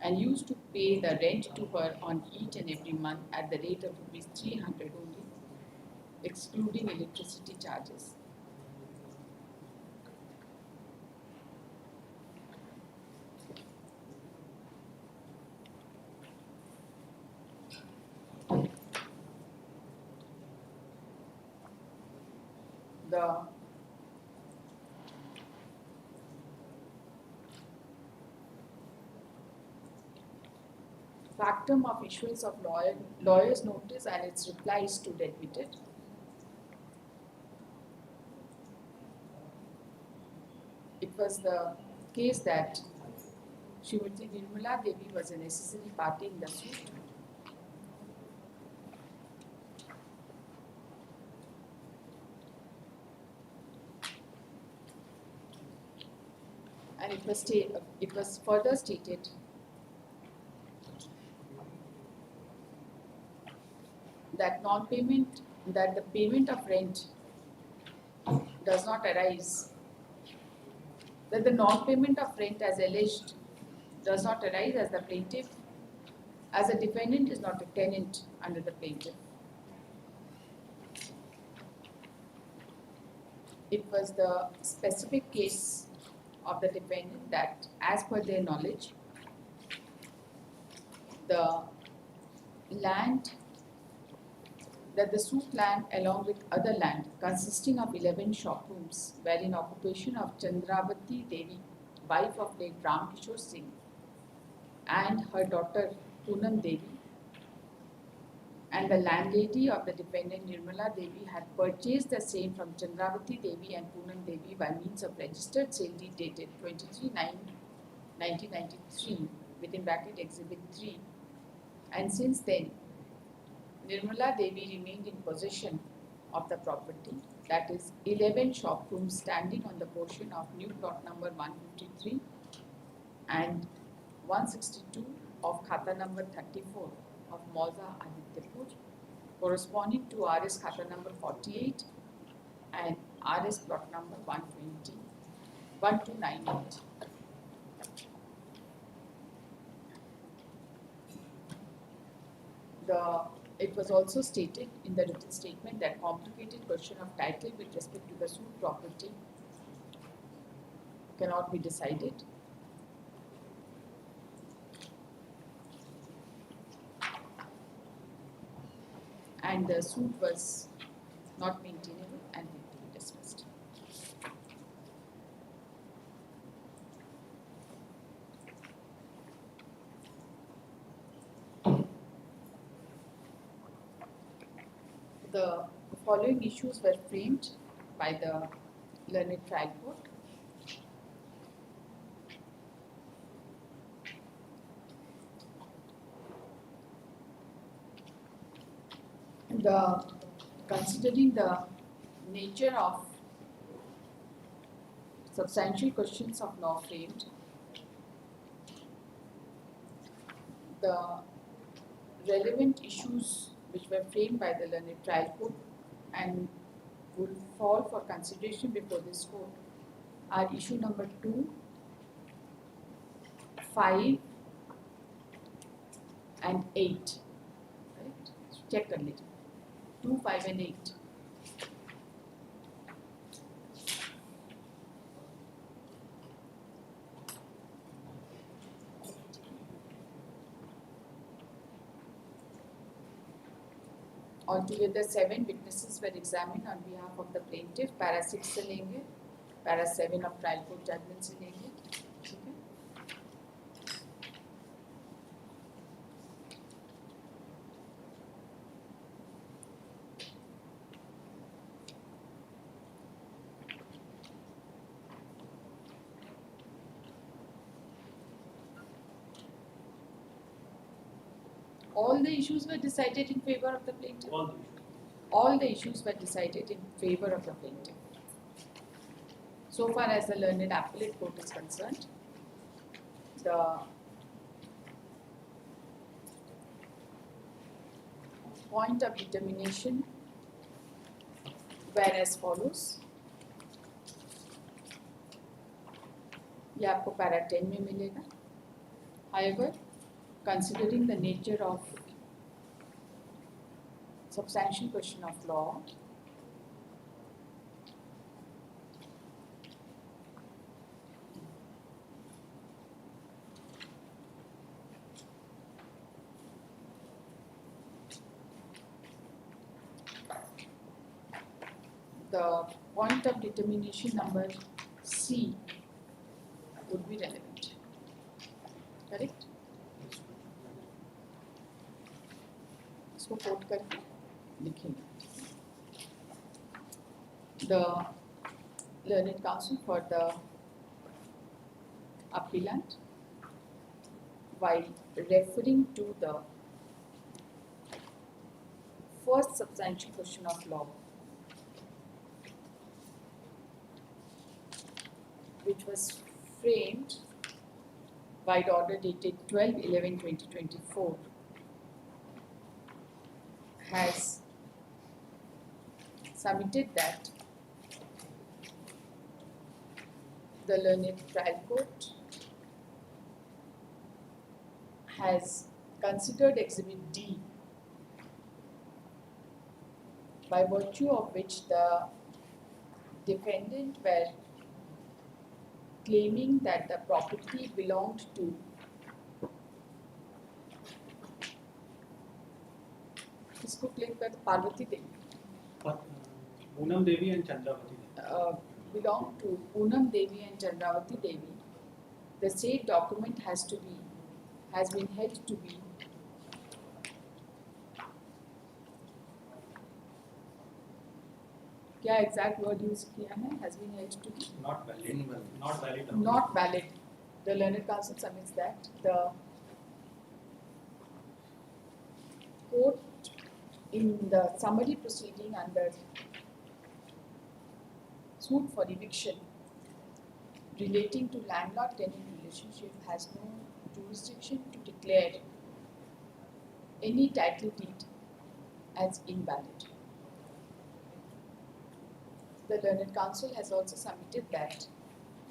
and used to pay the rent to her on each and every month at the rate of Rs 300 only, excluding electricity charges. The factum of issuance of lawyer's notice and its reply stood admitted. It was the case that Srimati Nirmala Devi was a necessary party in the suit. And it was further stated that the payment of rent does not arise, that the non-payment of rent as alleged does not arise as the plaintiff, as a defendant is not a tenant under the plaintiff. It was the specific case of the defendant that, as per their knowledge, the suit land along with other land consisting of 11 shop rooms were in occupation of Chandravati Devi, wife of late Ram Kishore Singh, and her daughter Poonam Devi, and the landlady of the defendant Nirmala Devi had purchased the same from Chandravati Devi and Poonam Devi by means of registered sale deed dated 23/9/1993 within bracket Exhibit 3, and since then Nirmala Devi remained in possession of the property, that is 11 shop rooms standing on the portion of new plot number 153 and 162 of Khata number 34 of Mauza Adityapur, corresponding to RS Khata number 48 and RS plot number 1298. It was also stated in the written statement that complicated question of title with respect to the suit property cannot be decided. And the suit was not maintainable and had to be dismissed. The following issues were framed by the learned trial court. the considering the nature of substantial questions of law framed, the relevant issues which were framed by the learned trial court and would fall for consideration before this court are issue number 2, 5 and 8. Right? Check कर लीजिए. 2, 5 and 8. Altogether 7 witnesses were examined on behalf of the plaintiff. Para 6 से लेंगे, para 7 of trial court judgment से लेंगे. ठीक है? All the issues were decided in favor of the plaintiff. All the issues were decided in favor of the plaintiff. So far as the learned appellate court is concerned, the point of determination were as follows. ये आपको para 10 में मिलेगा. However, considering the nature of substantial question of law, the point of determination number C would be relevant. Correct? इसको coat करके लिखेंगे. The learned counsel for the appellant, while referring to the first substantial question of law, which was framed by the order dated 12/11/2024, has submitted that the learned trial court has considered Exhibit D, by virtue of which the defendant were claiming that the property belonged to किसको claim कर पार्वती देवी, Poonam Devi and Chandravati Devi. belong to Poonam Devi and Chandravati Devi. The said document has been held to be क्या exact word use किया है? Has been held to be Not valid. Invalid. Not valid. not valid. The learned counsel submits that the court in the summary proceeding under suit for eviction relating to landlord-tenant relationship has no jurisdiction to declare any title deed as invalid. The learned counsel has also submitted that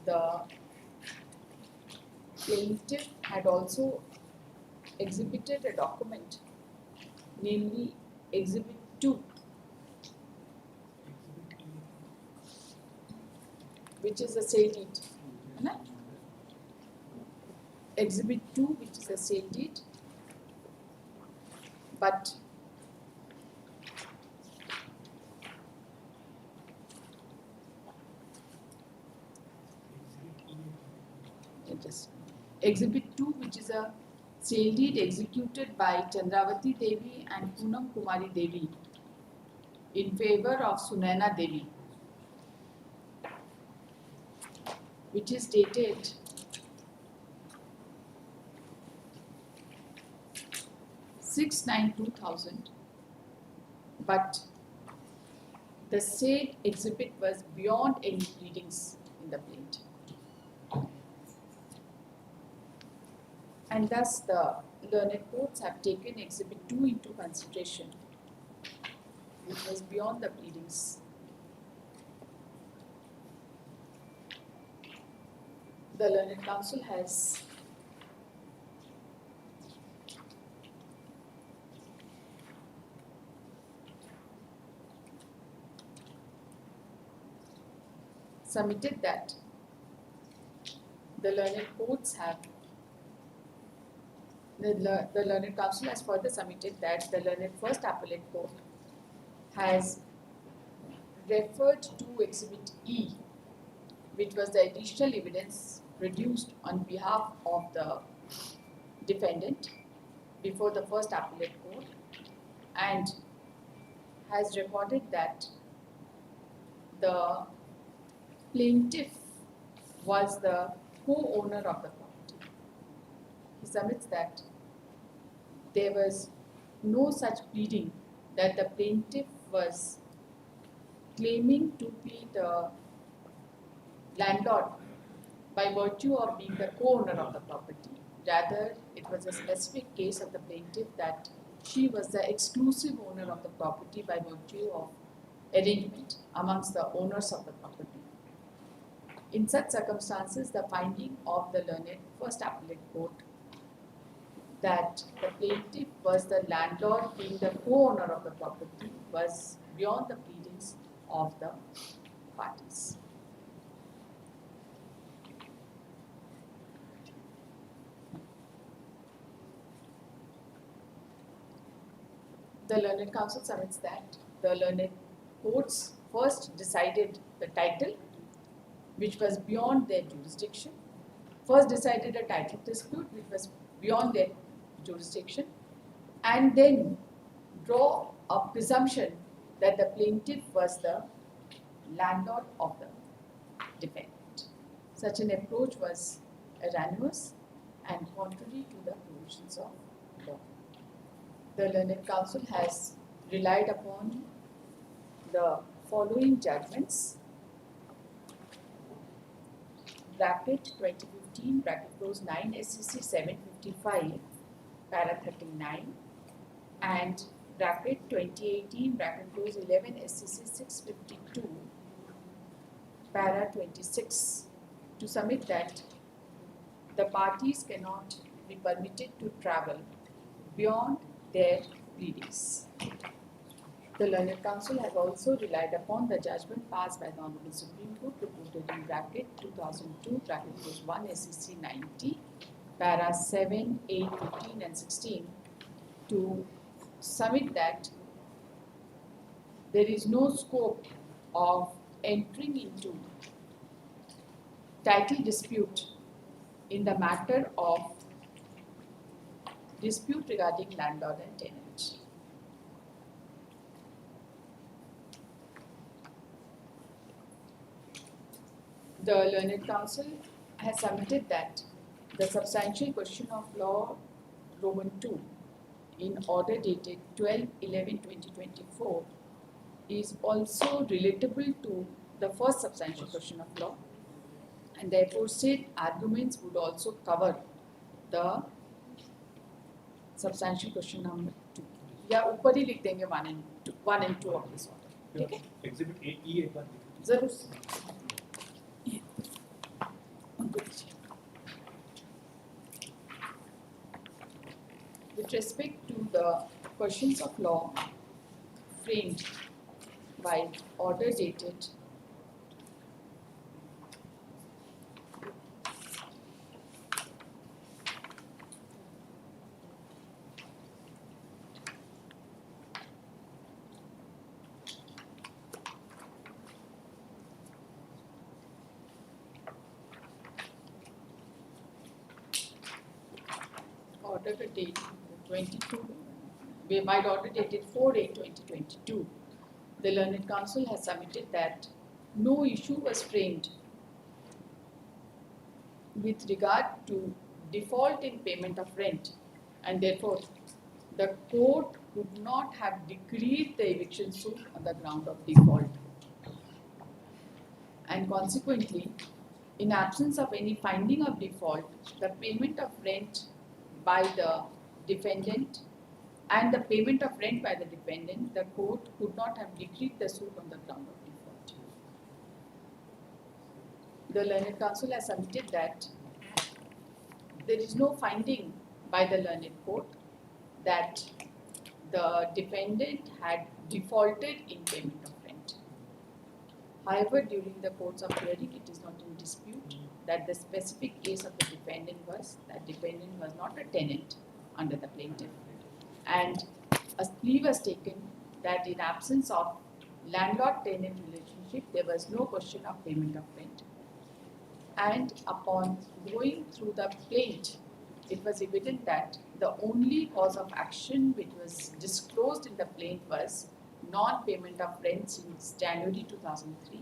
the plaintiff had also exhibited a document, namely Exhibit 2, which is a sale deed. है ना? Exhibit 2, which is a sale deed, but Exhibit 2, which is a sale deed executed by Chandravati Devi and Poonam Kumari Devi in favor of Sunaina Devi, which is dated 6/9/2000, but the said exhibit was beyond any pleadings in the plaintiff. And thus the learned courts have taken exhibit 2 into consideration, which was beyond the pleadings. The learned counsel has submitted that the learned courts have the learned counsel has further submitted that the learned first appellate court has referred to exhibit E, which was the additional evidence produced on behalf of the defendant before the first appellate court, and has recorded that the plaintiff was the co-owner of the property. He submits that there was no such pleading that the plaintiff was claiming to be the landlord by virtue of being the co-owner of the property. Rather, it was a specific case of the plaintiff that she was the exclusive owner of the property by virtue of arrangement amongst the owners of the property. In such circumstances, the finding of the learned first appellate court that the plaintiff was the landlord being the co-owner of the property was beyond the pleadings of the parties. The learned counsel submits that the learned courts first decided the title, which was beyond their jurisdiction. First decided a title dispute, which was beyond their jurisdiction, and then draw a presumption that the plaintiff was the landlord of the defendant. Such an approach was erroneous and contrary to the provisions of law. The learned counsel has relied upon the following judgments: bracket 2015, bracket close 9 SCC 755, para 39, and bracket 2018, bracket close 11 SCC 652, para 26, to submit that the parties cannot be permitted to travel beyond their pleadings. The learned counsel has also relied upon the judgment passed by the Honorable Supreme Court reported in bracket 2002, bracket close 1 SCC 90, para 7, 8, 15 and 16, to submit that there is no scope of entering into title dispute in the matter of dispute regarding landlord and tenant. The learned counsel has submitted that the substantial question of law Roman 2 in order dated 12/11/2024 is also relatable to the first substantial question of law, and therefore said arguments would also cover the substantial question number 2. या ऊपर ही लिख देंगे 1 and 2 of this order. ठीक है? Exhibit A ई एक बार जरूर. With respect to the questions of law framed by order dated order date 22, by order dated 4/8/2022, the learned counsel has submitted that no issue was framed with regard to default in payment of rent, and therefore the court could not have decreed the eviction suit on the ground of default. And consequently, in absence of any finding of default, the payment of rent by the defendant and the payment of rent by the defendant, the court could not have decreed the suit on the ground of default. The learned counsel has submitted that there is no finding by the learned court that the defendant had defaulted in payment of rent. However, during the course of hearing, it is not in dispute that the specific case of the defendant was that defendant was not a tenant under the plaintiff, and a plea was taken that in absence of landlord-tenant relationship, there was no question of payment of rent. And upon going through the plaint, it was evident that the only cause of action which was disclosed in the plaint was non-payment of rent since January 2003,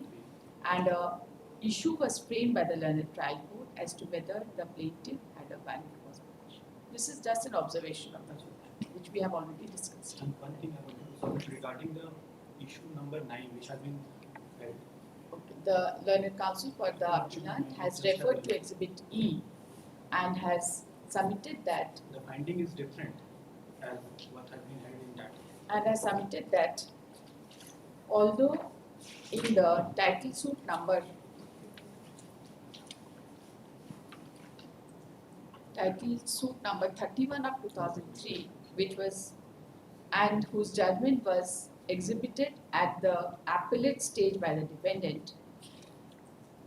and a issue was framed by the learned trial court as to whether the plaintiff had a valid cause of action. This is just an observation of the court, which we have already discussed. And one thing I want to submit regarding the issue number 9, which has been read. The learned counsel for the appellant has referred to Exhibit E and has submitted that The finding is different as what has been held in that. and has submitted that although in the title suit number 31 of 2003, which was and whose judgment was exhibited at the appellate stage by the defendant,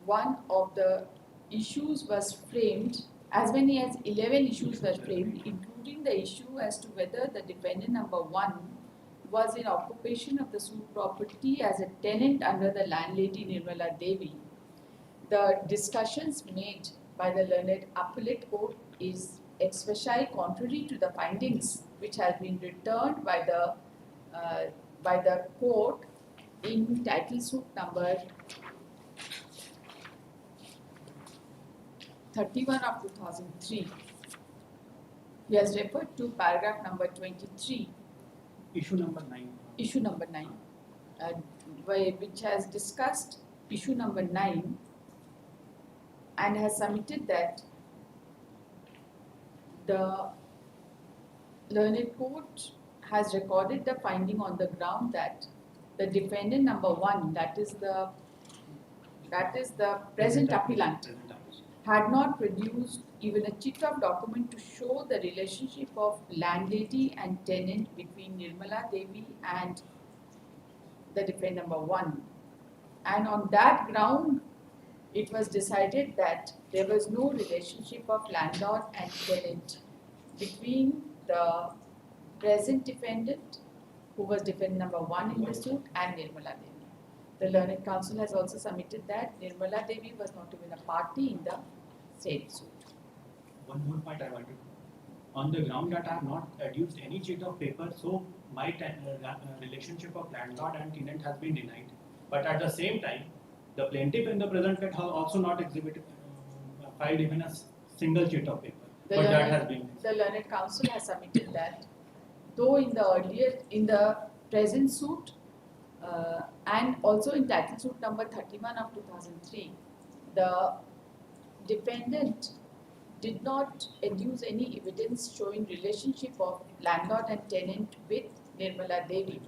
one of the issues was framed, as many as 11 issues were framed, including the issue as to whether the defendant number 1 was in occupation of the suit property as a tenant under the landlady Nirmala Devi. The discussions made by the learned appellate court is ex facie contrary to the findings which has been returned by the court in title suit number 31 of 2003. He has referred to paragraph number 23, Issue number 9. issue number 9, which has discussed issue number 9 and has submitted that the learned court has recorded the finding on the ground that the defendant number 1, that is the present appellant, had not produced even a chit of document to show the relationship of landlady and tenant between Nirmala Devi and the defendant number 1. And on that ground, it was decided that there was no relationship of landlord and tenant between the present defendant, who was defendant number 1 in the suit, and Nirmala Devi. The learned counsel has also submitted that Nirmala Devi was not even a party in the said suit. One more point I wanted to. On the ground that I have not adduced any sheet of paper, so my relationship of landlord and tenant has been denied. But at the same time, the plaintiff in the present case has also not filed even a single sheet of paper. The learned counsel has submitted that though in the present suit and also in title suit number 31 of 2003, the defendant did not adduce any evidence showing relationship of landlord and tenant with Nirmala Devi.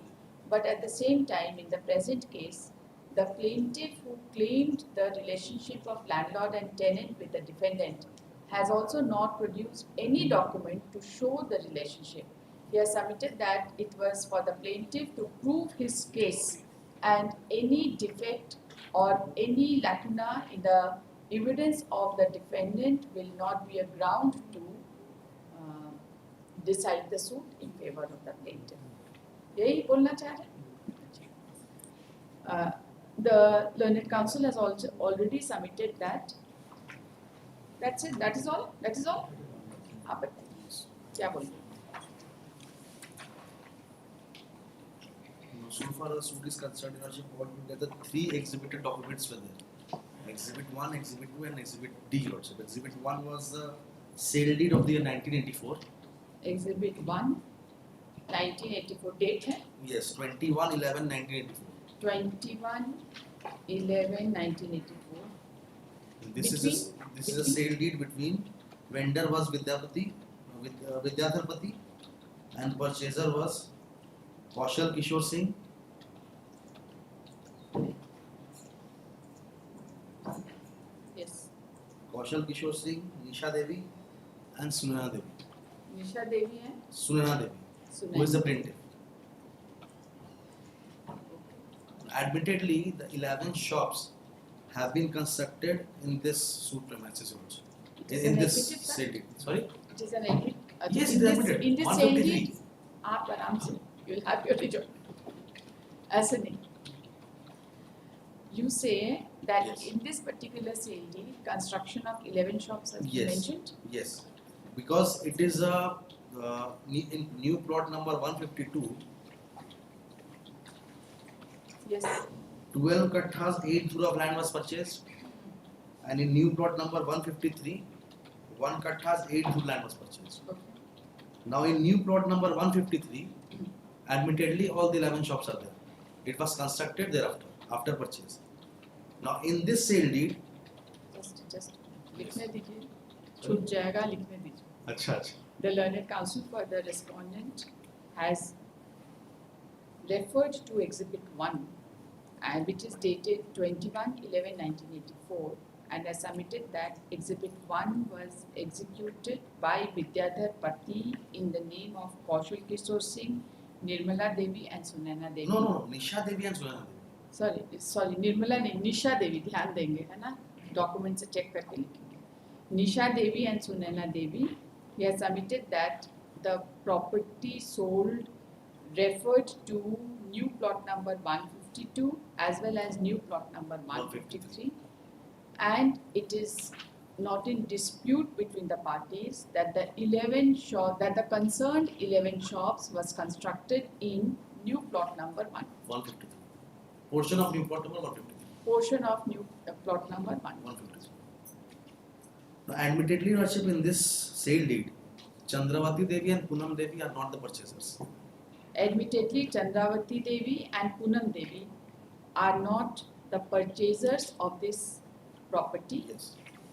But at the same time, in the present case, the plaintiff who claimed the relationship of landlord and tenant with the defendant has also not produced any document to show the relationship. He has submitted that it was for the plaintiff to prove his case, and any defect or any lacuna in the evidence of the defendant will not be a ground to decide the suit in favor of the plaintiff. यही बोलना चाह रहे हैं? The learned counsel has also already submitted that. That's it. That is all. That is all. आप बताइए क्या बोल रहे हैं? So far as suit is concerned, the 3 exhibited documents were there. Exhibit 1, Exhibit 2 and Exhibit D also. Exhibit 1 was the sale deed of the year 1984. Exhibit 1, 1984 date है Yes, 21/11/1984. 21/11/1984. This is Between- this is a sale deed between vendor was Vidyadharpati and purchaser was Kaushal Kishore Singh. Yes. Kaushal Kishore Singh, Nisha Devi, and Sunana Devi. Nisha Devi and Sunana Devi, who is the plaintiff. Admittedly, the 11 shops have been constructed in this suit premises also. It is In an this admitted fact. sale deed. Sorry? It is an admit. Yes, in it is this, admitted. in this sale 153. deed, आप आराम से you'll have your rejoice. ऐसे नहीं. You say that Yes. in this particular sale deed, construction of 11 shops has been Yes. mentioned. Yes. Because it is a in new plot number 152, Yes. 12 katthas, 8 dhura of land was purchased, and in new plot number 153, 1 katthas, 8 dhura land was purchased. Okay. Now in new plot number 153, admittedly all the 11 shops are there. It was constructed thereafter, after purchase. Now in this sale deed, Just लिखने दीजिए. छूट जाएगा लिखने दीजिए. अच्छा. The learned counsel for the respondent has referred to Exhibit 1, and which is dated 21/11/1984, and has submitted that Exhibit 1 was executed by Vidyadhar Pati in the name of Kaushal Kishore Singh, Nirmala Devi, and Sunana Devi. No, Nisha Devi and Sunana Devi. Sorry, Nirmala नहीं, निशा देवी ध्यान देंगे है ना, document से check करके लिखेंगे. निशा देवी and Sunana Devi, he has submitted that the property sold referred to new plot number 152 as well as new plot number 153, and it is not in dispute between the parties that the the concerned 11 shops was constructed in new plot number 153. Portion of new plot number 153. portion of new plot number 153. Now, admittedly, Your Worship, in this sale deed, Chandravati Devi and Punam Devi are not the purchasers. Admittedly, Chandravati Devi and Punam Devi are not the purchasers of this property, Yes.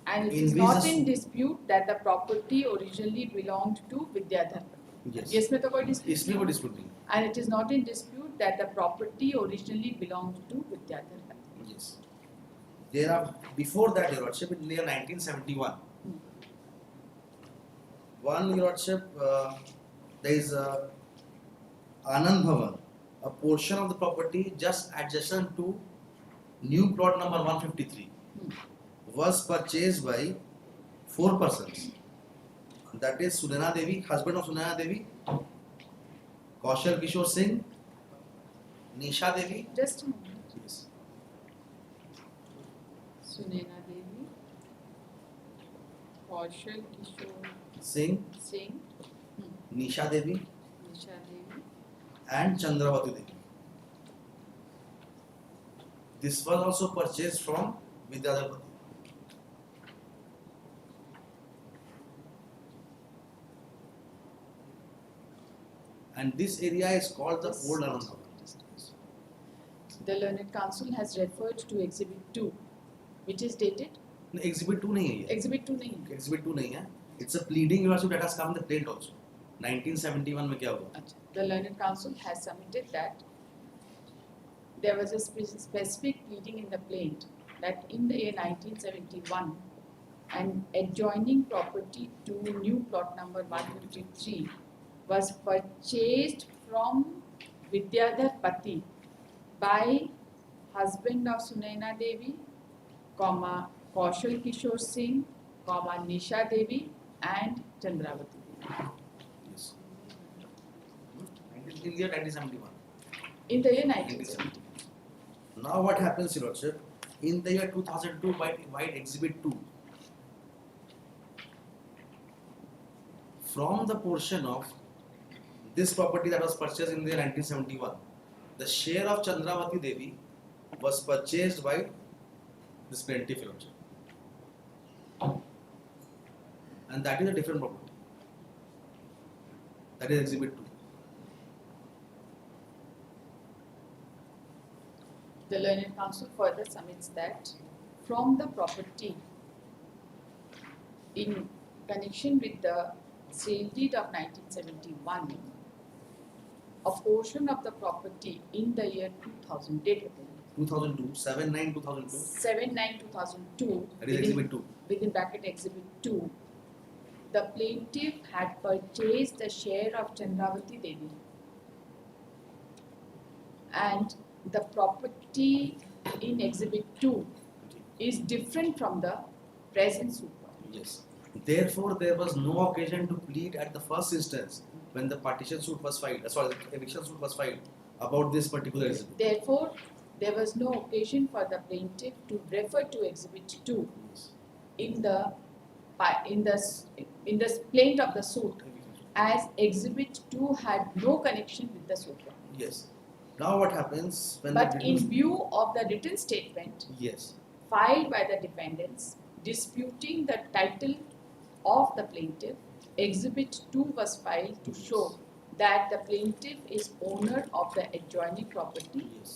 and it In is not visas- in dispute that the property originally belonged to Vidyadhar. Yes. इसमें तो कोई dispute इसमें नहीं कोई है. dispute नहीं. And it is not in dispute that the property originally belonged to Vidyadhar. Yes. There are before that, Your Worship, in the year 1971. One, Your Worship, there is Anand Bhavan, a portion of the property just adjacent to new plot number 153, was purchased by 4 persons. That is Sunana Devi, husband of Sunana Devi, Kaushal Kishore Singh, Nisha Devi. Just a moment. Yes. Sunana Devi, Kaushal Kishore Singh, Singh, Nisha Devi, Nisha Devi, and Chandravati Devi. This was also purchased from Vidyadhar Pati. And this area is called the Yes. Old Anand Bhavan. The learned counsel has referred to Exhibit 2, which is dated. No, Exhibit 2 नहीं है ये. Exhibit 2 नहीं है. Exhibit 2 नहीं है. It's a pleading Your Worship that has come in the plaint also. 1971 में क्या हुआ? अच्छा. The learned counsel has submitted that there was a specific pleading in the plaint that in the year 1971, an adjoining property to new plot number 153 was purchased from Vidyadhar Pati by husband of Sunana Devi, Kaushal Kishore Singh, Nisha Devi, and Chandravati Devi. Yes. In the year 1971. In the year 1970. Now what happens, Your Worship? In the year 2002, by Exhibit 2, from the portion of this property that was purchased in the year 1971, the share of Chandravati Devi was purchased by this plaintiff, Your Worship. And that is a different property. That is Exhibit 2. The learned counsel further submits that from the property in connection with the sale deed of 1971, a portion of the property in the year 2000, date of the year, 2002, 7/9/2002. 7/9/2002, That is Exhibit 2. within bracket Exhibit 2, the plaintiff had purchased the share of Chandravati Devi, and the property in Exhibit 2 is different from the present suit property. Yes. Therefore, there was no occasion to plead at the first instance when the partition suit was filed, the eviction suit was filed about this particular exhibit. Therefore, there was no occasion for the plaintiff to refer to Exhibit 2 Yes. in the plaint of the suit, as Exhibit 2 had no connection with the suit property. Yes. Now what happens when But the in written- view of the written statement Yes. filed by the defendants disputing the title of the plaintiff, Exhibit 2 was filed to show that the plaintiff is owner of the adjoining property Yes.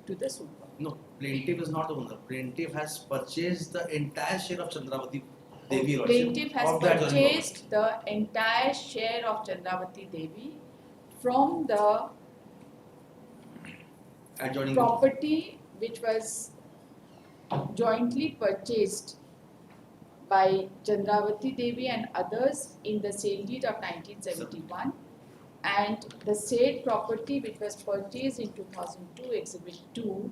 to the suit property. No, plaintiff is not the owner. Plaintiff has purchased the entire share of Chandravati Devi Lordship Plaintiff has of the adjoining purchased the entire share of Chandravati Devi from the adjoining property which was jointly purchased by Chandravati Devi and others in the sale deed of 1971, and the said property which was purchased in 2002, Exhibit 2,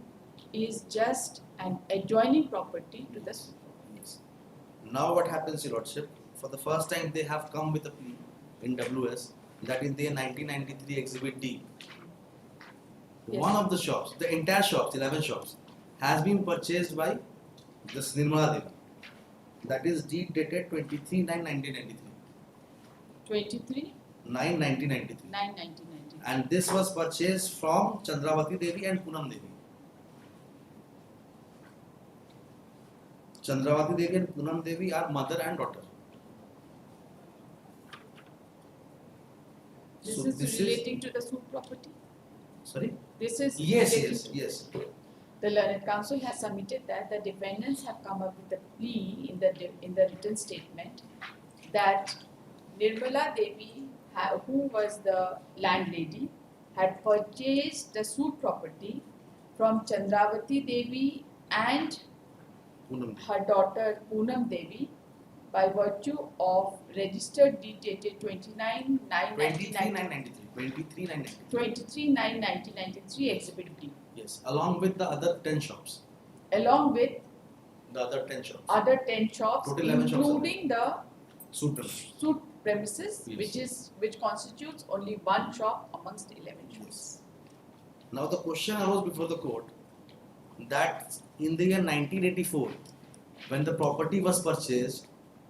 is just an adjoining property to the suit. Yes. Now what happens, Your Lordship? For the first time they have come with a plea in WS that in their 1993 Exhibit D, Yes. one of the shops, the entire shops, 11 shops, has been purchased by this Nirmala Devi. That is deed dated 23/9/1993. 23, 9/1993. 9, 1990. And this was purchased from Chandravati Devi and Poonam Devi. Chandravati Devi and Poonam Devi are mother and daughter. This So is this relating to the suit property. Sorry? This is Yes, relating yes, to- yes. The learned counsel has submitted that the defendants have come up with a plea in the written statement that Nirmala Devi, who was the landlady, had purchased the suit property from Chandravati Devi and Poonam Devi. her daughter Poonam Devi by virtue of registered deed dated 23/9/1993. 23/9/1993 Exhibit D, Yes, along with the other 10 shops. along with The other 10 shops. other 10 shops, Total 11 shops. including the Suit premises. suit premises, Yes. which constitutes only one shop amongst 11 shops. Yes. Now the question arose before the court that in the year 1984, when the property was purchased,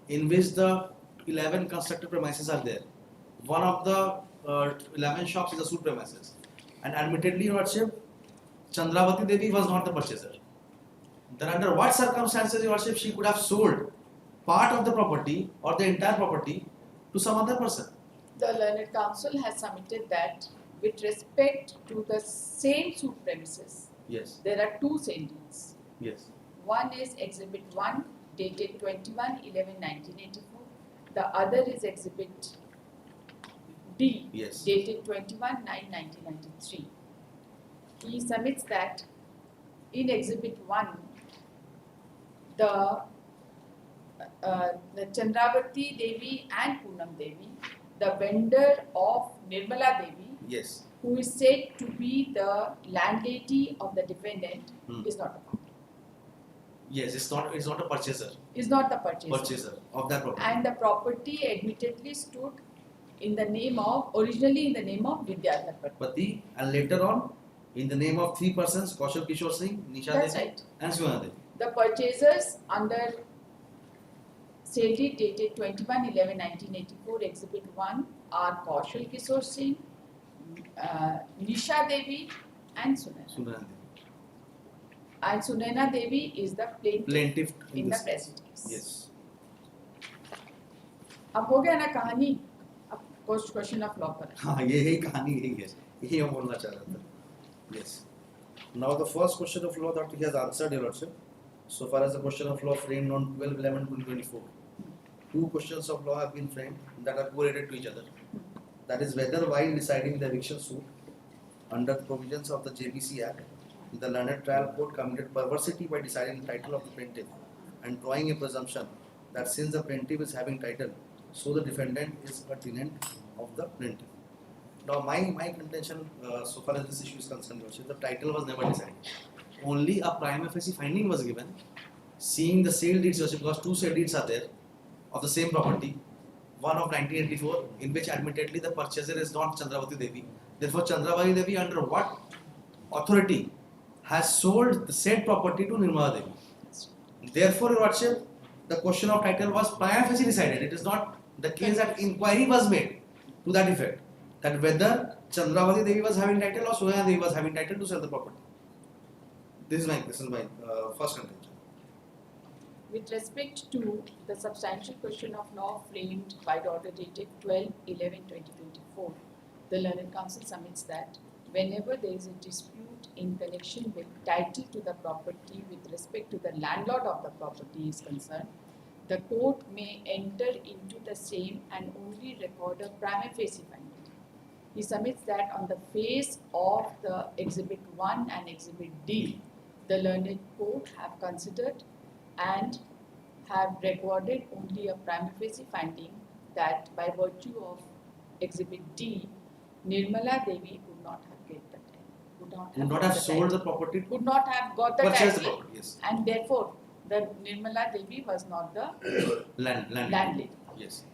in which the 11 constructed premises are there, one of the 11 shops is a suit premises, and admittedly, Your Lordship, Chandravati Devi was not the purchaser. Then under what circumstances, Your Lordship, she could have sold part of the property or the entire property to some other person? The learned counsel has submitted that with respect to the same suit premises, Yes, there are two sale deeds. yes, One is Exhibit 1 dated 21/11/1984. The other is Exhibit D yes. dated 21/9/1993. He submits that in Exhibit 1, the Chandravati Devi and Poonam Devi, the vendor of Nirmala Devi, Yes. who is said to be the landlady of the defendant, Hmm. is not a party, Yes, it's not a purchaser. is not the purchaser. Purchaser of that property. And the property admittedly stood originally in the name of Vidyadhar Pati. Pati, and later on in the name of 3 persons, Kaushal Kishore Singh, Nisha That's Devi right. and Suvana Devi. The purchasers under sale deed dated 21/11/1984 Exhibit 1 are Kaushal Kishore Singh, Nisha Devi and Sunaina. Suvana Devi. And Sunaina Devi is the plaintiff Plaintiff in the this. present case. Yes. अब हो गया ना कहानी, अब question of law पर। हाँ, यही कहानी यही है, यही हम बोलना चाह रहा था. Yes. Now the first question of law that he has answered, Your Lordship, so far as the question of law framed on 12/11/2024, two questions of law have been framed that are correlated to each other. That is whether while deciding the eviction suit under the provisions of the JBC Act, the learned trial court committed perversity by deciding the title of the plaintiff and drawing a presumption that since the plaintiff is having title, so the defendant is a tenant of the plaintiff. Now, my contention, so far as this issue is concerned, Lordship, the title was never decided. Only a prima facie finding was given, seeing the sale deeds, Lordship, because two sale deeds are there of the same property. One of 1984, in which admittedly the purchaser is not Chandravati Devi. Therefore, Chandravati Devi, under what authority, has sold the said property to Nirmala Devi? Therefore, Your Lordship, the question of title was prima facie decided. It is not the case that inquiry was made to that effect, that whether Chandravati Devi was having title or Sohana Devi was having title to sell the property. This is my first contention. With respect to the substantial question of law framed by the order dated 12/11/2024, the learned counsel submits that whenever there is a dispute in connection with title to the property with respect to the landlord of the property is concerned, the court may enter into the same and only record a prima facie finding. He submits that on the face of the Exhibit 1 and Exhibit D, the learned court have considered and have recorded only a prima facie finding that by virtue of Exhibit D, Nirmala Devi could not have get the title, Would not have sold the property, could not have got the purchased the title, property, yes. and therefore the Nirmala Devi was not the landlady. Yes.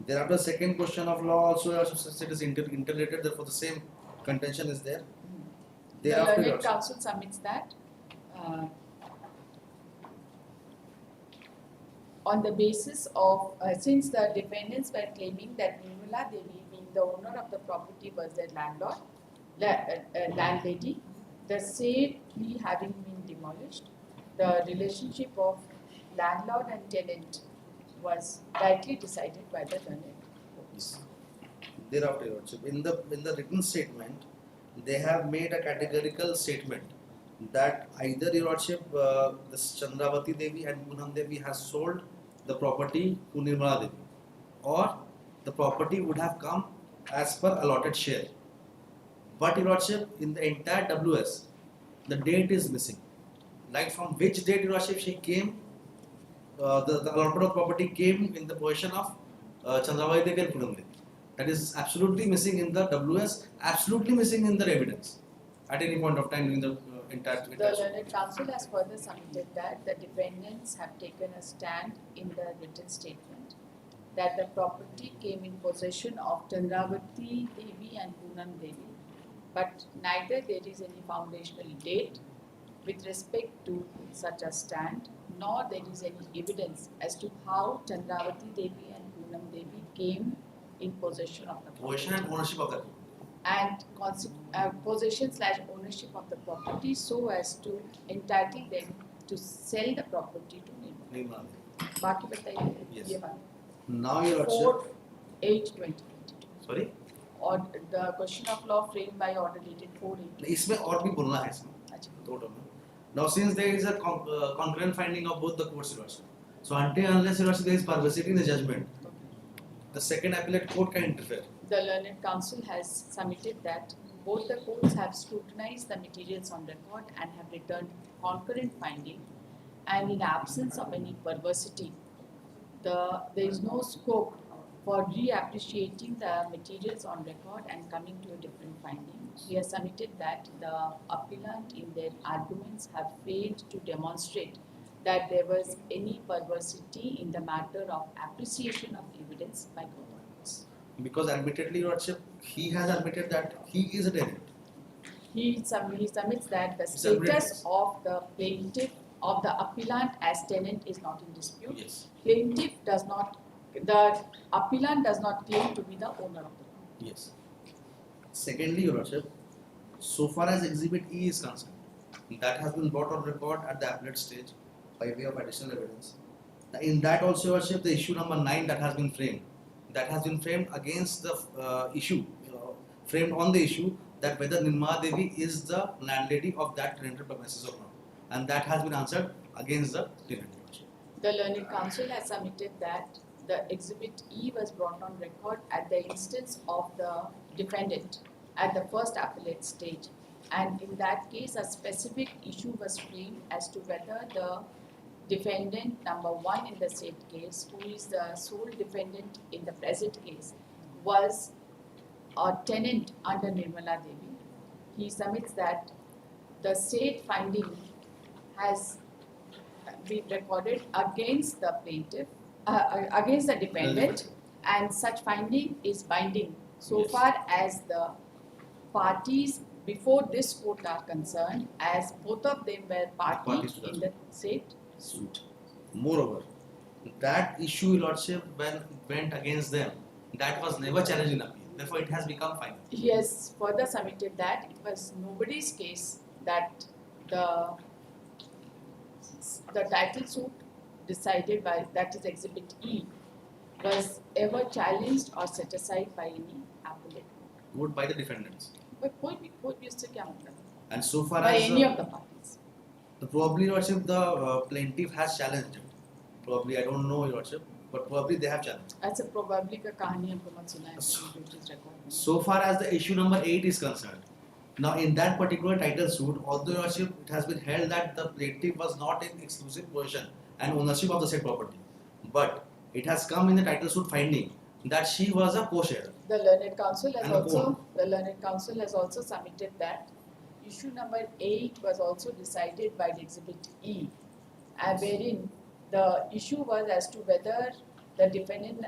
Thereafter, second question of law also it is interrelated, therefore the same contention is there. The Thereafter, learned also, counsel submits that on the basis of, since the defendants were claiming that Nirmala Devi, being the owner of the property, was their landlady, the said plea having been demolished, the relationship of landlord and tenant was rightly decided by the learned courts. thereafter, Your Lordship, in the written statement, they have made a categorical statement that either, Your Lordship, this Chandravati Devi and Poonam Devi has sold the property to Nirmala Devi, or the property would have come as per allotted share. But, Your Lordship, in the entire WS, the date is missing. Like from which date, Your Lordship, she came, the allotment of property came in the possession of Chandravati Devi and Poonam Devi. That is absolutely missing in the WS, absolutely missing in the evidence at any point of time during the entire. The learned counsel has further submitted that the defendants have taken a stand in the written statement that the property came in possession of Chandravati Devi and Poonam Devi, but neither there is any foundational date with respect to such a stand, nor there is any evidence as to how Chandravati Devi and Poonam Devi came in possession of the property. Possession and ownership of that. And possession/ownership of the property so as to entitle them to sell the property to Nirmala. Nirmala Devi. बाकी बताइए Yes. ये बात Now, Your Lordship. 4/8/2022 Sorry? और the question of law framed by order dated 4/8. इसमें और भी बोलना है इसमें. अच्छा. Total. Now, since there is a concurrent finding of both the courts, Your Lordship, so until unless, Your Lordship, there is perversity in the judgment, the second appellate court can interfere. The learned counsel has submitted that both the courts have scrutinized the materials on record and have returned concurrent finding, and in absence of any perversity, there is no scope for reappreciating the materials on record and coming to a different finding. We have submitted that the appellant in their arguments have failed to demonstrate that there was any perversity in the matter of appreciation of evidence by courts. Because admittedly, Your Lordship, he has admitted that he is a tenant. He submits that the He submitted status of the plaintiff of the appellant as tenant is not in dispute. Yes. The appellant does not claim to be the owner of the property. Yes. Secondly, Your Lordship, so far as Exhibit E is concerned, that has been brought on record at the appellate stage by way of additional evidence. In that also, Your Lordship, the issue number 9 that has been framed against the issue, framed on the issue that whether Nirmala Devi is the landlady of that tenanted premises or not, and that has been answered against the tenant. The learned counsel has submitted that the exhibit E was brought on record at the instance of the defendant at the first appellate stage, and in that case a specific issue was framed as to whether the defendant number one in the said case, who is the sole defendant in the present case, was a tenant under Nirmala Devi. He submits that the said finding has been recorded against the plaintiff, against the defendant, and such finding is binding so Yes. far as the parties before this court are concerned, as both of them were Parties parties to the in the said Suit. Moreover, that issue, Your Lordship, when it went against them, that was never challenged in appeal. Therefore, it has become final. He has further submitted that it was nobody's case that the title suit decided by, that is Exhibit E, was ever challenged or set aside by any appellate. Vote by the defendants. But कोई भी उससे क्या मतलब? And so far By as any of the parties. probably, Your Lordship, the plaintiff has challenged it. Probably, I don't know, Your Lordship, but probably they have challenged. ऐसे probably का कहानी हमको मत सुनाए which is recorded. So far as the issue number 8 is concerned, now in that particular title suit, although Your Lordship, it has been held that the plaintiff was not in exclusive possession and ownership of the said property, but it has come in the title suit finding that she was a co-sharer. The learned counsel has And the also court. the learned counsel has also submitted that issue number 8 was also decided by the Exhibit E, wherein the issue was as to whether the defendant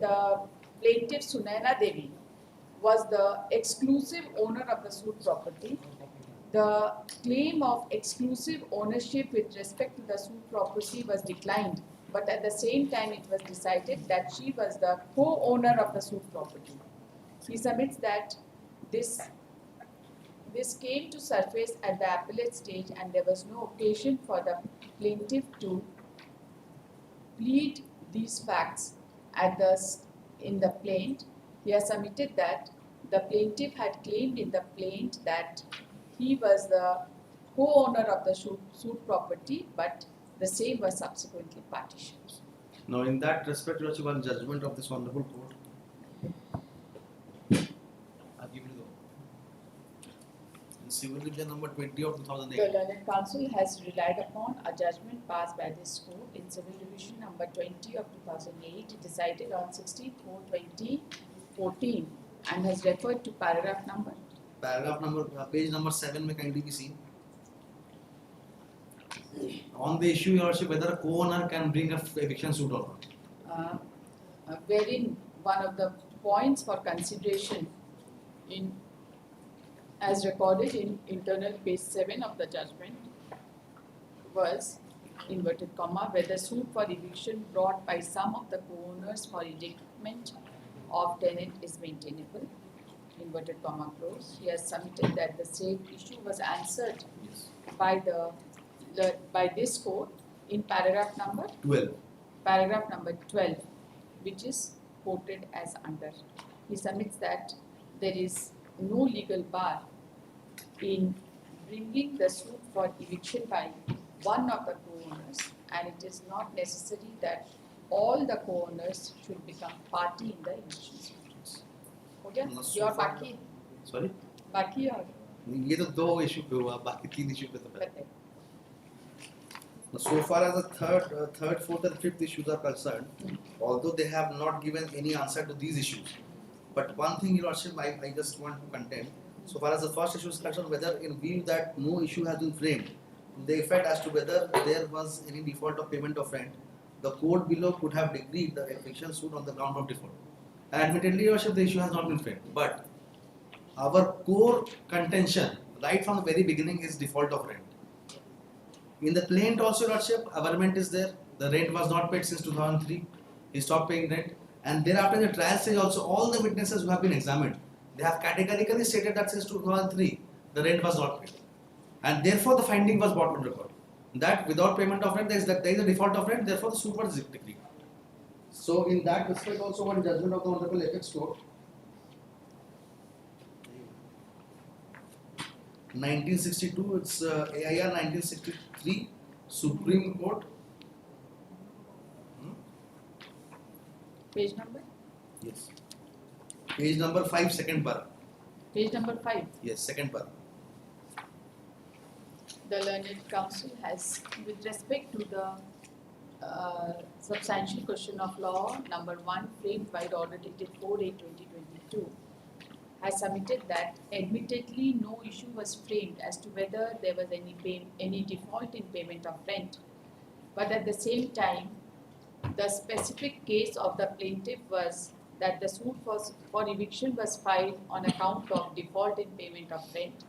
the plaintiff Sunaina Devi was the exclusive owner of the suit property. The claim of exclusive ownership with respect to the suit property was declined, but at the same time it was decided that she was the co-owner of the suit property. He submits that this came to surface at the appellate stage and there was no occasion for the plaintiff to plead these facts in the plaint. He has submitted that the plaintiff had claimed in the plaint that he was the co-owner of the suit property, but the same was subsequently partitioned. Now, in that respect, Your Lordship, one judgment of this honorable court. I'll give you in Civil Division number 20 of The 2008. learned counsel has relied upon a judgment passed by this court in Civil Division number 20 of 2008, decided on 16/4/2014, and has referred to paragraph number. Paragraph number, page number 7 may kindly be seen. On the issue, Your Lordship, whether a co-owner can bring a eviction suit or not. Wherein one of the points for consideration as recorded in internal page 7 of the judgment was, inverted comma, whether suit for eviction brought by some of the co-owners for evictment of tenant is maintainable, inverted comma close. He has submitted that the same issue was answered Yes. by this court in paragraph number 12. 12, which is quoted as under. He submits that there is no legal bar in bringing the suit for eviction by one of the co-owners, and it is not necessary that all the co-owners should become party in the eviction suit. हो गया? No, so Your far- बाकी Sorry? बाकी और ये तो 2 issue पे हुआ, बाकी 3 इशू पे तो पहले. बताइए. Now, so far as the third, fourth, and fifth issues are concerned, although they have not given any answer to these issues, but one thing, Your Lordship, I just want to contend. So far as the first issue is concerned, whether in view that no issue has been framed, the effect as to whether there was any default of payment of rent, the court below could have decreed the eviction suit on the ground of default. Admittedly, Your Lordship, the issue has not been framed, but our core contention right from the very beginning is default of rent. In the plaint also, Your Lordship, averment is there. The rent was not paid since 2003. He stopped paying rent. And thereafter, in the trial stage also, all the witnesses who have been examined, they have categorically stated that since 2003, the rent was not paid. And therefore, the finding was brought on record. That without payment of rent, there is a default of rent, therefore the suit was decreed. So in that respect also one judgment of the Honorable Apex Court 1962, it's AIR 1963, Supreme Court. Page number? Yes. Page number 5, second para. Page number 5. Yes, second para. The learned counsel has, with respect to the substantial question of law number 1 framed by the order dated 4/8/2022, has submitted that admittedly no issue was framed as to whether there was any default in payment of rent, but at the same time, the specific case of the plaintiff was that the suit for eviction was filed on account of default in payment of rent.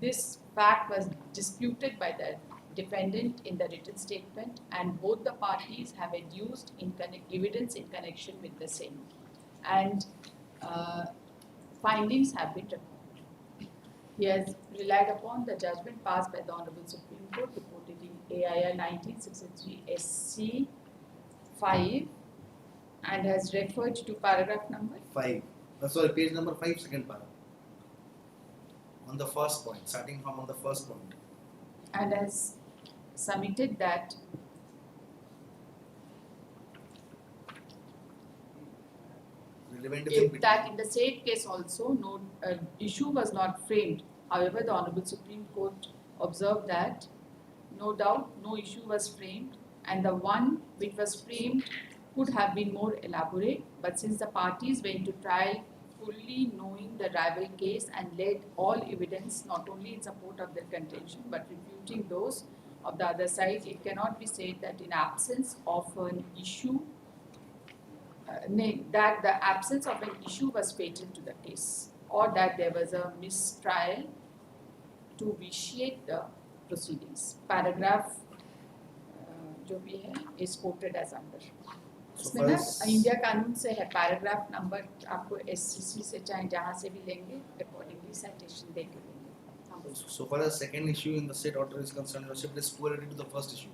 This fact was disputed by the defendant in the written statement, and both the parties have adduced evidence in connection with the same, and findings have been recorded. He has relied upon the judgment passed by the Honorable Supreme Court reported in AIR 1963 SC 5 and has referred to paragraph number 5. Sorry, page number 5, second para. On the first point, starting from on the first point. and has submitted that Relevant is in between. that in the said case also no issue was not framed. However, the Honorable Supreme Court observed that no doubt no issue was framed, and the one which was framed could have been more elaborate, but since the parties went to trial fully knowing the rival case and laid all evidence not only in support of their contention but refuting those of the other side, it cannot be said that in absence of an issue that the absence of an issue was fatal to the case, or that there was a mistrial to vitiate the proceedings. Paragraph जो भी है is quoted as under. इसमें ना India कानून से है paragraph number, आपको SCC से चाहे जहाँ से भी लेंगे अकॉर्डिंगली साइटेशन दे के लेंगे. So far as second issue in the state order is concerned, your shift is correlated to the first issue.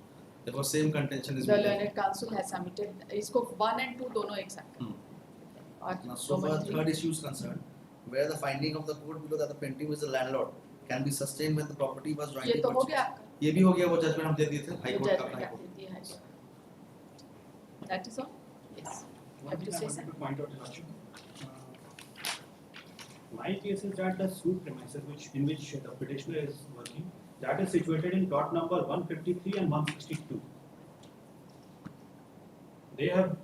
Therefore, same contention is The made. learned counsel has submitted इसको 1 and 2 दोनों एक साथ करें. और Now, so far as third issue is concerned, where the finding of the court below that the plaintiff is the landlord can be sustained when the property was ये jointly तो हो purchased. गया आपका. ये भी हो गया, वो जजमेंट हम दे दिए थे हाई कोर्ट का. Judgment आप दे दिया है. That is all. Yes. One Have to thing I say wanted something. to point out, Your Lordship. My case is that the suit premises in which the petitioner is working, that is situated in plot number 153 and 162. They have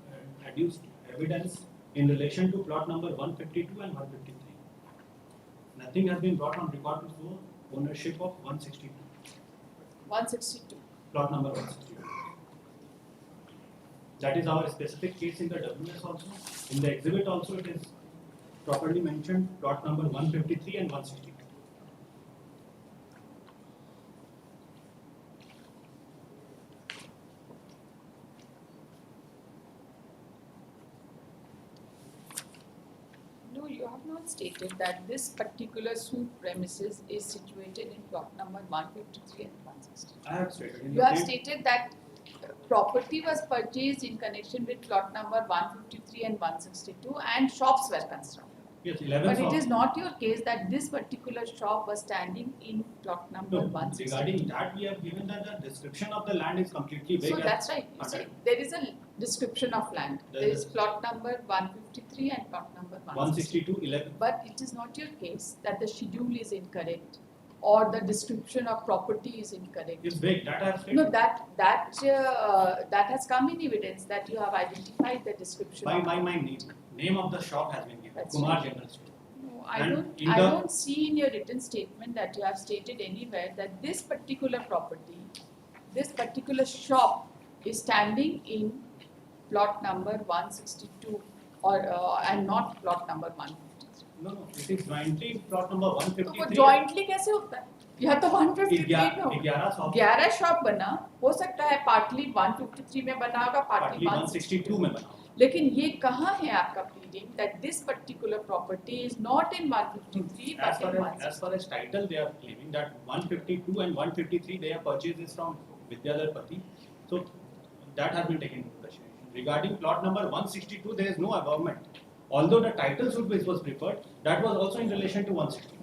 adduced evidence in relation to plot number 152 and 153. Nothing has been brought on record to show ownership of 162, 162. plot number 162. That is our specific case in the WS also. In the exhibit also it is properly mentioned, plot number 153 and 162. No, you have not stated that this particular suit premises is situated in plot number 153 and 160. I have stated in You the have same- stated that property was purchased in connection with plot number 153 and 162 and shops were constructed. Yes, 11 But it shops. is not your case that this particular shop was standing in plot number No, 162. regarding that we have given that the description of the land is completely vague. So as- that's right. You see, there is a description of land. There There is is. plot number 153 and plot number 162, 11. But it is not your case that the schedule is incorrect or the description of property is incorrect. It's vague, that I have stated. No, that has come in evidence that you have identified the description. By of my name of the shop has been given, That's Kumar right. General Store. No, And in I the- don't see in your written statement that you have stated anywhere that this particular property, this particular shop is standing in plot number 162 or and not plot number 153. No, it is jointly plot number तो वो 153. Jointly कैसे होता है? यह तो 153 में हो. 11 shop 11 shop बना हो सकता है पार्टली 153 में बना होगा पार्टली पार्टली 162 में बना. लेकिन ये कहाँ है आपका pleading that this particular property is not in 153 As but in far 160. as far as title they are claiming that 152 and 153 they have purchased this from Vidyadhar Pati. So that has been taken into consideration. regarding plot number 162, there is no abovement. Although the title suit which was preferred, that was also in relation to 162.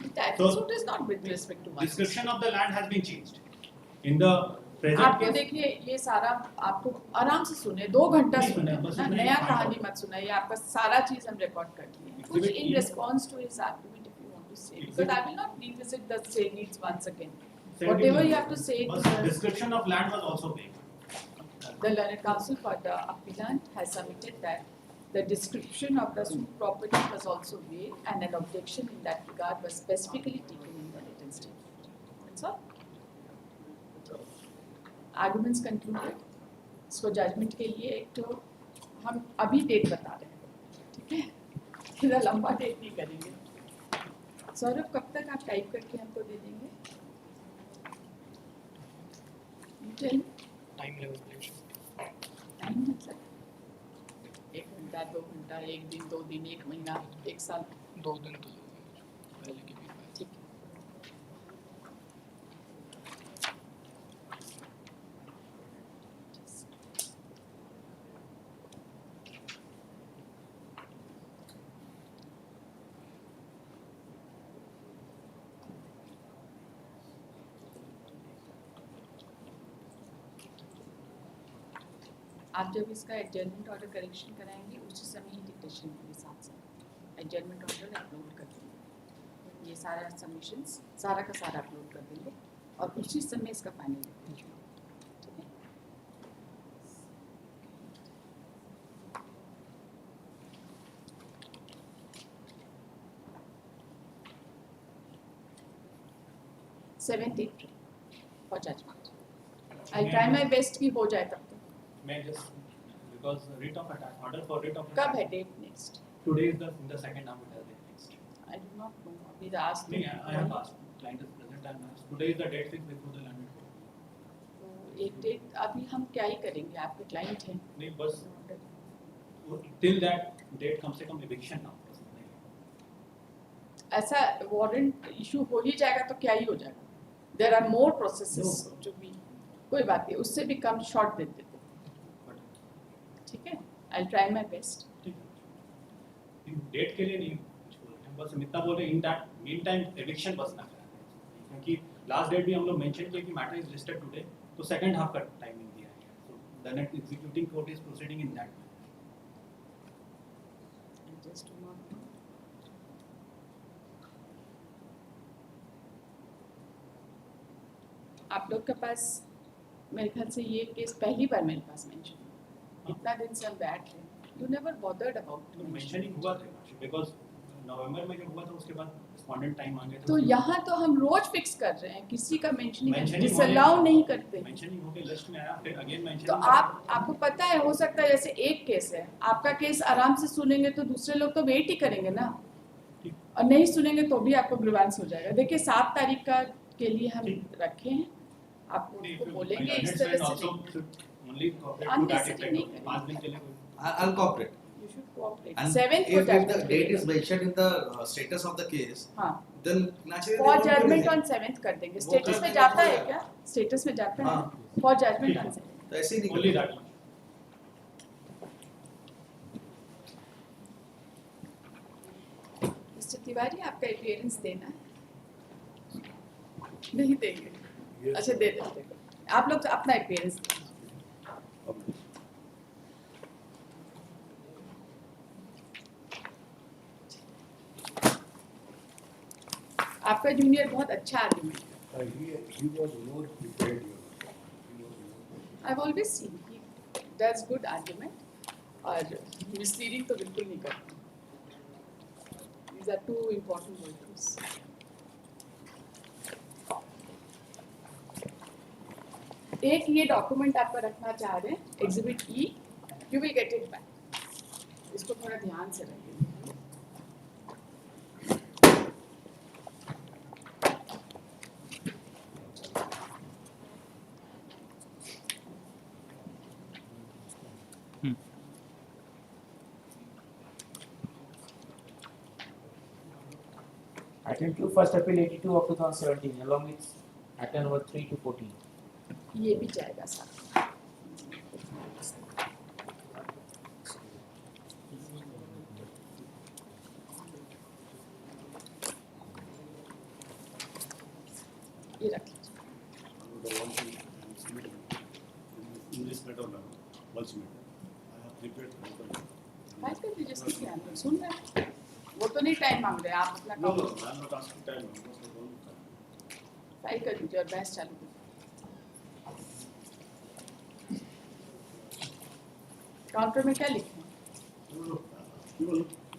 The title So, suit is not with respect to one. Description of the land has been changed. In the present आपको case, देखिए ये सारा आपको आराम से सुने 2 घंटा नहीं सुने सुने, बस ना, इतना ही नया find कहानी out. मत सुनाइए आपका सारा चीज हम रिकॉर्ड कर लिए हैं कुछ Exhibit in E. response to his argument if you want to say because Exhibit- I will not revisit the say needs once again 17 whatever you have to say to but the, description of land was also vague. the learned counsel for the appellant has submitted that the description of the suit property was also vague and an objection in that regard was specifically taken in the written statement. That's all. Arguments concluded. इसको judgement के लिए एक तो हम अभी date बता रहे हैं ठीक है इतना लंबा डेट नहीं करेंगे सौरभ कब तक आप टाइप करके हमको दे देंगे टाइम लेवल प्लीज टाइम मतलब 1 घंटा 2 घंटा 1 दिन 2 दिन 1 महीना 1 साल 2 दिन तो पहले की भी बात ठीक है आप जब इसका एडजर्नमेंट ऑर्डर करेक्शन कराएंगे उसी समय ही डिक्टेशन होगी साथ साथ एडजर्नमेंट ऑर्डर अपलोड कर देंगे ये सारा सबमिशंस सारा का सारा अपलोड कर देंगे और उसी समय इसका फाइनल ठीक है 7th April for judgment. I'll try my best कि हो जाए तब तक. मैं just because writ of attack order for writ of कब attack. है date next? Today is the second half it has been fixed. I do not know. अभी asked. नहीं, I have asked. Client is present and asked. Today is the date fixed before the landed court. तो एक date अभी हम क्या ही करेंगे आपके client हैं. नहीं बस till that date कम से कम eviction ना हो. ऐसा वारंट इशू हो ही जाएगा तो क्या ही हो जाएगा. There are more processes to be. कोई बात नहीं उससे भी कम शॉर्ट दे देते. ठीक है. I'll try my best. Date के लिए नहीं कुछ बोल रहे हैं बस इतना बोल रहे हैं in that mean time eviction बस ना करें क्योंकि लास्ट डेट भी हम लोग मेंशन किया कि मैटर इज रजिस्टर्ड टुडे तो सेकंड हाफ का टाइमिंग दिया है so the next executing court is proceeding in that I just do not know. आप लोग के पास मेरे ख्याल से ये केस पहली बार मेरे पास मेंशन इतना दिन से हम बैठ रहे हैं you never bothered about mentioning हुआ था बिकॉज़ नवंबर में जब हुआ था उसके बाद रिस्पोंडेंट टाइम मांगे थे तो यहाँ तो हम रोज फिक्स कर रहे हैं किसी का Mentioning मेंशनिंग होने- डिसअलाउ नहीं करते मेंशनिंग होके लिस्ट में आया फिर अगेन तो मेंशनिंग आपको पता है हो सकता है जैसे एक केस है आपका केस आराम से सुनेंगे तो दूसरे लोग तो वेट ही करेंगे ना और नहीं सुनेंगे तो भी आपको ग्रीवेंस हो जाएगा देखिए 7 तारीख का के लिए हम ठीक। रखे हैं आपको उसको बोलेंगे इस इस तरह से also नहीं। should only cooperate to that Unnecessary नहीं effect करें। 5 दिन के लिए कोई I'll cooperate. You should cooperate. And 7th if for the judgment. date is mentioned in the status of the case, हाँ. then naturally For they won't do judgment anything. on 7th कर देंगे. वो Status कर में देंगे जाता तो है क्या? क्या? Status में जाता है. हाँ. For judgment on ठीक 7th. तो ऐसे ही नहीं only करेंगे. that much मिस्टर तिवारी आपका अपीयरेंस देना है? नहीं देंगे. अच्छा दे देते हैं. आप लोग अपना अपीयरेंस आपका जूनियर बहुत अच्छा argument He was more prepared. He was more. I've always seen he does good argument और misleading तो बिल्कुल नहीं करता. These are two important virtues. एक ये डॉक्यूमेंट आपका रखना चाह रहे हैं exhibit E U will get it back इसको थोड़ा ध्यान से रखिए Attend to first appeal 82 of 2017 along with attend number 3 to 14. ये भी जाएगा साथ ये रख लीजिए. The one thing I'm submitting in this matter now, once matter, I have prepared the paper. File कर लीजिए. इसमें क्या है? सुन रहे हैं. वो तो नहीं टाइम मांग रहे हैं. आप अपना No, काम no, I'm not asking time, I'm just going to time. File कर लीजिए और बहस चालू कीजिए. काउंटर में क्या लिखे हैं? No, no, केवल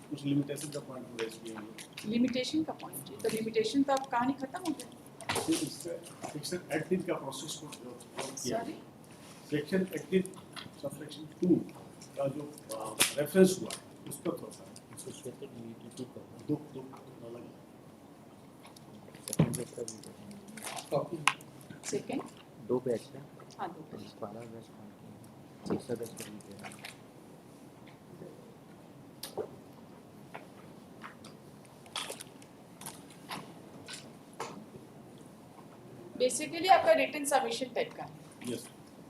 कुछ लिमिटेशन का पॉइंट रेज किए हैं. लिमिटेशन का पॉइंट है. तो लिमिटेशन तो अब कहानी खत्म हो गई. सेक्शन 18 का प्रोसेस को जो किया सॉरी. सेक्शन 18 सबसेक्शन 2 का जो रेफरेंस हुआ उस पर थोड़ा सा दो अलग सेकंड. दो बैच है. हाँ, दो पेज. 12 बैच का 6 बैच का लीजिए. बेसिकली आपका रिटन सबमिशन टाइप का है. यस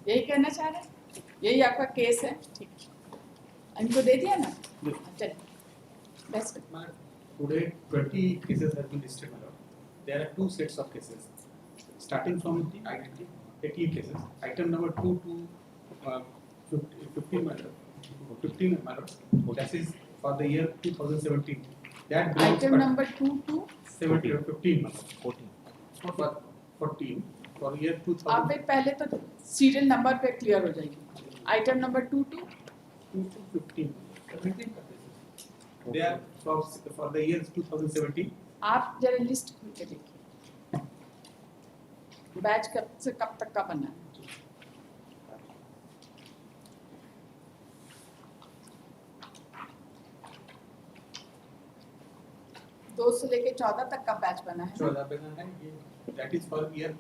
यही कहना चाह रहे हैं. यही आपका केस है. ठीक. इनको दे दिया ना. चलिए best. Today, 20 cases have been listed. Madam. There are two sets of cases. Starting from the 18 cases, item number 2 to 15 matter. 15 matter. That is for the year 2017. That belongs item for number 2 to 17 or 15 matter. 14. For 14 for year आप 2000 एक पहले तो serial number पे clear हो जाएगी. Item number 2 to 15. They are for the year 2017. आप जरा list खोल के देखिए. बैच कब से कब तक का बना है. दो से लेके 14 तक का बैच बना है. 14 बना है ये. That is for year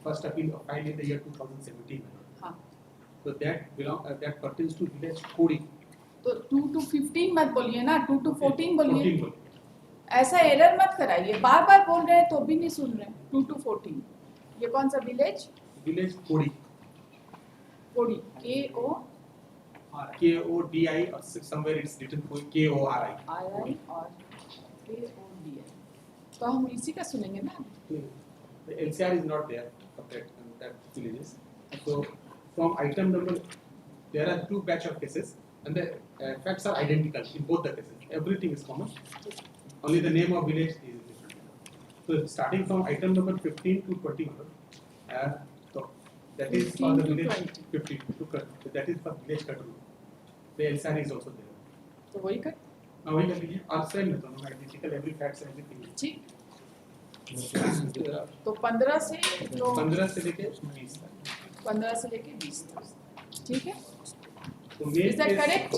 first appeal filed in the year 2017. हाँ. So that pertains to village coding. तो 2 to 15 मत बोलिए ना. 2 to 14 बोलिए. 14 बोलिए. ऐसा एरर मत कराइए. बार बार बोल रहे हैं तो भी नहीं सुन रहे हैं. 2 to 14. ये कौन सा विलेज? Village coding. कोडी. KO KODI or somewhere it's written KORI. RI और KODI. तो हम इसी का सुनेंगे ना. The LCR is not there for that villages. So from item number, there are two batch of cases and the facts are identical in both the cases. Everything is common. Only the name of village is different. So starting from item number 15 to 20, so that is for 15 the to village 20. 15 to 20. That is for village control. The LCR is also there. तो वही कर. Now we can और same method, no identical every facts everything. ठीक. तो 15 से जो 15 से लेके 20 तक. 15 से लेके 20 तक. ठीक है. तो main Is that case- correct?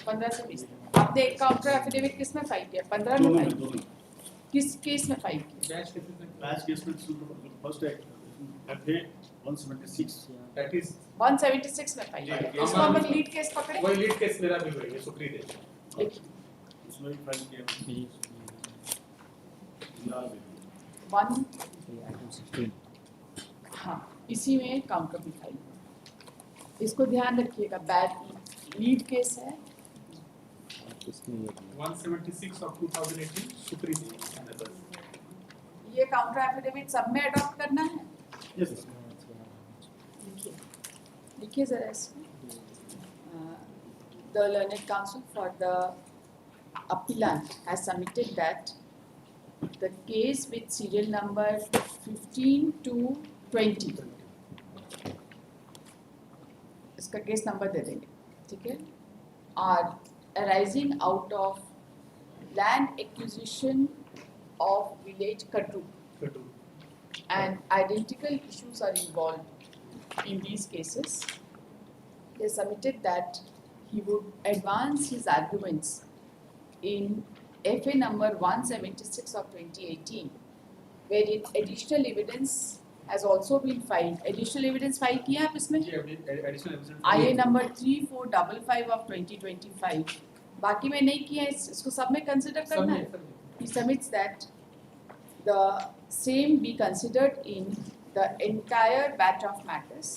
15 से 20 तक. आपने एक काउंटर एफिडेविट किस में फाइल किया? 15 में फाइल किया. किस केस में फाइल किया? batch cases में Batch case में first FA 176. that is 176 में फाइल किया. इसको हम लीड केस पकड़े. वही लीड केस मेरा भी वही है सुप्रीम है. देखिए. इसमें भी फाइल किया. 1 आइटम 16. हाँ, इसी में काउंटर भी फाइल हुआ. इसको ध्यान रखिएगा. बैड लीड केस है. इसमें ये 176 of 2018 सुप्रीम and others. ये काउंटर एफिडेविट सब में अडॉप्ट करना है. Yes, sir. लिखिए. लिखिए जरा इसमें. The learned counsel for the appellant has submitted that the case with serial number 15 to 20. इसका केस नंबर दे देंगे. ठीक है. Are arising out of land acquisition of village Katu, and identical issues are involved in these cases. They submitted that he would advance his arguments in FA number 176 of 2018, wherein additional evidence has also been filed. Additional evidence file किया है आप इसमें? Additional evidence. IA number 3455 of 2025. बाकी में नहीं किया है. इसको सब में कंसिडर करना है. He submits that the same be considered in the entire batch of matters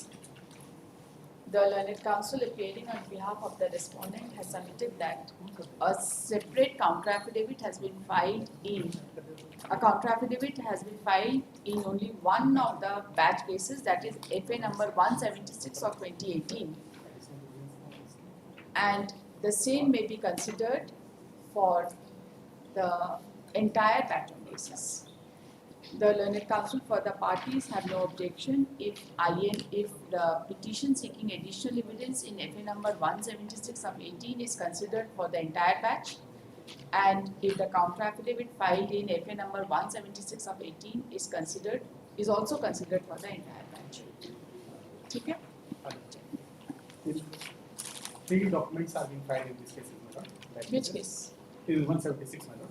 the learned counsel appearing on behalf of the respondent has submitted that a separate counter affidavit has been filed in only one of the batch cases, that is FA number 176 of 2018, and the same may be considered for the entire batch of cases. The learned counsel for the parties have no objection if the petition seeking additional evidence in FA number 176 of 18 is considered for the entire batch, and if the counter affidavit filed in FA number 176 of 18 is also considered for the entire batch. Okay? Three documents are being filed in this case, madam. Which case? It is 176, madam.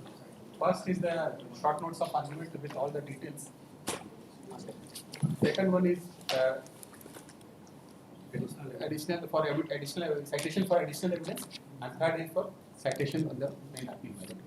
First is the short notes of argument with all the details. Second one is additional citation for additional evidence, and third is for citation on the main appeal, madam.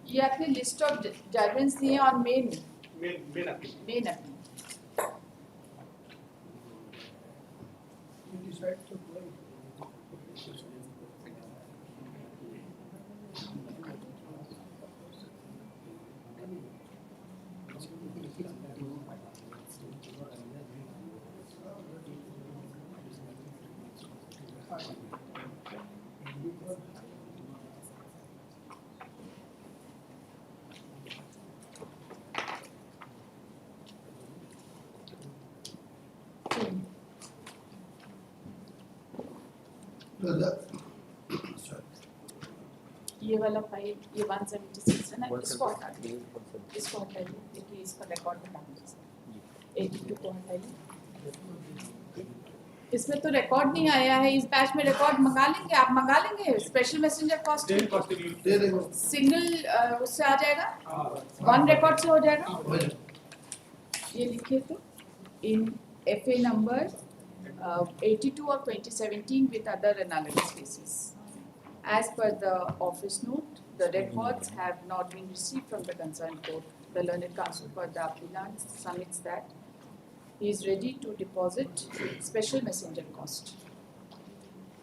ये आपने list of judgements दिए और main appeal. ये वाला file ये 176 है ना, इसको हटा दीजिए, इसको हटा दीजिए, देखिए इसका रिकॉर्ड बना दीजिए. 82 को हटा दीजिए. इसमें तो रिकॉर्ड नहीं आया है, इस बैच में रिकॉर्ड मंगा लेंगे, आप मंगा लेंगे स्पेशल मैसेंजर कॉस्ट सिंगल उससे आ जाएगा, वन रिकॉर्ड से हो जाएगा. ये लिखिए तो इन FA number 82 of 2017 with other analogous cases. As per the office note, the records have not been received from the concerned court. The learned counsel for the appellant submits that he is ready to deposit special messenger cost.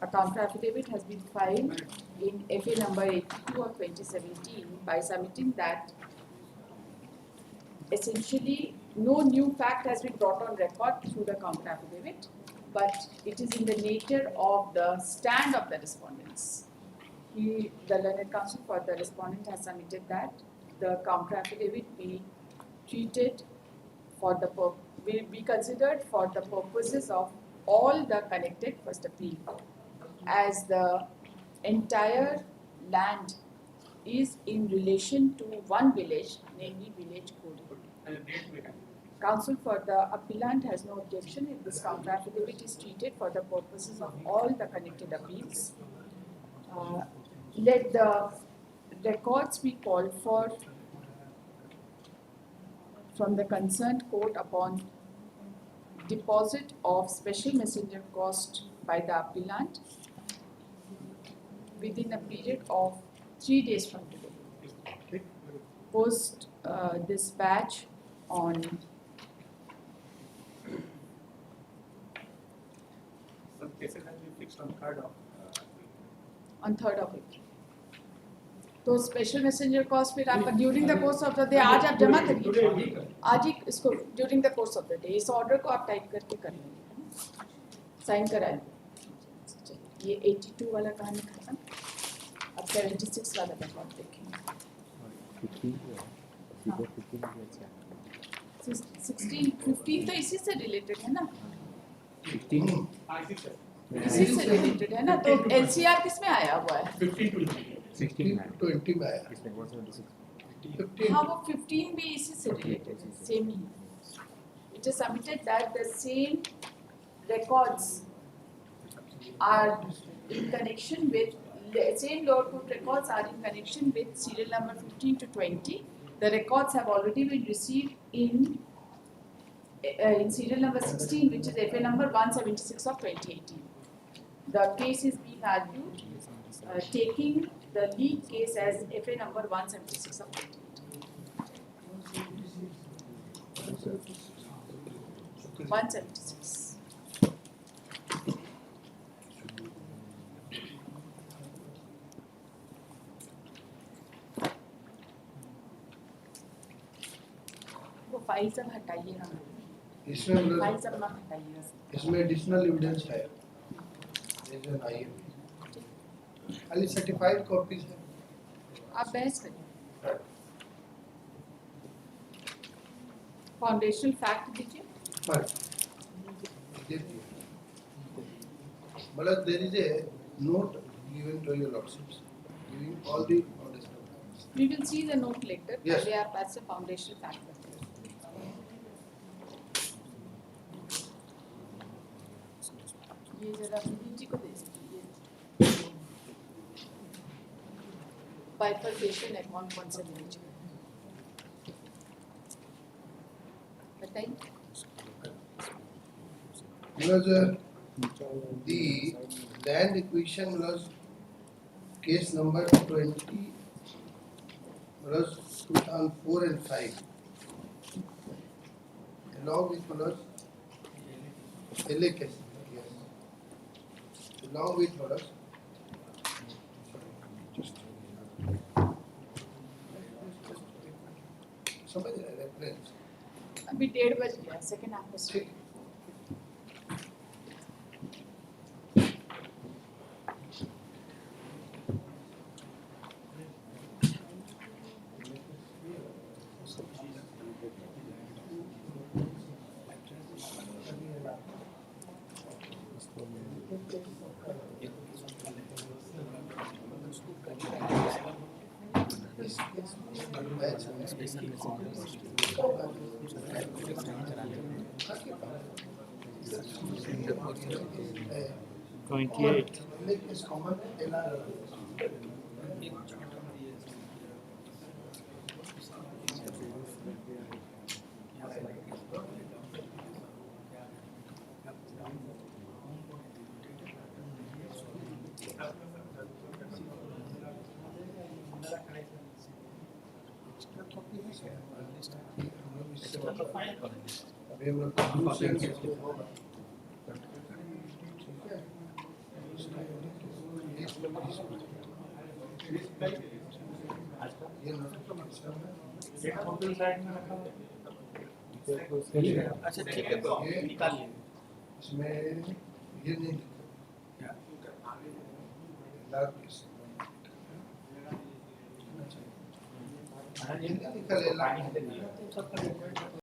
A counter affidavit has been filed in FA number 82 of 2017 by submitting that essentially no new fact has been brought on record through the counter affidavit, but it is in the nature of the stand of the respondents. The learned counsel for the respondent has submitted that the counter affidavit be treated will be considered for the purposes of all the connected first appeal, as the entire land is in relation to one village, namely village Kodi. Counsel for the appellant has no objection if this counter affidavit is treated for the purposes of all the connected appeals. Let the records be called for from the concerned court upon deposit of special messenger cost by the appellant within a period of 3 days from today. Post dispatch on Some cases have been fixed on 3rd of April. तो special messenger cost फिर आप during the course of the day आज आप जमा करिए, आज ही इसको during the course of the day इस ऑर्डर को आप टाइप करके कर लेंगे, साइन करा लेंगे. ये 82 वाला कहानी खत्म, अब 76 वाला रिकॉर्ड देखेंगे. 15 तो इसी से रिलेटेड है ना. 15 इसी से रिलेटेड है ना, तो LCR किस में आया हुआ है? 16 में 20 में आया इसमें वो 76 हाँ, वो 15 भी इसी से रिलेटेड है, same he. It is submitted that the same records are in connection with, the same lower court records are in connection with serial number 15 to 20. The records have already been received in serial number 16, which is FA number 176 of 2018. The case is being argued, taking the lead case as FA number 176 of 2018. 176. वो file सब हटाइए ना, इसमें मतलब file सब ना हटाइए. इसमें एडिशनल एविडेंस है रीजन आई खाली सर्टिफाइड कॉपीज है आप बहस करिए. फाउंडेशनल फैक्ट दीजिए. पर मतलब there is a note given to your lordships giving all the foundational facts We will see the note later. Yes. पहले आप ऐसे फाउंडेशनल फैक्ट बताइए. ये जरा सुनील जी को दे दीजिए. बाइफरकेशन अकाउंट कौन सा लीजिए बताइए. because the land acquisition was case number 20 was 2004 and 5 along with was LA case yes along with was समझ रहे हैं रेफरेंस अभी 1:30 बज गया. सेकंड हाफ में ठीक is common अभी हम लोग होगा ये नोटिफिकेशन एक कॉपी साइड में रखा है. अच्छा ठीक है तो निकालिए इसमें ये नहीं लिखा है